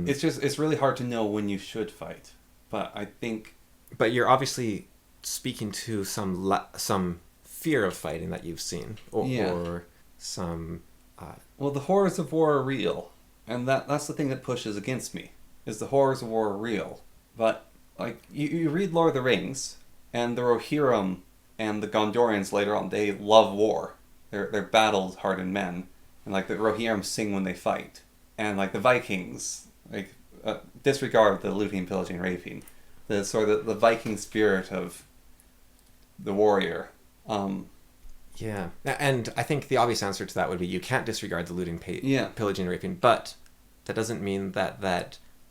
It's really hard to know when you should fight. But I think... But you're obviously speaking to some fear of fighting that you've seen. Or some... Well, the horrors of war are real. And that's the thing that pushes against me. Is the horrors of war are real. But, like, you read Lord of the Rings, and the Rohirrim and the Gondorians later on, they love war. They're battle-hardened men. And, like, the Rohirrim sing when they fight. And, like, the Vikings... like disregard the looting, pillaging, raping. The sort of the Viking spirit of the warrior. Yeah, and I think the obvious answer to that would be you can't disregard the looting, pillaging, raping, but that doesn't mean that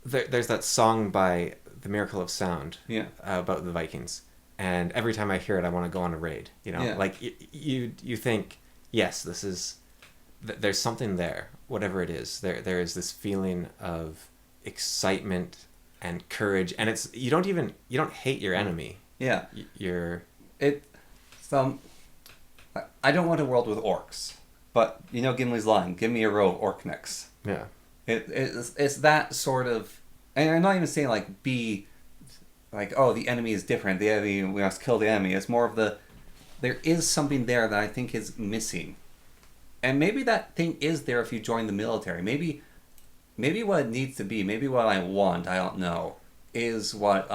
there's that song by The Miracle of Sound about the Vikings, and every time I hear it, I want to go on a raid. You know, like you think, yes, this is there's something there, whatever it is. There is this feeling of excitement and courage, and it's you don't hate your enemy. Yeah, I don't want a world with orcs, but you know Gimli's line, "Give me a row of orknicks." Yeah, it's that sort of, and I'm not even saying like be like, oh, the enemy is different, the enemy, we must kill the enemy. It's more of there is something there that I think is missing, and maybe that thing is there if you join the military. Maybe what it needs to be, maybe what I want, I don't know, is what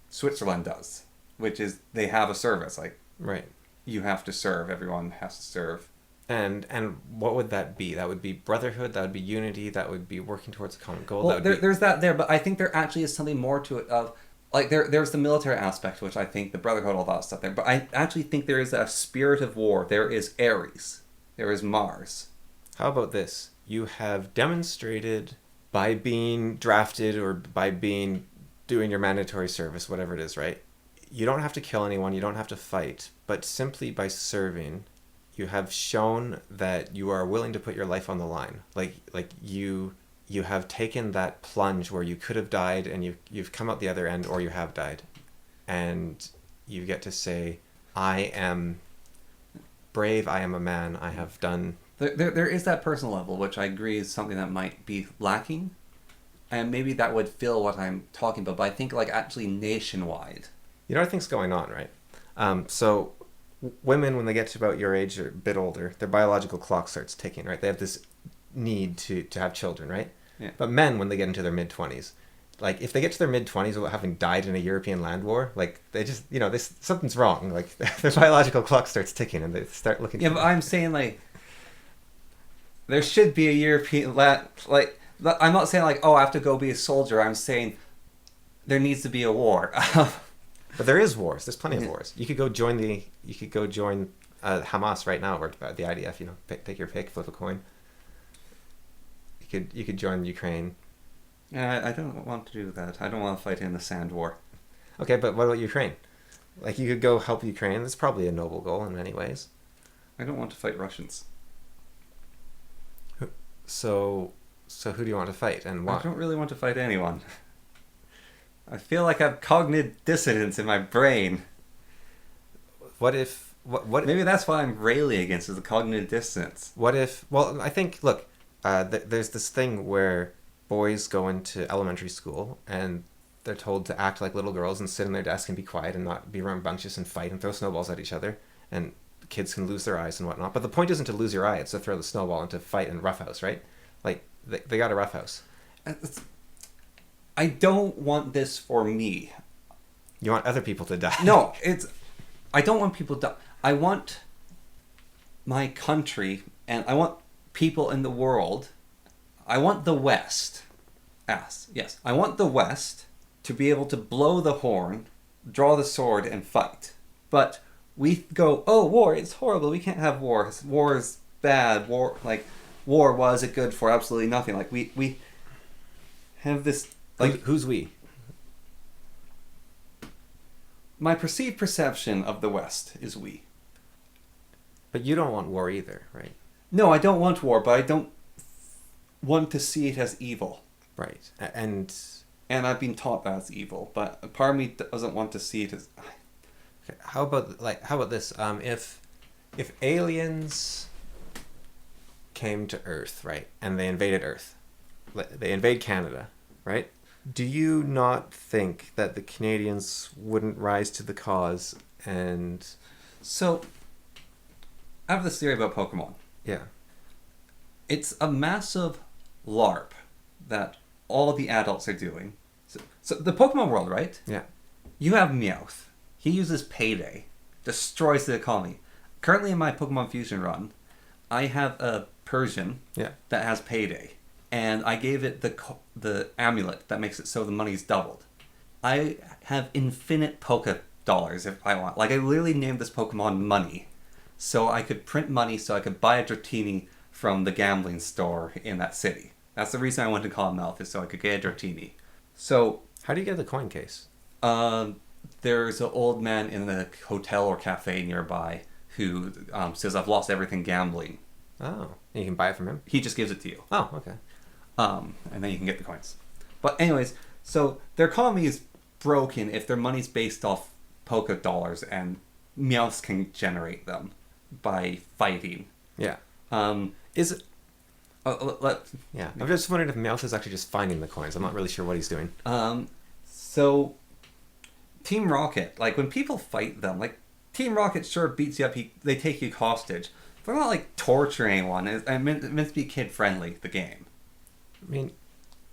Switzerland does, which is they have a service like right. You have to serve. Everyone has to serve. And what would that be? That would be brotherhood. That would be unity. That would be working towards a common goal. Well, there's that there, but I think there actually is something more to it. Of like there's the military aspect, which I think the brotherhood, all that stuff there. But I actually think there is a spirit of war. There is Ares. There is Mars. How about this? You have demonstrated by being drafted or by doing your mandatory service, whatever it is, right? You don't have to kill anyone, you don't have to fight, but simply by serving, you have shown that you are willing to put your life on the line. Like you have taken that plunge where you could have died and you've come out the other end, or you have died. And you get to say, I am brave, I am a man, I have done... There is that personal level, which I agree is something that might be lacking. And maybe that would fill what I'm talking about, but I think like actually nationwide... You know what I think's going on, right? So women, when they get to about your age or a bit older, their biological clock starts ticking, right? They have this need to have children, right? Yeah. But men, when they get into their mid-20s, like if they get to their mid-20s without having died in a European land war, like they just, something's wrong. Like their biological clock starts ticking and they start looking... Yeah, but I'm saying like, there should be a European land... Like, I'm not saying like, oh, I have to go be a soldier. I'm saying there needs to be a war. But there is wars. There's plenty of wars. You could go join Hamas right now, or the IDF. Pick your pick, flip a coin. You could join Ukraine. Yeah, I don't want to do that. I don't want to fight in the sand war. Okay, but what about Ukraine? Like you could go help Ukraine. That's probably a noble goal in many ways. I don't want to fight Russians. So who do you want to fight and why? I don't really want to fight anyone. I feel like I have cognitive dissonance in my brain. What if... What? Maybe that's why I'm railing against is the cognitive dissonance. What if... Well, I think, look, there's this thing where boys go into elementary school and they're told to act like little girls and sit in their desk and be quiet and not be rambunctious and fight and throw snowballs at each other. And kids can lose their eyes and whatnot. But the point isn't to lose your eye, it's to throw the snowball and to fight and roughhouse, right? Like, they got a roughhouse. I don't want this for me. You want other people to die. No, I don't want people to die. I want my country and I want people in the world. I want the West. Yes. I want the West to be able to blow the horn, draw the sword, and fight. But we go, oh, war, it's horrible. We can't have war. War is bad. War was it good for absolutely nothing. Like we have this. Like who's we? My perceived perception of the West is we. But you don't want war either, right? No, I don't want war, but I don't want to see it as evil. Right. And I've been taught that's evil, but part of me doesn't want to see it as... Okay, how about this? If aliens came to Earth, right, and they invaded Earth, they invade Canada, right? Do you not think that the Canadians wouldn't rise to the cause and... So, I have this theory about Pokemon. Yeah. It's a massive LARP that all the adults are doing. So the Pokemon world, right? Yeah. You have Meowth. He uses Payday. Destroys the economy. Currently in my Pokemon Fusion run, I have a Persian that has Payday. and I gave it the amulet that makes it so the money's doubled. I have infinite polka dollars if I want. Like, I literally named this Pokemon Money, so I could print money so I could buy a Dratini from the gambling store in that city. That's the reason I went to Cottonmouth, is so I could get a Dratini. So... How do you get the coin case? There's an old man in the hotel or cafe nearby who says, I've lost everything gambling. Oh, you can buy it from him? He just gives it to you. Oh, okay. And then you can get the coins. But anyways, so their economy is broken if their money's based off polka dollars, and Meowth can generate them by fighting. Yeah. Is it... Yeah, I'm just wondering if Meowth is actually just finding the coins. I'm not really sure what he's doing. So, Team Rocket, like, when people fight them, like, Team Rocket sure beats you up, they take you hostage. They're not, like, torturing anyone. It's meant to be kid-friendly, the game. I mean,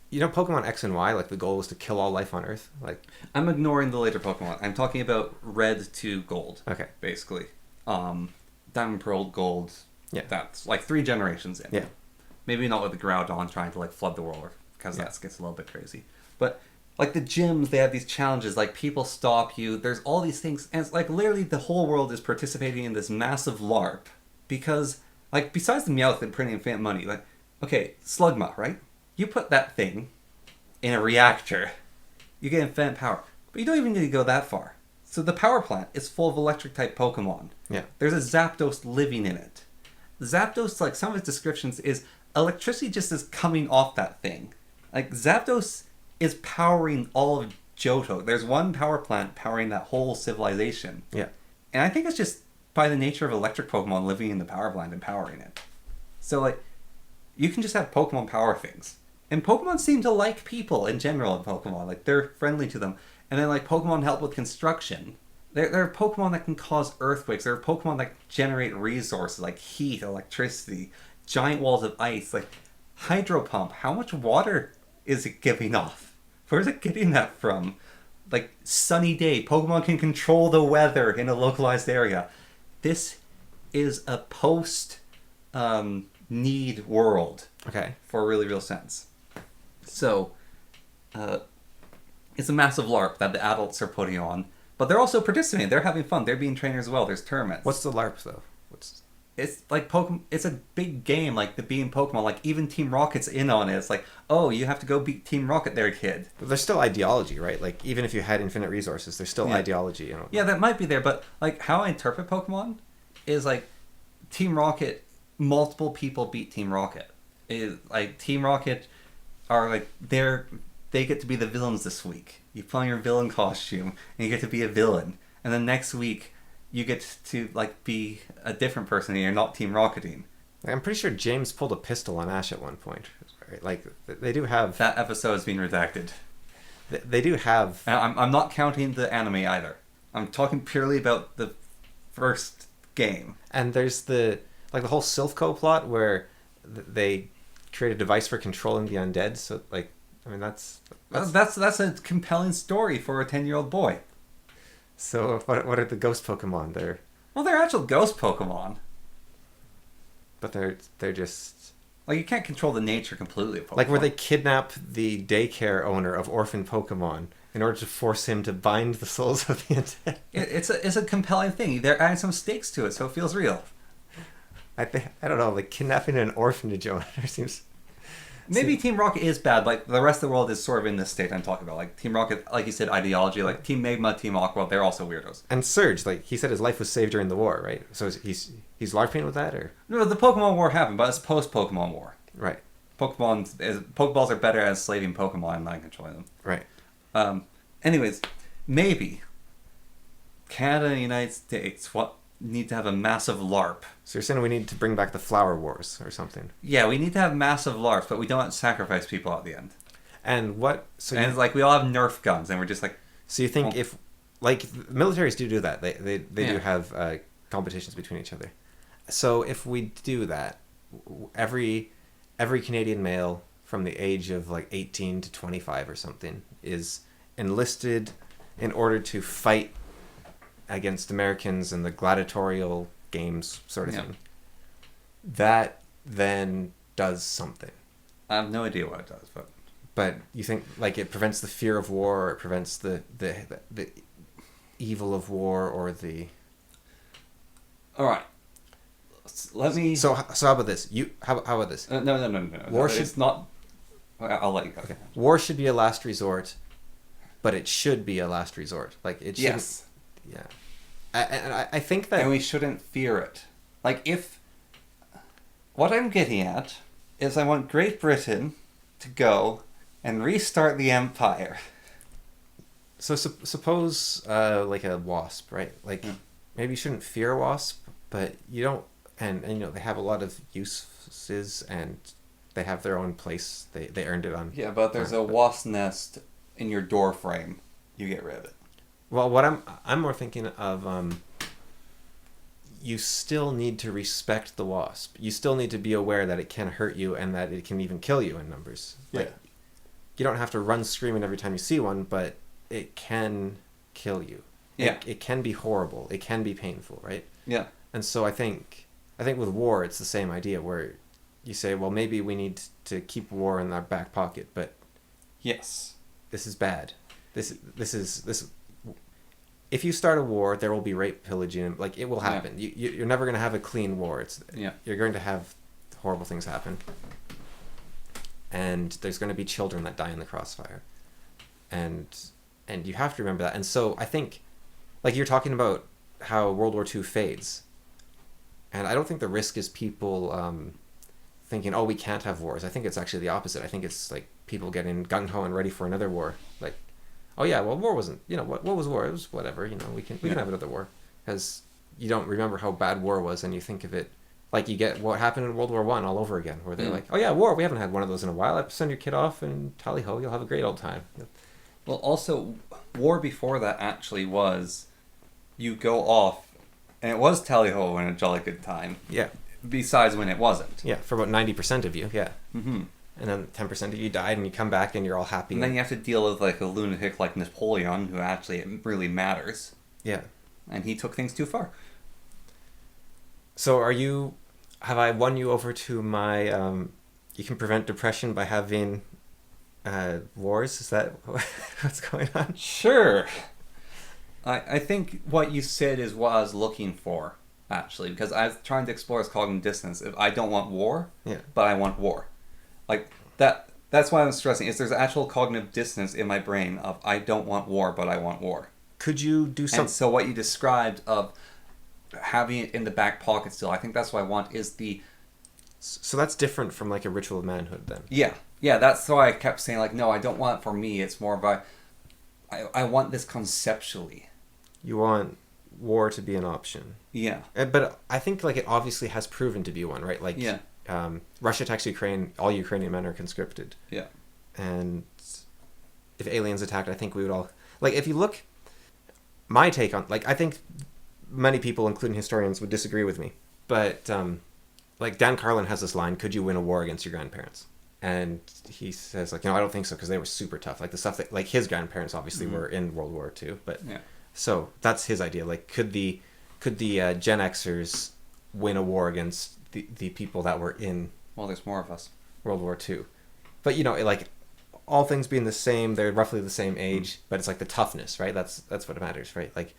you know Pokemon X and Y, like, the goal was to kill all life on Earth? Like, I'm ignoring the later Pokemon. I'm talking about Red to Gold. Okay. Basically. Diamond, Pearl, Gold. Yeah. That's, like, 3 generations in. Yeah. Maybe not with the Groudon trying to, like, flood the world, because that gets a little bit crazy. But, like, the gyms, they have these challenges, like, people stop you, there's all these things, and it's, like, literally the whole world is participating in this massive LARP, because, like, besides the Meowth and printing infinite money, like, okay, Slugma, right? You put that thing in a reactor, you get infinite power, but you don't even need to go that far. So the power plant is full of electric-type Pokemon. Yeah. There's a Zapdos living in it. Zapdos, like, some of its descriptions is... electricity just is coming off that thing. Like, Zapdos is powering all of Johto. There's one power plant powering that whole civilization. Yeah. And I think it's just by the nature of electric Pokemon living in the power plant and powering it. So, like, you can just have Pokemon power things. And Pokemon seem to like people in general in Pokemon. Like, they're friendly to them. And then, like, Pokemon help with construction. There are Pokemon that can cause earthquakes. There are Pokemon that generate resources like heat, electricity, giant walls of ice, like Hydro Pump. How much water is it giving off? Where's it getting that from? Like, sunny day. Pokemon can control the weather in a localized area. This is a post-need world. Okay. For a really real sense. So, it's a massive LARP that the adults are putting on. But they're also participating. They're having fun. They're being trainers as well. There's tournaments. What's the LARP, though? It's like Pokemon. It's a big game, like the being Pokemon. Like, even Team Rocket's in on it. It's like, oh, you have to go beat Team Rocket there, kid. But there's still ideology, right? Like, even if you had infinite resources, there's still ideology. You know? Yeah, that might be there. But, like, how I interpret Pokemon is, like, Team Rocket, multiple people beat Team Rocket. Like, Team Rocket are, like, they get to be the villains this week. You put on your villain costume, and you get to be a villain. And then next week, you get to, like, be a different person, and you're not Team Rocketing. I'm pretty sure James pulled a pistol on Ash at one point. Right? Like, they do have... That episode has been redacted. They do have... I'm not counting the anime either. I'm talking purely about the first game. And there's the whole Silphco plot where they create a device for controlling the undead. So, like, I mean, that's a compelling story for a 10-year-old boy. So what are the ghost Pokemon? They're actual ghost Pokemon. But they're just... Like, you can't control the nature completely of Pokemon. Like, where they kidnap the daycare owner of orphan Pokemon in order to force him to bind the souls of the undead. It's a compelling thing. They're adding some stakes to it, so it feels real. I don't know, like, kidnapping an orphanage owner seems... Maybe Team Rocket is bad. Like, the rest of the world is sort of in this state I'm talking about. Like, Team Rocket, like you said, ideology. Like, Team Magma, Team Aqua, they're also weirdos. And Surge, like, he said his life was saved during the war, right? So he's LARPing with that, or...? No, the Pokemon War happened, but it's post-Pokemon War. Right. Pokeballs are better at enslaving Pokemon and not controlling them. Right. Anyways, maybe Canada and the United States need to have a massive LARP. So you're saying we need to bring back the Flower Wars or something? Yeah, we need to have massive LARPs, but we don't sacrifice people at the end. And what... it's like we all have Nerf guns, and we're just like... So you think if... Like, militaries do that. They do have competitions between each other. So if we do that, every Canadian male from the age of, like, 18 to 25 or something is enlisted in order to fight against Americans in the gladiatorial games sort of thing. That then does something. I have no idea what it does, But you think like it prevents the fear of war, or it prevents the evil of war, or the... All right. Let me... So how about this? How about this? No. War should... It's not... I'll let you go. Okay. War should be a last resort, but it should be a last resort. Like, it shouldn't... Yes. Yeah. I think that... And we shouldn't fear it. Like, if... What I'm getting at is I want Great Britain to go and restart the empire. So suppose, like a wasp, right? Like, maybe you shouldn't fear a wasp, but you don't... And you know, they have a lot of uses, and they have their own place. They earned it on... Yeah, but there's a wasp nest in your door frame. You get rid of it. Well, what I'm more thinking of... you still need to respect the wasp. You still need to be aware that it can hurt you and that it can even kill you in numbers. Yeah. Like, you don't have to run screaming every time you see one, but it can kill you. Yeah. It can be horrible. It can be painful, right? Yeah. And so I think with war, it's the same idea where you say, well, maybe we need to keep war in our back pocket, but yes, this is bad. This. If you start a war, there will be rape, pillaging. Like, it will happen. Yeah. You're never going to have a clean war. You're going to have horrible things happen. And there's going to be children that die in the crossfire. And you have to remember that. And so I think, like, you're talking about how World War II fades. And I don't think the risk is people thinking, oh, we can't have wars. I think it's actually the opposite. I think it's, like, people getting gung-ho and ready for another war. Like, oh yeah, well, war wasn't, what was war? It was whatever, we can have another war. Because you don't remember how bad war was, and you think of it, like, you get what happened in World War I all over again, where they're like, oh yeah, war, we haven't had one of those in a while. Send your kid off and tally-ho, you'll have a great old time. Well, also, war before that actually was, you go off, and it was tally-ho and a jolly good time. Yeah. Besides when it wasn't. Yeah, for about 90% of you, yeah. Mm-hmm. And then 10% of you died, and you come back, and you're all happy. And then you have to deal with, like, a lunatic like Napoleon, who actually it really matters. Yeah. And he took things too far. So have I won you over to my, you can prevent depression by having wars? Is that what's going on? Sure. I think what you said is what I was looking for, actually, because I was trying to explore this cognitive dissonance. If I don't want war, but I want war. Like, that's why I'm stressing, is there's actual cognitive dissonance in my brain of I don't want war, but I want war. Could you do something? And so what you described of having it in the back pocket still, I think that's what I want, is the... So that's different from, like, a ritual of manhood, then? Yeah, that's why I kept saying, like, no, I don't want it for me. It's more of I want this conceptually. You want war to be an option. Yeah. But I think, like, it obviously has proven to be one, right? Like, yeah. Russia attacks Ukraine, all Ukrainian men are conscripted. Yeah. And if aliens attacked, I think we would all... Like, if you look... My take on... Like, I think many people, including historians, would disagree with me. But, like, Dan Carlin has this line, could you win a war against your grandparents? And he says, like, I don't think so, because they were super tough. Like, the stuff that... Like, his grandparents, obviously, were in World War II. But... Yeah. So, that's his idea. Like, could the Gen Xers win a war against the people that were in... Well, there's more of us. World War II. But, like, all things being the same, they're roughly the same age, but it's like the toughness, right? That's what matters, right? Like,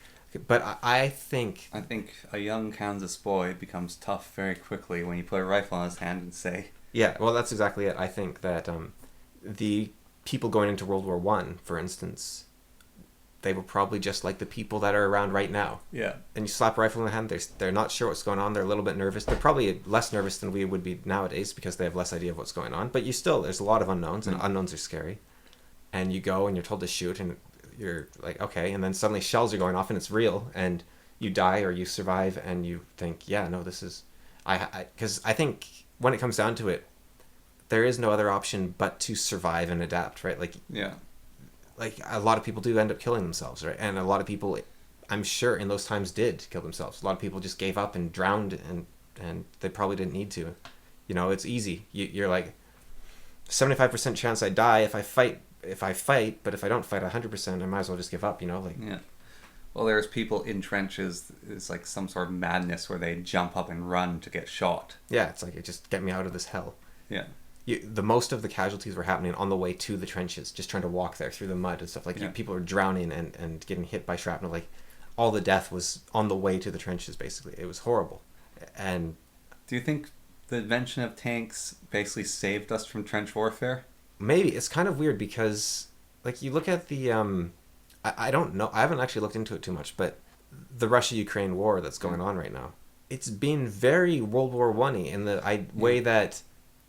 but I think... I think a young Kansas boy becomes tough very quickly when you put a rifle in his hand and say... Yeah, well, that's exactly it. I think that the people going into World War I, for instance... They were probably just like the people that are around right now. Yeah. And you slap a rifle in the hand, they're not sure what's going on. They're a little bit nervous. They're probably less nervous than we would be nowadays because they have less idea of what's going on. But there's a lot of unknowns, and unknowns are scary. And you go and you're told to shoot, and you're like, okay. And then suddenly shells are going off, and it's real. And you die or you survive, and you think, yeah, no, this is... Because I think when it comes down to it, there is no other option but to survive and adapt, right? Like... Yeah. Like, a lot of people do end up killing themselves, right? And a lot of people, I'm sure, in those times did kill themselves. A lot of people just gave up and drowned, and they probably didn't need to. It's easy. You're like, 75% chance I die if I fight, but if I don't fight 100%, I might as well just give up, like... Yeah. Well, there's people in trenches, it's like some sort of madness where they jump up and run to get shot. Yeah, it's like, just get me out of this hell. Yeah. the most of the casualties were happening on the way to the trenches, just trying to walk there through the mud and stuff. Like people were drowning and getting hit by shrapnel. Like all the death was on the way to the trenches. Basically, it was horrible. And do you think the invention of tanks basically saved us from trench warfare? Maybe. It's kind of weird because, like, you look at the I don't know. I haven't actually looked into it too much, but the Russia-Ukraine war that's going on right now, it's been very World War I-y in the way that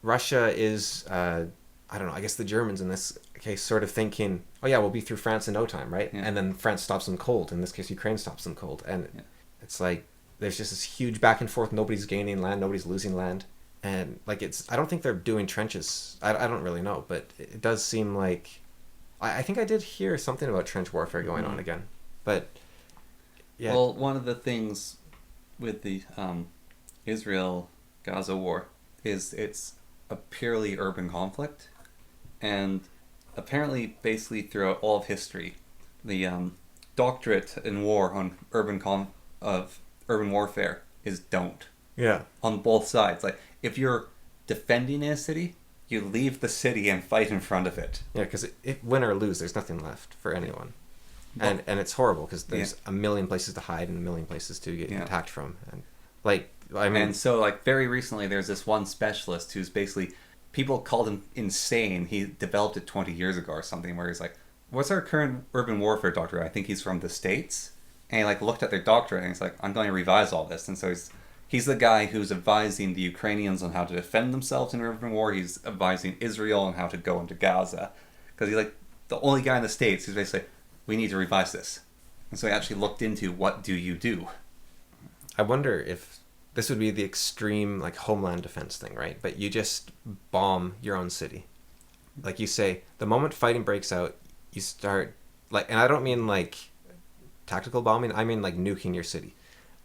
Russia is, I don't know, I guess the Germans in this case sort of thinking, oh yeah, we'll be through France in no time, right? Yeah. And then France stops them cold. In this case, Ukraine stops them cold. And it's like, there's just this huge back and forth. Nobody's gaining land. Nobody's losing land. And like, I don't think they're doing trenches. I don't really know, but it does seem like, I think I did hear something about trench warfare going on again. But yeah. Well, one of the things with the Israel-Gaza war is it's a purely urban conflict, and apparently basically throughout all of history the doctorate in war on urban warfare is don't. Yeah. On both sides. Like, if you're defending a city, you leave the city and fight in front of it. Yeah, because win or lose, there's nothing left for anyone. Well, and it's horrible because there's a million places to hide and a million places to get attacked from. And like, I mean, and so like very recently there's this one specialist who's basically, people called him insane. He developed it 20 years ago or something, where he's like, what's our current urban warfare doctorate? I think he's from the States. And he like looked at their doctorate and he's like, I'm going to revise all this. And so he's the guy who's advising the Ukrainians on how to defend themselves in urban war. He's advising Israel on how to go into Gaza. Because he's like the only guy in the States who's basically, we need to revise this. And so he actually looked into, what do you do? I wonder if this would be the extreme like homeland defense thing, right? But you just bomb your own city. Like you say, the moment fighting breaks out, you start like, and I don't mean like tactical bombing, I mean like nuking your city.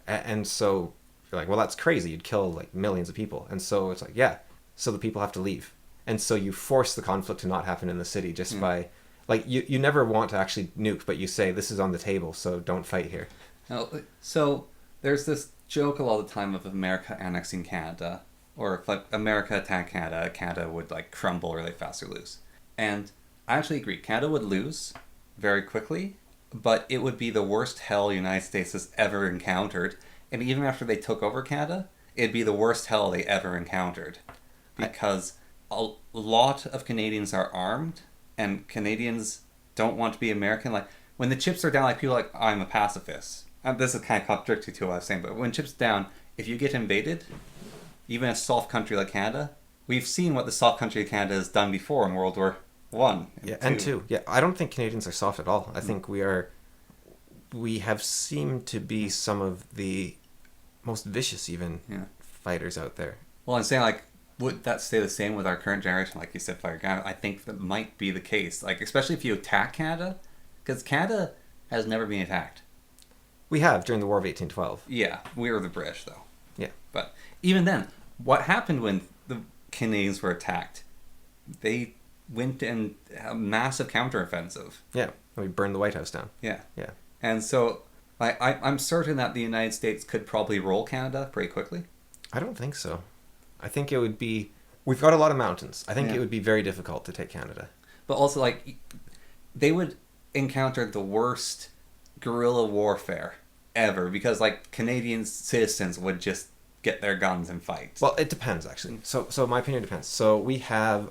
And so you're like, well, that's crazy. You'd kill like millions of people. And so it's like, yeah, so the people have to leave. And so you force the conflict to not happen in the city just by, like, you never want to actually nuke, but you say, this is on the table, so don't fight here. So there's this joke a lot of the time of America annexing Canada, or if like America attacked Canada, Canada would like crumble really fast or lose. And I actually agree, Canada would lose very quickly, but it would be the worst hell the United States has ever encountered. And even after they took over Canada, it'd be the worst hell they ever encountered. Because a lot of Canadians are armed, and Canadians don't want to be American. Like, when the chips are down, like, people are like, I'm a pacifist. And this is kind of contradictory to what I was saying, but when chips down, if you get invaded, even a soft country like Canada, we've seen what the soft country of Canada has done before in World War I. And two. Yeah, I don't think Canadians are soft at all. I think we have seemed to be some of the most vicious even fighters out there. Well, I'm saying, like, would that stay the same with our current generation? Like you said, fighter Canada, I think that might be the case. Like, especially if you attack Canada, because Canada has never been attacked. We have during the War of 1812. Yeah, we were the British, though. Yeah. But even then, what happened when the Canadians were attacked? They went in a massive counteroffensive. Yeah, we burned the White House down. Yeah. Yeah. And so I'm certain that the United States could probably roll Canada pretty quickly. I don't think so. I think it would be... We've got a lot of mountains. I think it would be very difficult to take Canada. But also, like, they would encounter the worst guerrilla warfare ever, because, like, Canadian citizens would just get their guns and fight. Well, it depends, actually. So my opinion depends. So we have...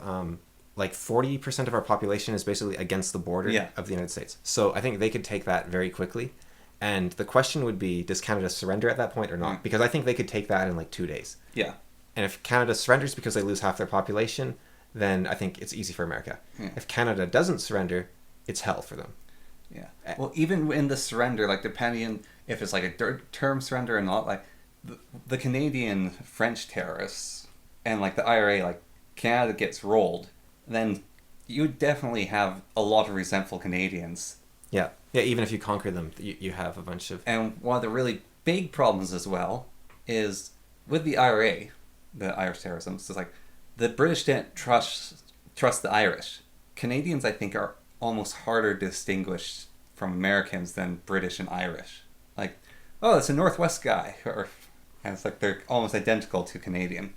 like 40% of our population is basically against the border of the United States. So I think they could take that very quickly. And the question would be, does Canada surrender at that point or not? Because I think they could take that in like 2 days. Yeah. And if Canada surrenders because they lose half their population, then I think it's easy for America. Yeah. If Canada doesn't surrender, it's hell for them. Yeah. Well, even in the surrender, like depending on if it's like a term surrender or not, like the Canadian French terrorists and like the IRA, like Canada gets rolled, then you definitely have a lot of resentful Canadians. Yeah. Yeah, even if you conquer them, you have a bunch of... And one of the really big problems as well is with the IRA, the Irish terrorism, it's like the British didn't trust the Irish. Canadians, I think, are almost harder to distinguish from Americans than British and Irish. Like, oh, it's a Northwest guy. And it's like they're almost identical to Canadian.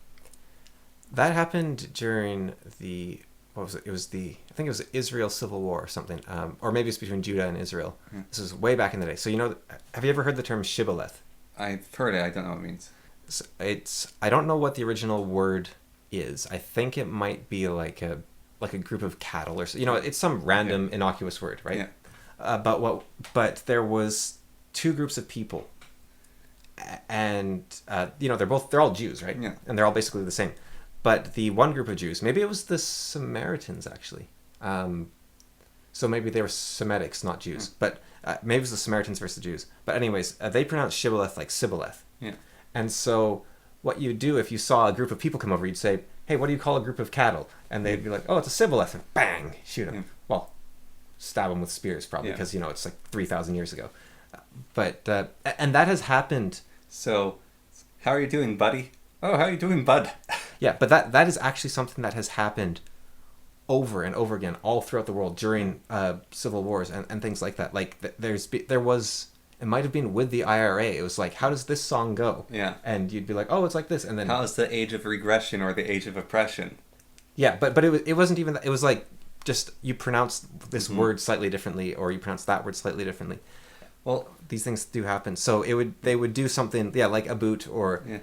That happened during the what was it? It was I think it was the Israel Civil War or something, or maybe it's between Judah and Israel. This is way back in the day. So have you ever heard the term shibboleth? I've heard it. I don't know what it means. I don't know what the original word is. I think it might be like a group of cattle or it's some random innocuous word, right? Yeah. But there was two groups of people, and they're all Jews, right? Yeah. And they're all basically the same. But the one group of Jews, maybe it was the Samaritans actually. So maybe they were Semitics, not Jews. But maybe it was the Samaritans versus the Jews. But anyways, they pronounced shibboleth like sibboleth. Yeah. And so what you do if you saw a group of people come over, you'd say, hey, what do you call a group of cattle? And they'd be like, oh, it's a sibboleth. And bang, shoot them. Yeah. Well, stab them with spears probably because, it's like 3,000 years ago. But and that has happened. So, how are you doing, buddy? Oh, how are you doing, bud? Yeah, but that is actually something that has happened over and over again all throughout the world during civil wars and things like that. Like there was, it might have been with the IRA. It was like, how does this song go? Yeah. And you'd be like, oh, it's like this. And then how's the age of regression or the age of oppression? Yeah, but it wasn't even that. It was like just you pronounce this word slightly differently or you pronounce that word slightly differently. Well, these things do happen. So they would do something, like a boot or. Yeah.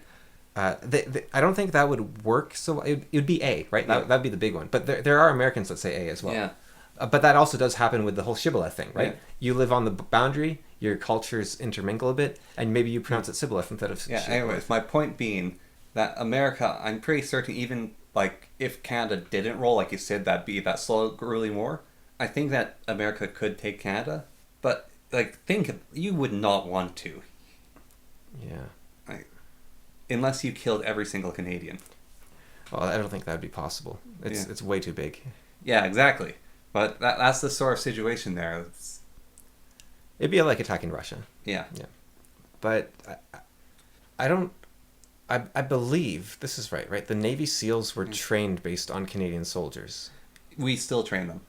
I don't think that would work. So it would be A, right? Yeah. That'd be the big one. But there are Americans that say A as well. Yeah. But that also does happen with the whole shibboleth thing, right? Yeah. You live on the boundary, your cultures intermingle a bit, and maybe you pronounce it shibboleth instead of shibboleth. Anyways, my point being that America, I'm pretty certain even like if Canada didn't roll, like you said, that'd be that slow grueling war. I think that America could take Canada, but you would not want to. Yeah. Unless you killed every single Canadian. Well, I don't think that would be possible. It's way too big. Yeah, exactly. But that's the sort of situation there. It'd be like attacking Russia. Yeah. Yeah. But I believe this is right? The Navy SEALs were trained based on Canadian soldiers. We still train them.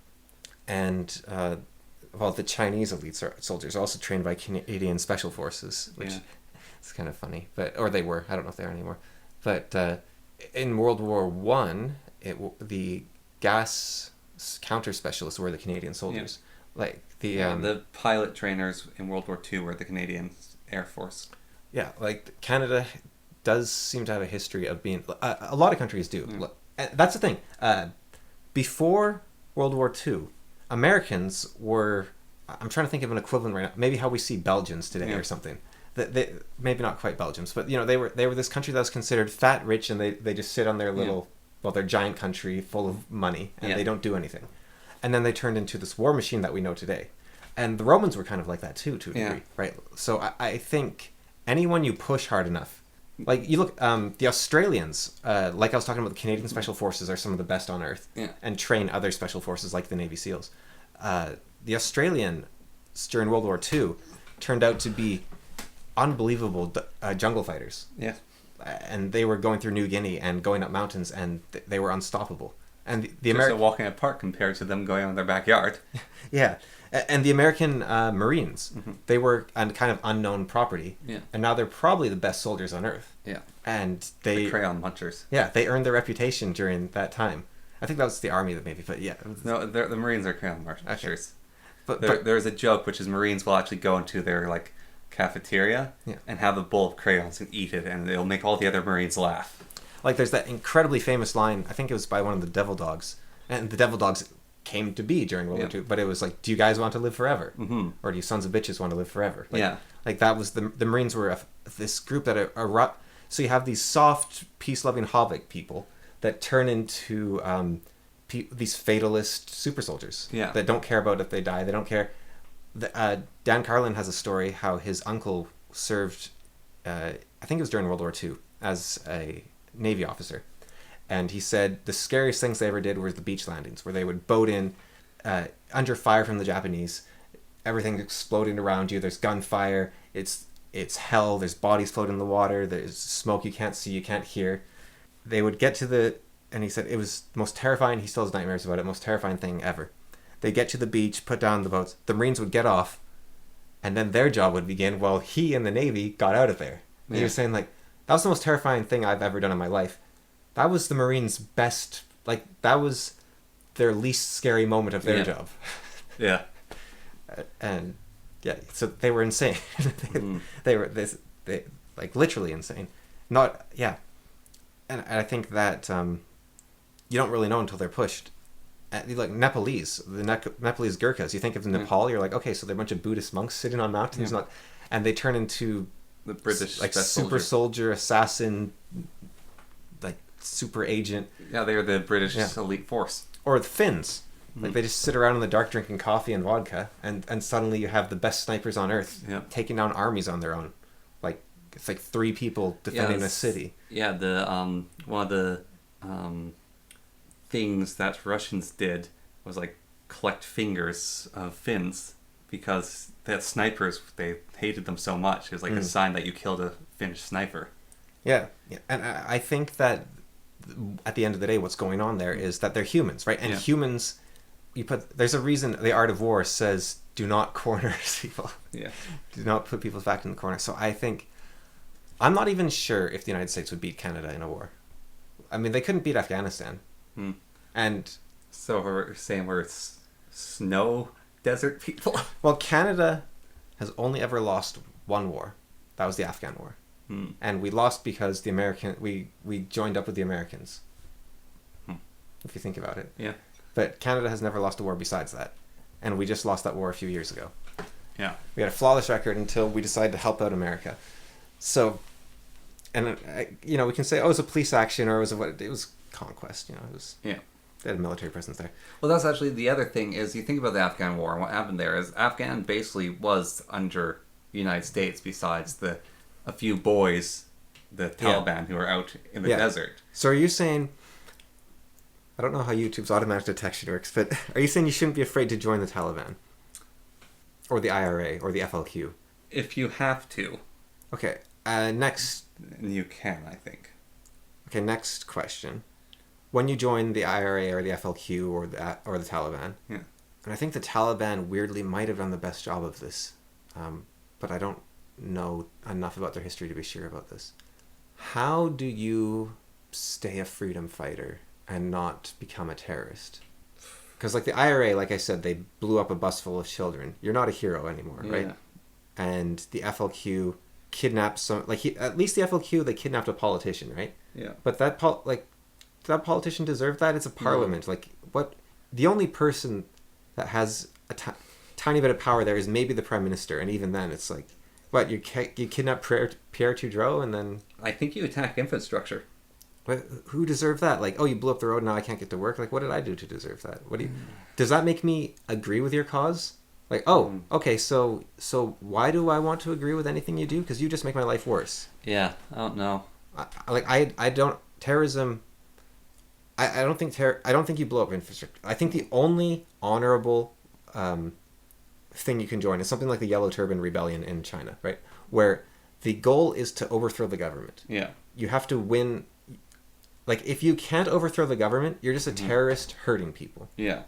And the Chinese elite soldiers are also trained by Canadian Special Forces, which it's kind of funny. Or they were. I don't know if they are anymore. But in World War One, the gas counter specialists were the Canadian soldiers. Yeah. The pilot trainers in World War II were the Canadian Air Force. Yeah, Canada does seem to have a history of being. A lot of countries do. That's the thing. Before World War II, Americans were. I'm trying to think of an equivalent right now. Maybe how we see Belgians today or something. They maybe not quite Belgians, but they were this country that was considered fat, rich, and they just sit on their little their giant country full of money and they don't do anything. And then they turned into this war machine that we know today. And the Romans were kind of like that too, to a degree, right? So I think anyone you push hard enough, like you look, the Australians, like I was talking about, the Canadian Special Forces are some of the best on earth, and train other special forces like the Navy SEALs. The Australians during World War II turned out to be unbelievable jungle fighters. Yeah. And they were going through New Guinea and going up mountains, and they were unstoppable. And the Americans walking apart compared to them going on in their backyard. Yeah, and the American Marines, they were a kind of unknown property. Yeah. And now they're probably the best soldiers on earth. Yeah. And the crayon munchers. Yeah, they earned their reputation during that time. I think that was the army that maybe, but yeah. No, the Marines are crayon munchers. Okay. But there's a joke which is Marines will actually go into their cafeteria and have a bowl of crayons and eat it, and it'll make all the other Marines laugh. There's that incredibly famous line, I think it was by one of the Devil Dogs, and the Devil Dogs came to be during World War II, but it was do you guys want to live forever? Mm-hmm. Or do you sons of bitches want to live forever? That was the Marines were this group that so you have these soft, peace-loving Hobbit people that turn into these fatalist super soldiers that don't care about if they die, they don't care. Dan Carlin has a story how his uncle served, I think it was during World War II, as a Navy officer. And he said the scariest things they ever did were the beach landings, where they would boat in under fire from the Japanese, everything exploding around you, there's gunfire, it's hell, there's bodies floating in the water, there's smoke you can't see, you can't hear. They would get to and he said it was the most terrifying, he still has nightmares about it, most terrifying thing ever. They'd get to the beach, put down the boats, the Marines would get off, and then their job would begin while he and the Navy got out of there. And he was saying, that was the most terrifying thing I've ever done in my life. that was the Marines' best, like, that was their least scary moment of their job. Yeah. And, yeah, so they were insane. They were, they like, literally insane. Not, yeah. And I think that you don't really know until they're pushed. Like Nepalese, Nepalese Gurkhas, you think of Nepal, you're like, okay, so they're a bunch of Buddhist monks sitting on mountains, and they turn into the British like super soldier, assassin, like super agent. Yeah, they're the British elite force. Or the Finns, like they just sit around in the dark drinking coffee and vodka, and suddenly you have the best snipers on earth taking down armies on their own. Like it's like 3 people defending a city. Yeah, the one of the things that Russians did was like collect fingers of Finns because they had snipers. They hated them so much. It was like a sign that you killed a Finnish sniper. Yeah, and I think that at the end of the day, what's going on there is that they're humans, right? And humans, there's a reason the art of war says do not corner people. Yeah, do not put people's back in the corner. So I think I'm not even sure if the United States would beat Canada in a war. I mean, they couldn't beat Afghanistan. And so we're saying we're snow desert people. Well, Canada has only ever lost one war. That was the Afghan War. And we lost because we joined up with the Americans. If you think about it. Yeah. But Canada has never lost a war besides that. And we just lost that war a few years ago. Yeah. We had a flawless record until we decided to help out America. So, and we can say, oh, it was a police action or it was conquest. It was. Yeah. They had a military presence there. Well, that's actually the other thing is you think about the Afghan War and what happened there is Afghan basically was under the United States besides a few boys, the Taliban who are out in the desert. So are you saying, I don't know how YouTube's automatic detection works, but are you saying you shouldn't be afraid to join the Taliban? Or the IRA or the FLQ? If you have to. Okay, next. You can, I think. Okay, next question. When you join the IRA or the FLQ or the Taliban, and I think the Taliban weirdly might have done the best job of this, but I don't know enough about their history to be sure about this. How do you stay a freedom fighter and not become a terrorist? Because like the IRA, like I said, they blew up a bus full of children. You're not a hero anymore, right? And the FLQ kidnapped at least the FLQ, they kidnapped a politician, right? Yeah. But that politician deserved that? It's a parliament. Like, what? The only person that has a tiny bit of power there is maybe the prime minister, and even then, it's like, what? You kidnap Pierre Trudeau, and then I think you attack infrastructure. Who deserved that? Like, oh, you blew up the road, now I can't get to work. Like, what did I do to deserve that? Does that make me agree with your cause? Like, oh, okay, so why do I want to agree with anything you do? Because you just make my life worse. Yeah, I don't know. I don't terrorism. I don't think you blow up infrastructure. I think the only honorable thing you can join is something like the Yellow Turban Rebellion in China, right? Where the goal is to overthrow the government. Yeah. You have to win. Like, if you can't overthrow the government, you're just a terrorist hurting people. Yeah.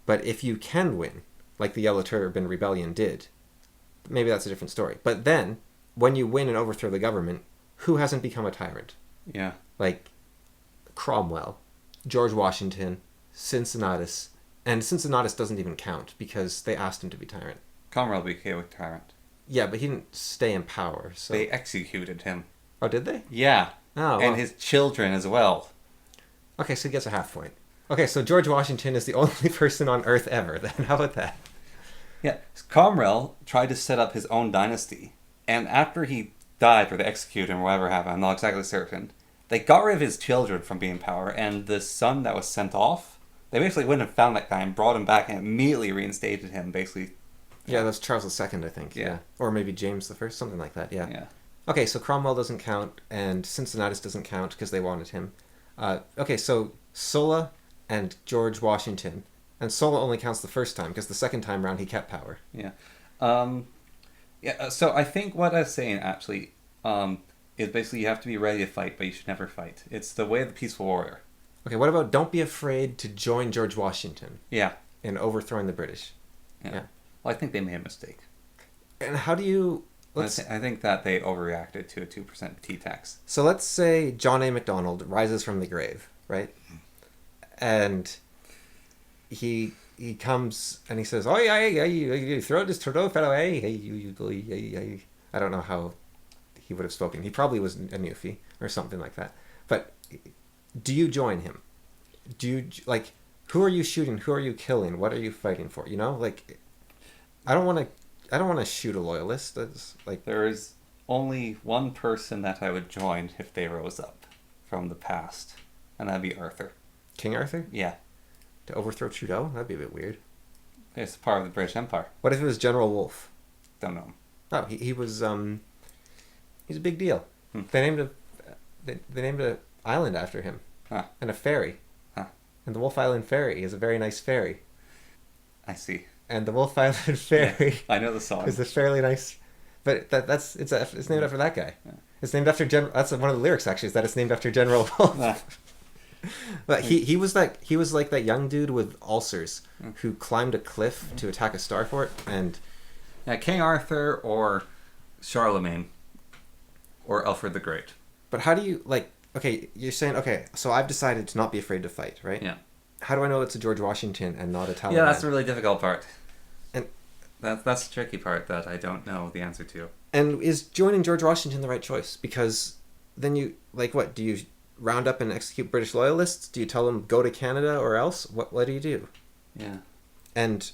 But if you can win, like the Yellow Turban Rebellion did, maybe that's a different story. But then, when you win and overthrow the government, who hasn't become a tyrant? Yeah. Like Cromwell, George Washington, Cincinnatus, and Cincinnatus doesn't even count because they asked him to be tyrant. Cromwell became a tyrant. Yeah, but he didn't stay in power. So they executed him. Oh, did they? Yeah. Oh, well. And his children as well. Okay, so he gets a half point. Okay, so George Washington is the only person on Earth ever. Then how about that? Yeah, Cromwell tried to set up his own dynasty, and after he died, or they executed him, or whatever happened, I'm not exactly certain, they got rid of his children from being in power, and the son that was sent off, they basically went and found that guy and brought him back and immediately reinstated him, basically. Yeah, that's Charles II, I think. Yeah. Or maybe James I, something like that, yeah. Okay, so Cromwell doesn't count, and Cincinnatus doesn't count because they wanted him. Okay, so Sulla and George Washington. And Sulla only counts the first time, because the second time round he kept power. Yeah. So I think what I was saying, actually, is basically you have to be ready to fight, but you should never fight. It's the way of the peaceful warrior. Okay, what about don't be afraid to join George Washington? Yeah. In overthrowing the British. Yeah. Well, I think they made a mistake. And how do you I think that they overreacted to a 2% tea tax. So let's say John A. MacDonald rises from the grave, right? And he comes and he says, "Oh yeah, you throw this Trudeau fellow, hey, you." I don't know how he would have spoken. He probably was a Newfie or something like that. But do you join him? Do you like? Who are you shooting? Who are you killing? What are you fighting for? You know, like, I don't want to shoot a loyalist. That's like, there is only one person that I would join if they rose up from the past, and that'd be Arthur. King Arthur? Yeah. To overthrow Trudeau? That'd be a bit weird. It's part of the British Empire. What if it was General Wolfe? Don't know him. Oh, he was he's a big deal. They named a island after him. Huh. And a ferry. Huh. And the Wolf Island Ferry is a very nice ferry. I see. And the Wolf Island Ferry. Yeah, I know the song. Is a fairly nice, but it's named after that guy. Yeah. It's named after That's one of the lyrics actually. Is that it's named after General Wolfe. But he was like that young dude with ulcers who climbed a cliff to attack a star fort and. Yeah, King Arthur or Charlemagne or Alfred the Great. But how do you like? Okay, you're saying okay. So I've decided to not be afraid to fight, right? Yeah. How do I know it's a George Washington and not a Taliban? Yeah, that's the really difficult part. And that's the tricky part that I don't know the answer to. And is joining George Washington the right choice? Because then you like what? Do you round up and execute British loyalists? Do you tell them go to Canada or else? What do you do? Yeah. And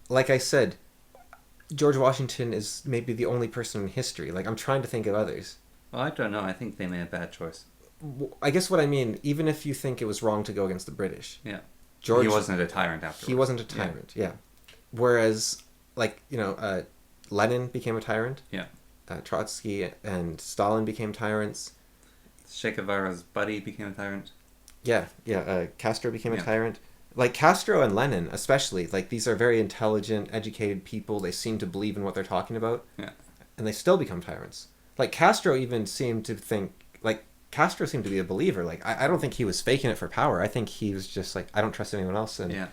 like I said, George Washington is maybe the only person in history. Like I'm trying to think of others. Well, I don't know. I think they made a bad choice. I guess what I mean, even if you think it was wrong to go against the British. Yeah. George, he wasn't a tyrant afterwards. He wasn't a tyrant, yeah. Whereas, like, Lenin became a tyrant. Yeah. Trotsky and Stalin became tyrants. Che Guevara's buddy became a tyrant. Yeah. Castro became a tyrant. Like, Castro and Lenin, especially, like, these are very intelligent, educated people. They seem to believe in what they're talking about. Yeah. And they still become tyrants. Like, Castro even seemed to think, like, Castro seemed to be a believer. Like, I don't think he was faking it for power. I think he was just like, I don't trust anyone else. And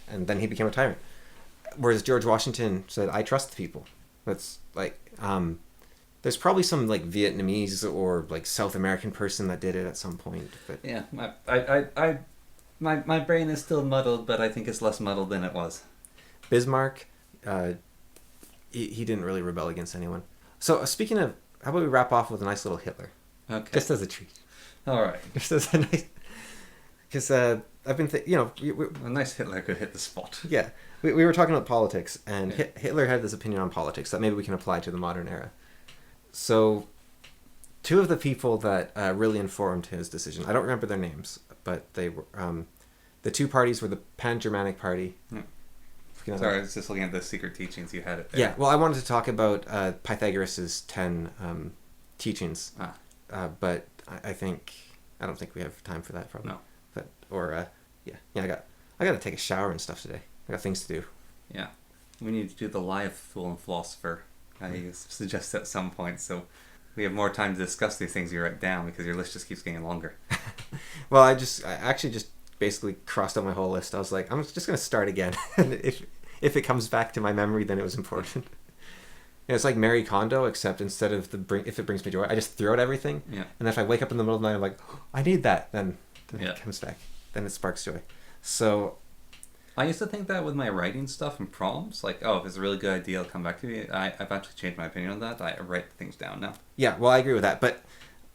then he became a tyrant. Whereas George Washington said, I trust the people. That's like, there's probably some like Vietnamese or like South American person that did it at some point. But yeah, my brain is still muddled, but I think it's less muddled than it was. Bismarck, he didn't really rebel against anyone. So speaking of, how about we wrap off with a nice little Hitler? Okay. Just as a treat. All right. Just as a nice... Because I've been... a nice Hitler could hit the spot. Yeah. We were talking about politics, and Hitler had this opinion on politics that maybe we can apply to the modern era. So, two of the people that really informed his decision, I don't remember their names, but they were... the two parties were the Pan-Germanic Party. Sorry, I was just looking at the secret teachings you had it there. Yeah, well, I wanted to talk about Pythagoras' 10 teachings. But I don't think we have time for that probably. No. But I got to take a shower and stuff today. I got things to do. Yeah, we need to do the live Fool and Philosopher. I suggest at some point so we have more time to discuss these things you write down because your list just keeps getting longer. Well, I actually just basically crossed out my whole list. I was like, I'm just gonna start again, and if it comes back to my memory, then it was important. It's like Marie Kondo, except instead of if it brings me joy, I just throw out everything. Yeah. And if I wake up in the middle of the night, I'm like, oh, I need that. Then it comes back. Then it sparks joy. So. I used to think that with my writing stuff and prompts, like, if it's a really good idea, it'll come back to me. I've actually changed my opinion on that. I write things down now. Yeah, well, I agree with that. But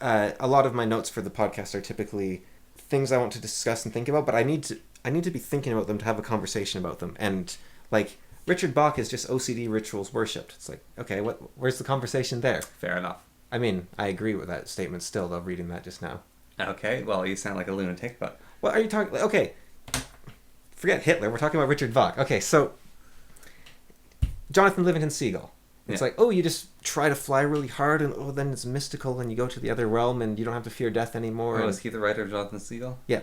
a lot of my notes for the podcast are typically things I want to discuss and think about, but I need to be thinking about them to have a conversation about them. And like Richard Bach is just OCD rituals worshipped. It's like, okay, where's the conversation there? Fair enough. I mean, I agree with that statement still, though, reading that just now. Okay, well, you sound like a lunatic, but... What are you talking... Okay, forget Hitler. We're talking about Richard Bach. Okay, so Jonathan Livingston Seagull. It's like, you just try to fly really hard, and then it's mystical, and you go to the other realm, and you don't have to fear death anymore. Oh, is he the writer of Jonathan Seagull? Yeah.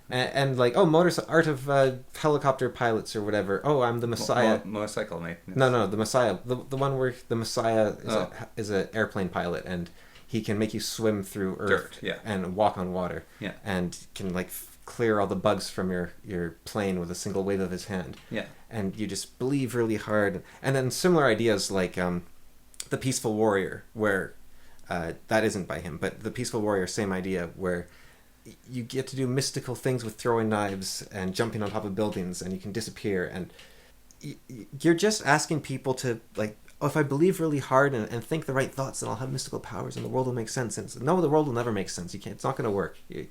And like, art of helicopter pilots or whatever. Oh, I'm the Messiah. Motorcycle mate. No, the Messiah. The one where the Messiah is an airplane pilot, and he can make you swim through earth and walk on water. Yeah. And can like clear all the bugs from your plane with a single wave of his hand. Yeah. And you just believe really hard. And then similar ideas like the the Peaceful Warrior, where that isn't by him, but the Peaceful Warrior, same idea, where you get to do mystical things with throwing knives and jumping on top of buildings, and you can disappear, and you're just asking people to, like, oh, if I believe really hard and think the right thoughts, then I'll have mystical powers and the world will make sense. And no, the world will never make sense. You can't. It's not going to work. You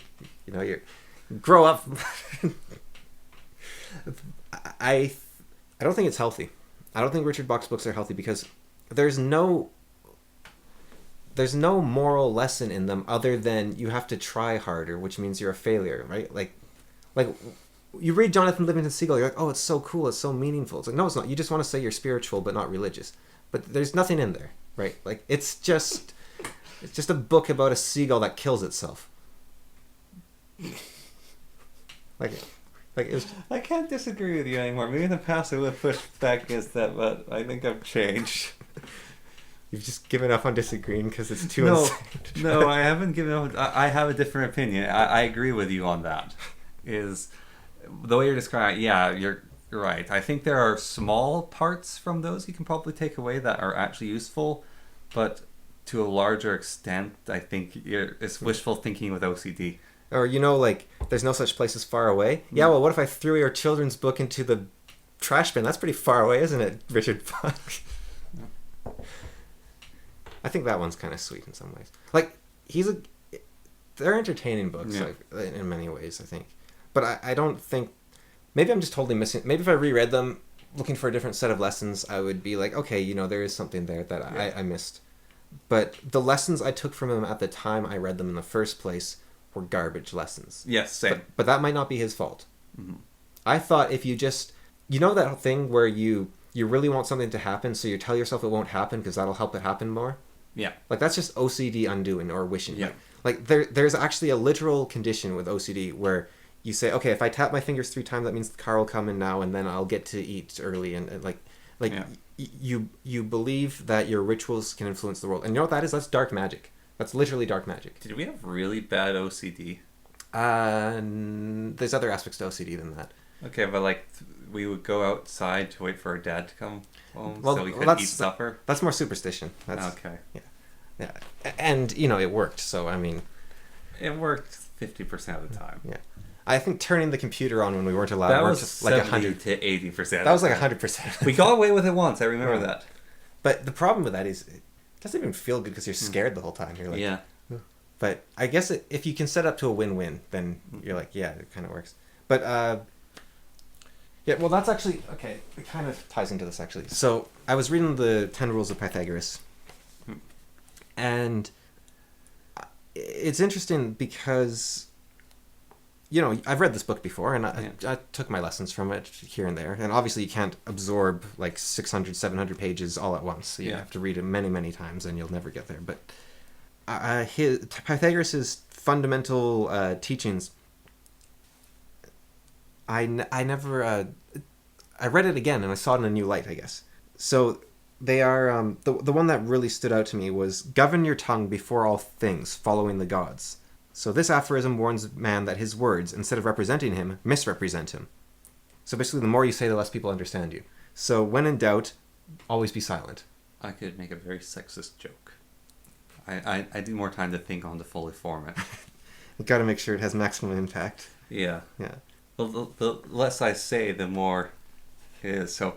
grow up. I don't think it's healthy. I don't think Richard Bach's books are healthy because there's no moral lesson in them other than you have to try harder, which means you're a failure, right? Like you read Jonathan Livingston Seagull, you're like, oh, it's so cool, it's so meaningful. It's like, no, it's not. You just want to say you're spiritual but not religious. But there's nothing in there, right? Like it's just a book about a seagull that kills itself. Like it's... I can't disagree with you anymore. Maybe in the past I would have pushed back against that, but I think I've changed. You've just given up on disagreeing because it's too insane. No, I haven't given up. I have a different opinion. I agree with you on that. Is the way you're describing it, yeah, you're right. I think there are small parts from those you can probably take away that are actually useful, but to a larger extent, I think it's wishful thinking with OCD. Or, like, there's no such place as far away. Yeah, well, what if I threw your children's book into the trash bin? That's pretty far away, isn't it, Richard Bach? I think that one's kind of sweet in some ways. Like, they're entertaining books, yeah. Like, in many ways, I think. But I don't think... Maybe I'm just totally missing... Maybe if I reread them, looking for a different set of lessons, I would be like, okay, there is something there that I missed. But the lessons I took from him at the time I read them in the first place were garbage lessons. Yes, same. But that might not be his fault. Mm-hmm. I thought if you just... that thing where you really want something to happen, so you tell yourself it won't happen because that'll help it happen more? Yeah. Like, that's just OCD undoing or wishing. Yeah. Like there's actually a literal condition with OCD where you say, okay, if I tap my fingers 3 times, that means the car will come in now, and then I'll get to eat early, and yeah. You believe that your rituals can influence the world, and you know what that is? That's dark magic. That's literally dark magic. Did we have really bad OCD? There's other aspects to OCD than that. Okay, but we would go outside to wait for our dad to come home so we could eat supper. That's more superstition. That's okay. Yeah, and it worked. So I mean, it worked 50% of the time. Yeah. I think turning the computer on when we weren't allowed that was just like 100 to 80%. That was like 100%. We got away with it once. I remember that. But the problem with that is it doesn't even feel good because you're scared the whole time. You're like, yeah. But I guess if you can set up to a win-win, then you're like, yeah, it kind of works. But yeah, well, that's actually okay. It kind of ties into this actually. So I was reading the 10 Rules of Pythagoras, and it's interesting because. I've read this book before, and I took my lessons from it here and there. And obviously, you can't absorb like 600, 700 pages all at once. So you have to read it many, many times, and you'll never get there. But Pythagoras' fundamental teachings, I never... I read it again, and I saw it in a new light, I guess. So they are... the one that really stood out to me was, govern your tongue before all things, following the gods. So this aphorism warns man that his words, instead of representing him, misrepresent him. So basically, the more you say, the less people understand you. So when in doubt, always be silent. I could make a very sexist joke. I need more time to think on to fully form it. You got to make sure it has maximum impact. Yeah. Yeah. The less I say, the more it is. So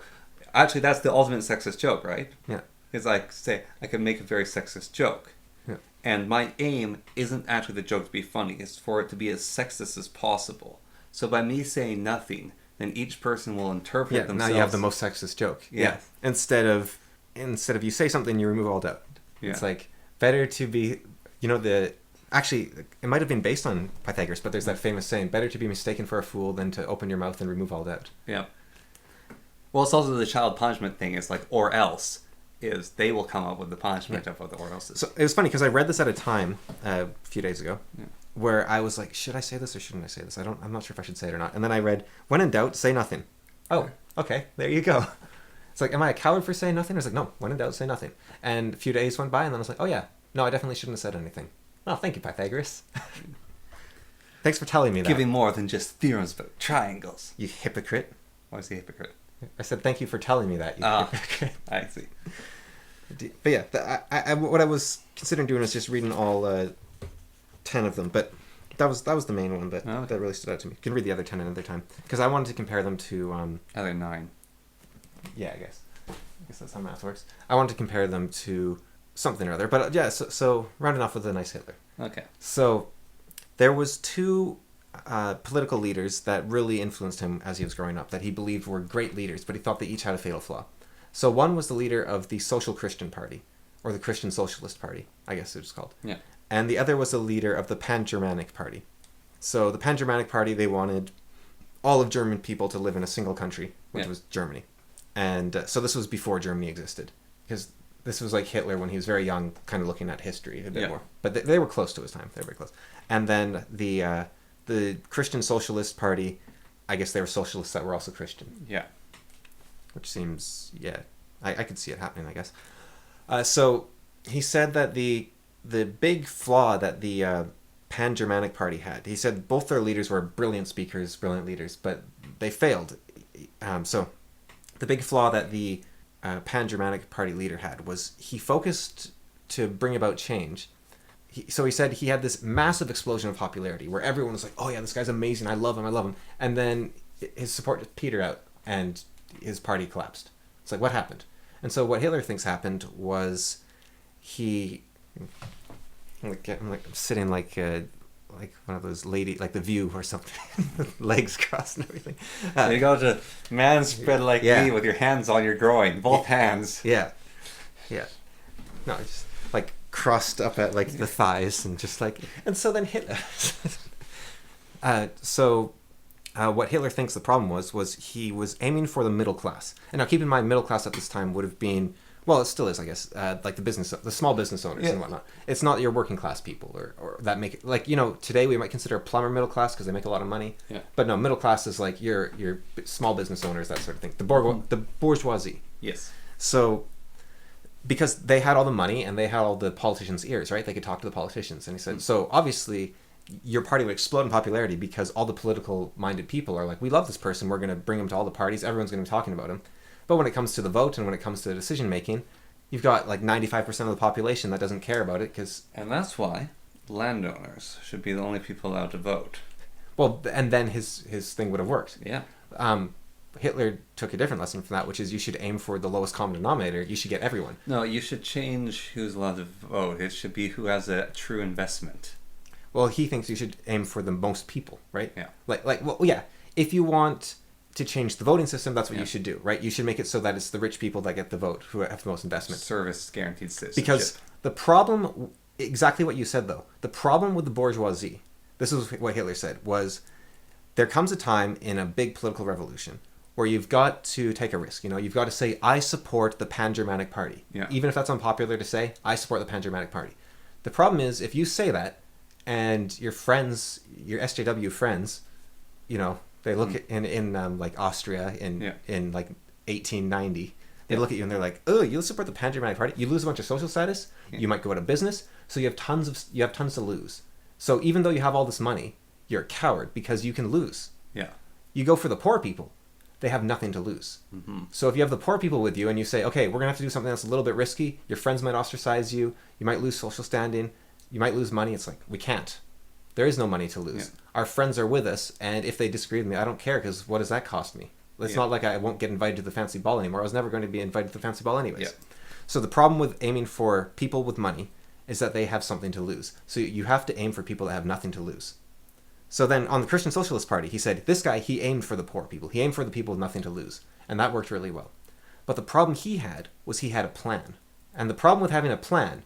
actually, that's the ultimate sexist joke, right? Yeah. Is I could make a very sexist joke. And my aim isn't actually the joke to be funny. It's for it to be as sexist as possible. So by me saying nothing, then each person will interpret themselves. Now you have the most sexist joke. Yeah. Instead of you say something, you remove all doubt. Yeah. It's like better to be, actually, it might have been based on Pythagoras, but there's that famous saying, better to be mistaken for a fool than to open your mouth and remove all doubt. Yeah. Well, it's also the child punishment thing. It's like, or else. Is they will come up with the punishment of what the or else is. So it was funny because I read this at a time a few days ago where I was like, should I say this or shouldn't I say this? I'm not sure if I should say it or not. And then I read, when in doubt, say nothing. Oh, okay, there you go. It's like, am I a coward for saying nothing? I was like, no, when in doubt, say nothing. And a few days went by and then I was like, oh yeah, no, I definitely shouldn't have said anything. Oh, thank you, Pythagoras. Thanks for telling me that. Giving more than just theorems about triangles. You hypocrite. Why is he a hypocrite? I said, thank you for telling me that, you hypocrite. I see. But yeah, what I was considering doing is just reading all 10 of them, but that was the main one that really stood out to me. You can read the other 10 another time, because I wanted to compare them to other 9. Yeah, I guess that's how math works. I wanted to compare them to something or other, but yeah. So rounding off with a nice Hitler. Okay. So there was 2 political leaders that really influenced him as he was growing up, that he believed were great leaders, but he thought they each had a fatal flaw. So one was the leader of the Social Christian Party, or the Christian Socialist Party, I guess it was called. Yeah. And the other was the leader of the Pan-Germanic Party. So the Pan-Germanic Party, they wanted all of German people to live in a single country, which was Germany. And so this was before Germany existed, because this was like Hitler when he was very young, kind of looking at history a bit more. But they were close to his time. They were very close. And then the Christian Socialist Party, I guess they were socialists that were also Christian. Yeah. Which seems, I could see it happening, I guess. So he said that the big flaw that the Pan-Germanic Party had, he said both their leaders were brilliant speakers, brilliant leaders, but they failed. So the big flaw that the Pan-Germanic Party leader had was he focused to bring about change. So he said he had this massive explosion of popularity where everyone was like, oh yeah, this guy's amazing, I love him. And then his support just petered out and his party collapsed. It's like, what happened? And so what Hitler thinks happened was I'm sitting like one of those like The View or something, legs crossed and everything. You go to man spread like me with your hands on your groin, both hands. Yeah. No, just like crossed up at like the thighs and just like, and so then Hitler. What Hitler thinks the problem was he was aiming for the middle class. And now keep in mind, middle class at this time would have been, well, it still is, I guess, like the small business owners and whatnot. It's not your working class people or that make it, like, today we might consider a plumber middle class because they make a lot of money. Yeah. But no, middle class is like your small business owners, that sort of thing. The bourgeoisie. Yes. So, because they had all the money and they had all the politicians' ears, right? They could talk to the politicians. And he said, so obviously your party would explode in popularity because all the political-minded people are like, we love this person, we're going to bring him to all the parties, everyone's going to be talking about him. But when it comes to the vote and when it comes to decision-making, you've got like 95% of the population that doesn't care about it because... And that's why landowners should be the only people allowed to vote. Well, and then his thing would have worked. Yeah. Hitler took a different lesson from that, which is you should aim for the lowest common denominator. You should get everyone. No, you should change who's allowed to vote. It should be who has a true investment. Well, he thinks you should aim for the most people, right? Yeah. Well, yeah. If you want to change the voting system, that's what you should do, right? You should make it so that it's the rich people that get the vote who have the most investment. Service guaranteed citizenship. Because the problem, exactly what you said though, the problem with the bourgeoisie, this is what Hitler said, was there comes a time in a big political revolution where you've got to take a risk. You've got to say, I support the Pan-Germanic Party. Yeah. Even if that's unpopular to say, I support the Pan-Germanic Party. The problem is, if you say that, and your friends, your SJW friends, they look at in like Austria in like 1890, they look at you and they're like, oh, you support the Pan-Germanic Party, you lose a bunch of social status, you might go out of business, so you have tons to lose. So even though you have all this money, you're a coward because you can lose. Yeah. You go for the poor people, they have nothing to lose. Mm-hmm. So if you have the poor people with you and you say, okay, we're gonna have to do something that's a little bit risky, your friends might ostracize you, you might lose social standing, you might lose money. It's like, we can't. There is no money to lose. Yeah. Our friends are with us, and if they disagree with me, I don't care, because what does that cost me? It's not like I won't get invited to the fancy ball anymore. I was never going to be invited to the fancy ball anyways. Yeah. So the problem with aiming for people with money is that they have something to lose. So you have to aim for people that have nothing to lose. So then on the Christian Socialist Party, he said, this guy, he aimed for the poor people. He aimed for the people with nothing to lose. And that worked really well. But the problem he had was he had a plan. And the problem with having a plan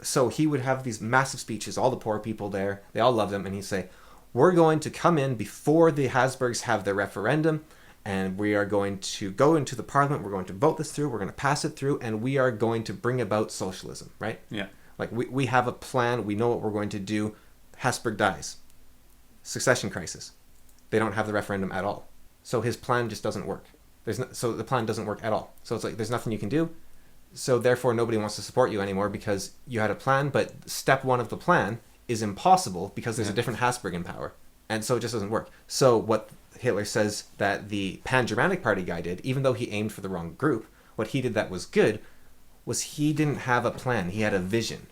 so he would have these massive speeches, all the poor people there, they all loved him, and he'd say, we're going to come in before the Habsburgs have their referendum, and we are going to go into the parliament, we're going to vote this through, we're going to pass it through, and we are going to bring about socialism, right? Yeah. Like, we have a plan, we know what we're going to do. Habsburg dies. Succession crisis. They don't have the referendum at all. So his plan just doesn't work. So the plan doesn't work at all. So it's like, there's nothing you can do. So therefore nobody wants to support you anymore because you had a plan, but step one of the plan is impossible because there's a different Habsburg in power. And so it just doesn't work. So what Hitler says that the Pan-Germanic Party guy did, even though he aimed for the wrong group, what he did that was good was he didn't have a plan. He had a vision.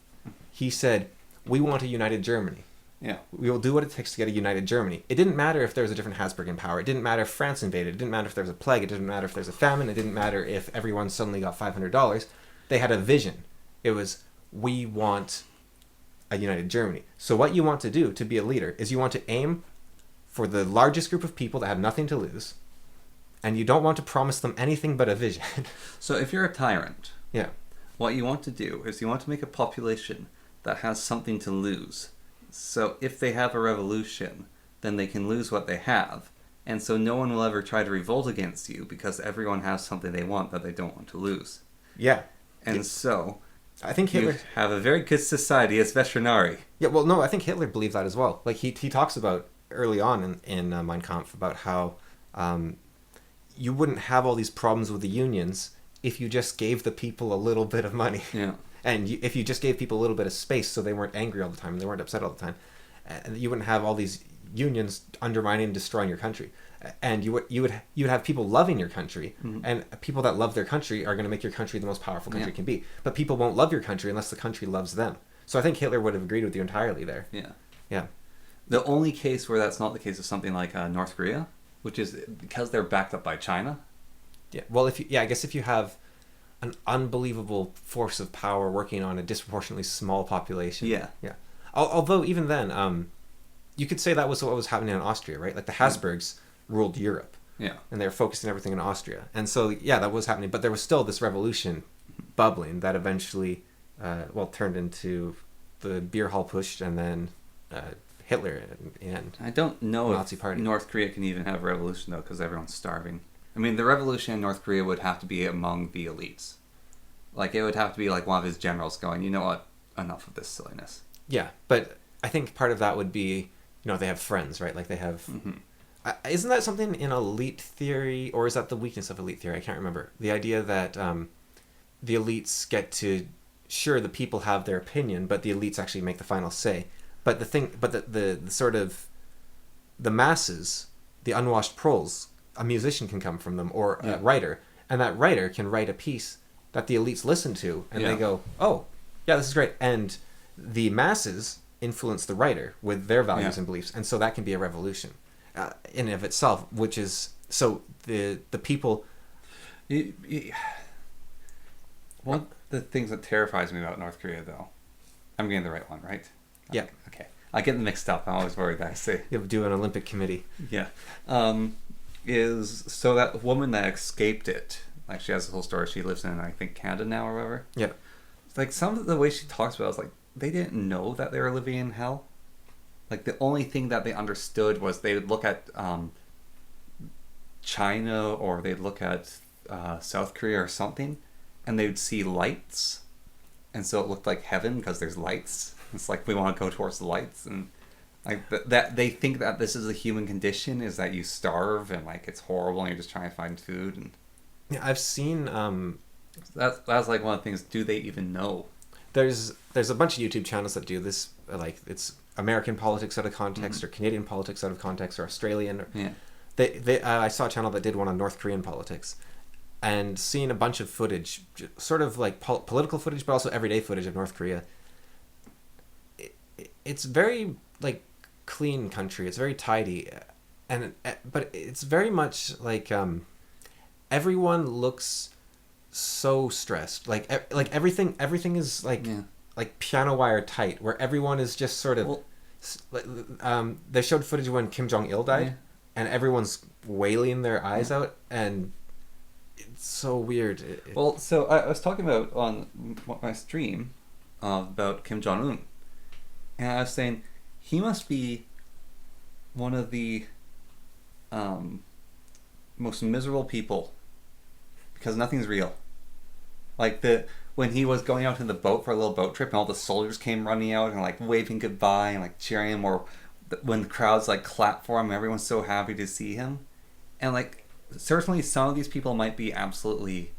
He said, we want a united Germany. Yeah. We will do what it takes to get a united Germany. It didn't matter if there was a different Habsburg in power. It didn't matter if France invaded. It didn't matter if there was a plague. It didn't matter if there's a famine. It didn't matter if everyone suddenly got $500. They had a vision. It was, we want a united Germany. So what you want to do to be a leader is you want to aim for the largest group of people that have nothing to lose, and you don't want to promise them anything but a vision. So if you're a tyrant, Yeah. what you want to do is you want to make a population that has something to lose. So if they have a revolution, then they can lose what they have. And so no one will ever try to revolt against you because everyone has something they want that they don't want to lose. Yeah. And so I think Hitler... you have a very good society as veterinary. Yeah, well, no, I think Hitler believed that as well. Like, he talks about early on in Mein Kampf about how you wouldn't have all these problems with the unions if you just gave the people a little bit of money. Yeah. And if you just gave people a little bit of space so they weren't angry all the time and they weren't upset all the time, you wouldn't have all these unions undermining and destroying your country. And you would have people loving your country, and people that love their country are going to make your country the most powerful country it can be. But people won't love your country unless the country loves them. So I think Hitler would have agreed with you entirely there. Yeah. Yeah. The only case where that's not the case is something like North Korea, which is because they're backed up by China. Yeah. Well, I guess if you have an unbelievable force of power working on a disproportionately small population. Yeah. Yeah. Although even then, you could say that was what was happening in Austria, right? Like the Habsburgs ruled Europe. Yeah. And they were focusing everything in Austria. And so, yeah, that was happening. But there was still this revolution bubbling that eventually, turned into the beer hall push and then Hitler and I don't know Nazi if Party. North Korea can even have a revolution, though, because everyone's starving. I mean, the revolution in North Korea would have to be among the elites. Like, it would have to be like one of his generals going, you know what, enough of this silliness. Yeah, but I think part of that would be, they have friends, right? Like they have... Isn't that something in elite theory, or is that the weakness of elite theory? I can't remember. The idea that the elites get to... Sure, the people have their opinion, but the elites actually make the final say. But the sort of... The masses, the unwashed proles, a musician can come from them, or a writer. And that writer can write a piece that the elites listen to, and they go, oh, yeah, this is great. And the masses influence the writer with their values and beliefs. And so that can be a revolution in and of itself, which is... So the people... One of the things that terrifies me about North Korea, though... I'm getting the right one, right? Yeah. Okay. I get them mixed up. I'm always worried that I say... You'll do an Olympic committee. Yeah. Is... So that woman that escaped it... Like, she has a whole story. She lives in, I think, Canada now or whatever. Yeah. Like, some of the way she talks about it is like, they didn't know that they were living in hell. Like, the only thing that they understood was they would look at China, or they'd look at South Korea or something, and they would see lights. And so it looked like heaven because there's lights. It's like, we want to go towards the lights. And like that they think that this is a human condition, is that you starve and like it's horrible and you're just trying to find food. And Yeah, I've seen... That's like one of the things, do they even know? There's a bunch of YouTube channels that do this, like it's American politics out of context, or Canadian politics out of context, or Australian. Or, I saw a channel that did one on North Korean politics, and seeing a bunch of footage, sort of like political footage, but also everyday footage of North Korea. It's very like clean country. It's very tidy, but it's very much like everyone looks so stressed. Like everything is like piano wire tight, where everyone is just sort of... they showed footage when Kim Jong-il died, and everyone's wailing their eyes out, and it's so weird. So I was talking about on my stream about Kim Jong-un, and I was saying he must be one of the most miserable people, because nothing's real. Like when he was going out in the boat for a little boat trip, and all the soldiers came running out and like waving goodbye and like cheering him, or when the crowds like clap for him, everyone's so happy to see him. And like, certainly some of these people might be absolutely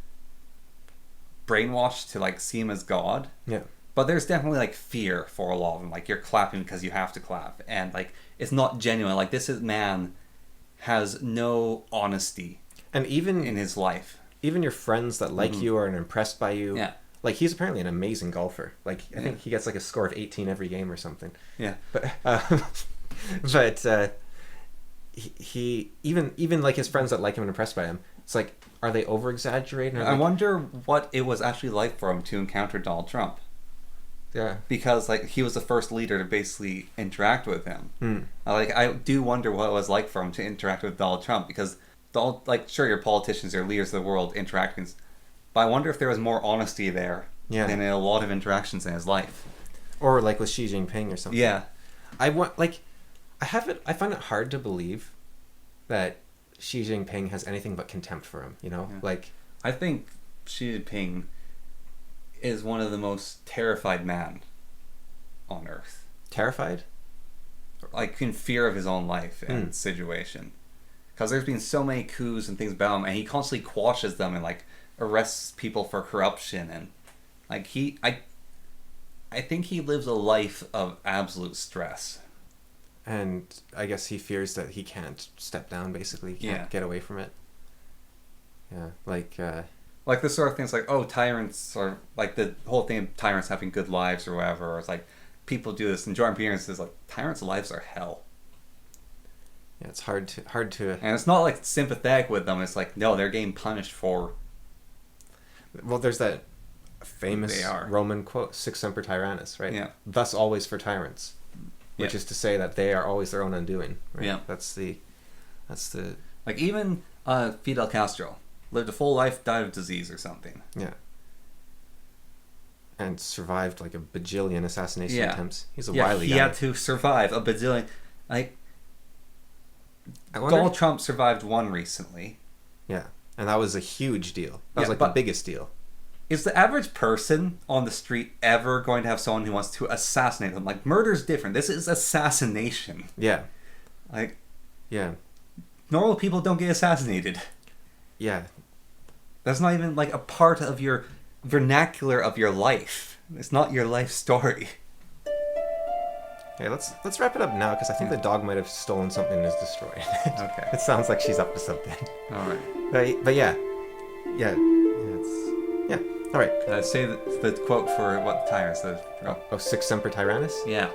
brainwashed to like see him as God. Yeah. But there's definitely like fear for a lot of them. Like, you're clapping because you have to clap, and like it's not genuine. Like, man has no honesty, and even in his life. Even your friends that like you or are impressed by you like he's apparently an amazing golfer. Like I think he gets like a score of 18 every game or something. Yeah. But he even like his friends that like him and impressed by him, it's like, are they over exaggerating? I wonder what it was actually like for him to encounter Donald Trump. Yeah. Because like he was the first leader to basically interact with him. Like I do wonder what it was like for him to interact with Donald Trump, because like sure, your politicians, your leaders of the world interacting, but I wonder if there was more honesty there than in a lot of interactions in his life. Or like with Xi Jinping or something. Yeah. I find it hard to believe that Xi Jinping has anything but contempt for him, you know? Yeah. Like I think Xi Jinping is one of the most terrified men on earth. terrified? Like in fear of his own life and situation. Because there's been so many coups and things about him, and he constantly quashes them and like arrests people for corruption, and like I think he lives a life of absolute stress. And I guess he fears that he can't step down, basically. He can't get away from it. Yeah, like the sort of things like, oh, tyrants, or like the whole thing of tyrants having good lives or whatever, or it's like people do this, and Jordan Peterson says like tyrants' lives are hell. Yeah, it's hard to and it's not like sympathetic with them, it's like, no, they're getting punished for. Well, there's that famous Roman quote, Sic Semper Tyrannis, right? Yeah. Thus always for tyrants. Which is to say that they are always their own undoing. Right? Yeah. That's the like even Fidel Castro lived a full life, died of disease or something. Yeah. And survived like a bajillion assassination attempts. He's a wily guy. He had to survive a bajillion. Like Donald Trump survived one recently. Yeah. And that was a huge deal. That was like the biggest deal. Is the average person on the street ever going to have someone who wants to assassinate them? Like, murder's different. This is assassination. Yeah. Like, yeah. Normal people don't get assassinated. Yeah. That's not even, like, a part of your vernacular of your life. It's not your life story. Okay, let's wrap it up now, because I think the dog might have stolen something and is destroyed. Okay. It sounds like she's up to something. All right. But yeah. Yeah. All right. Say the quote for what the tyrant says. Oh, Sic Semper Tyrannis? Yeah.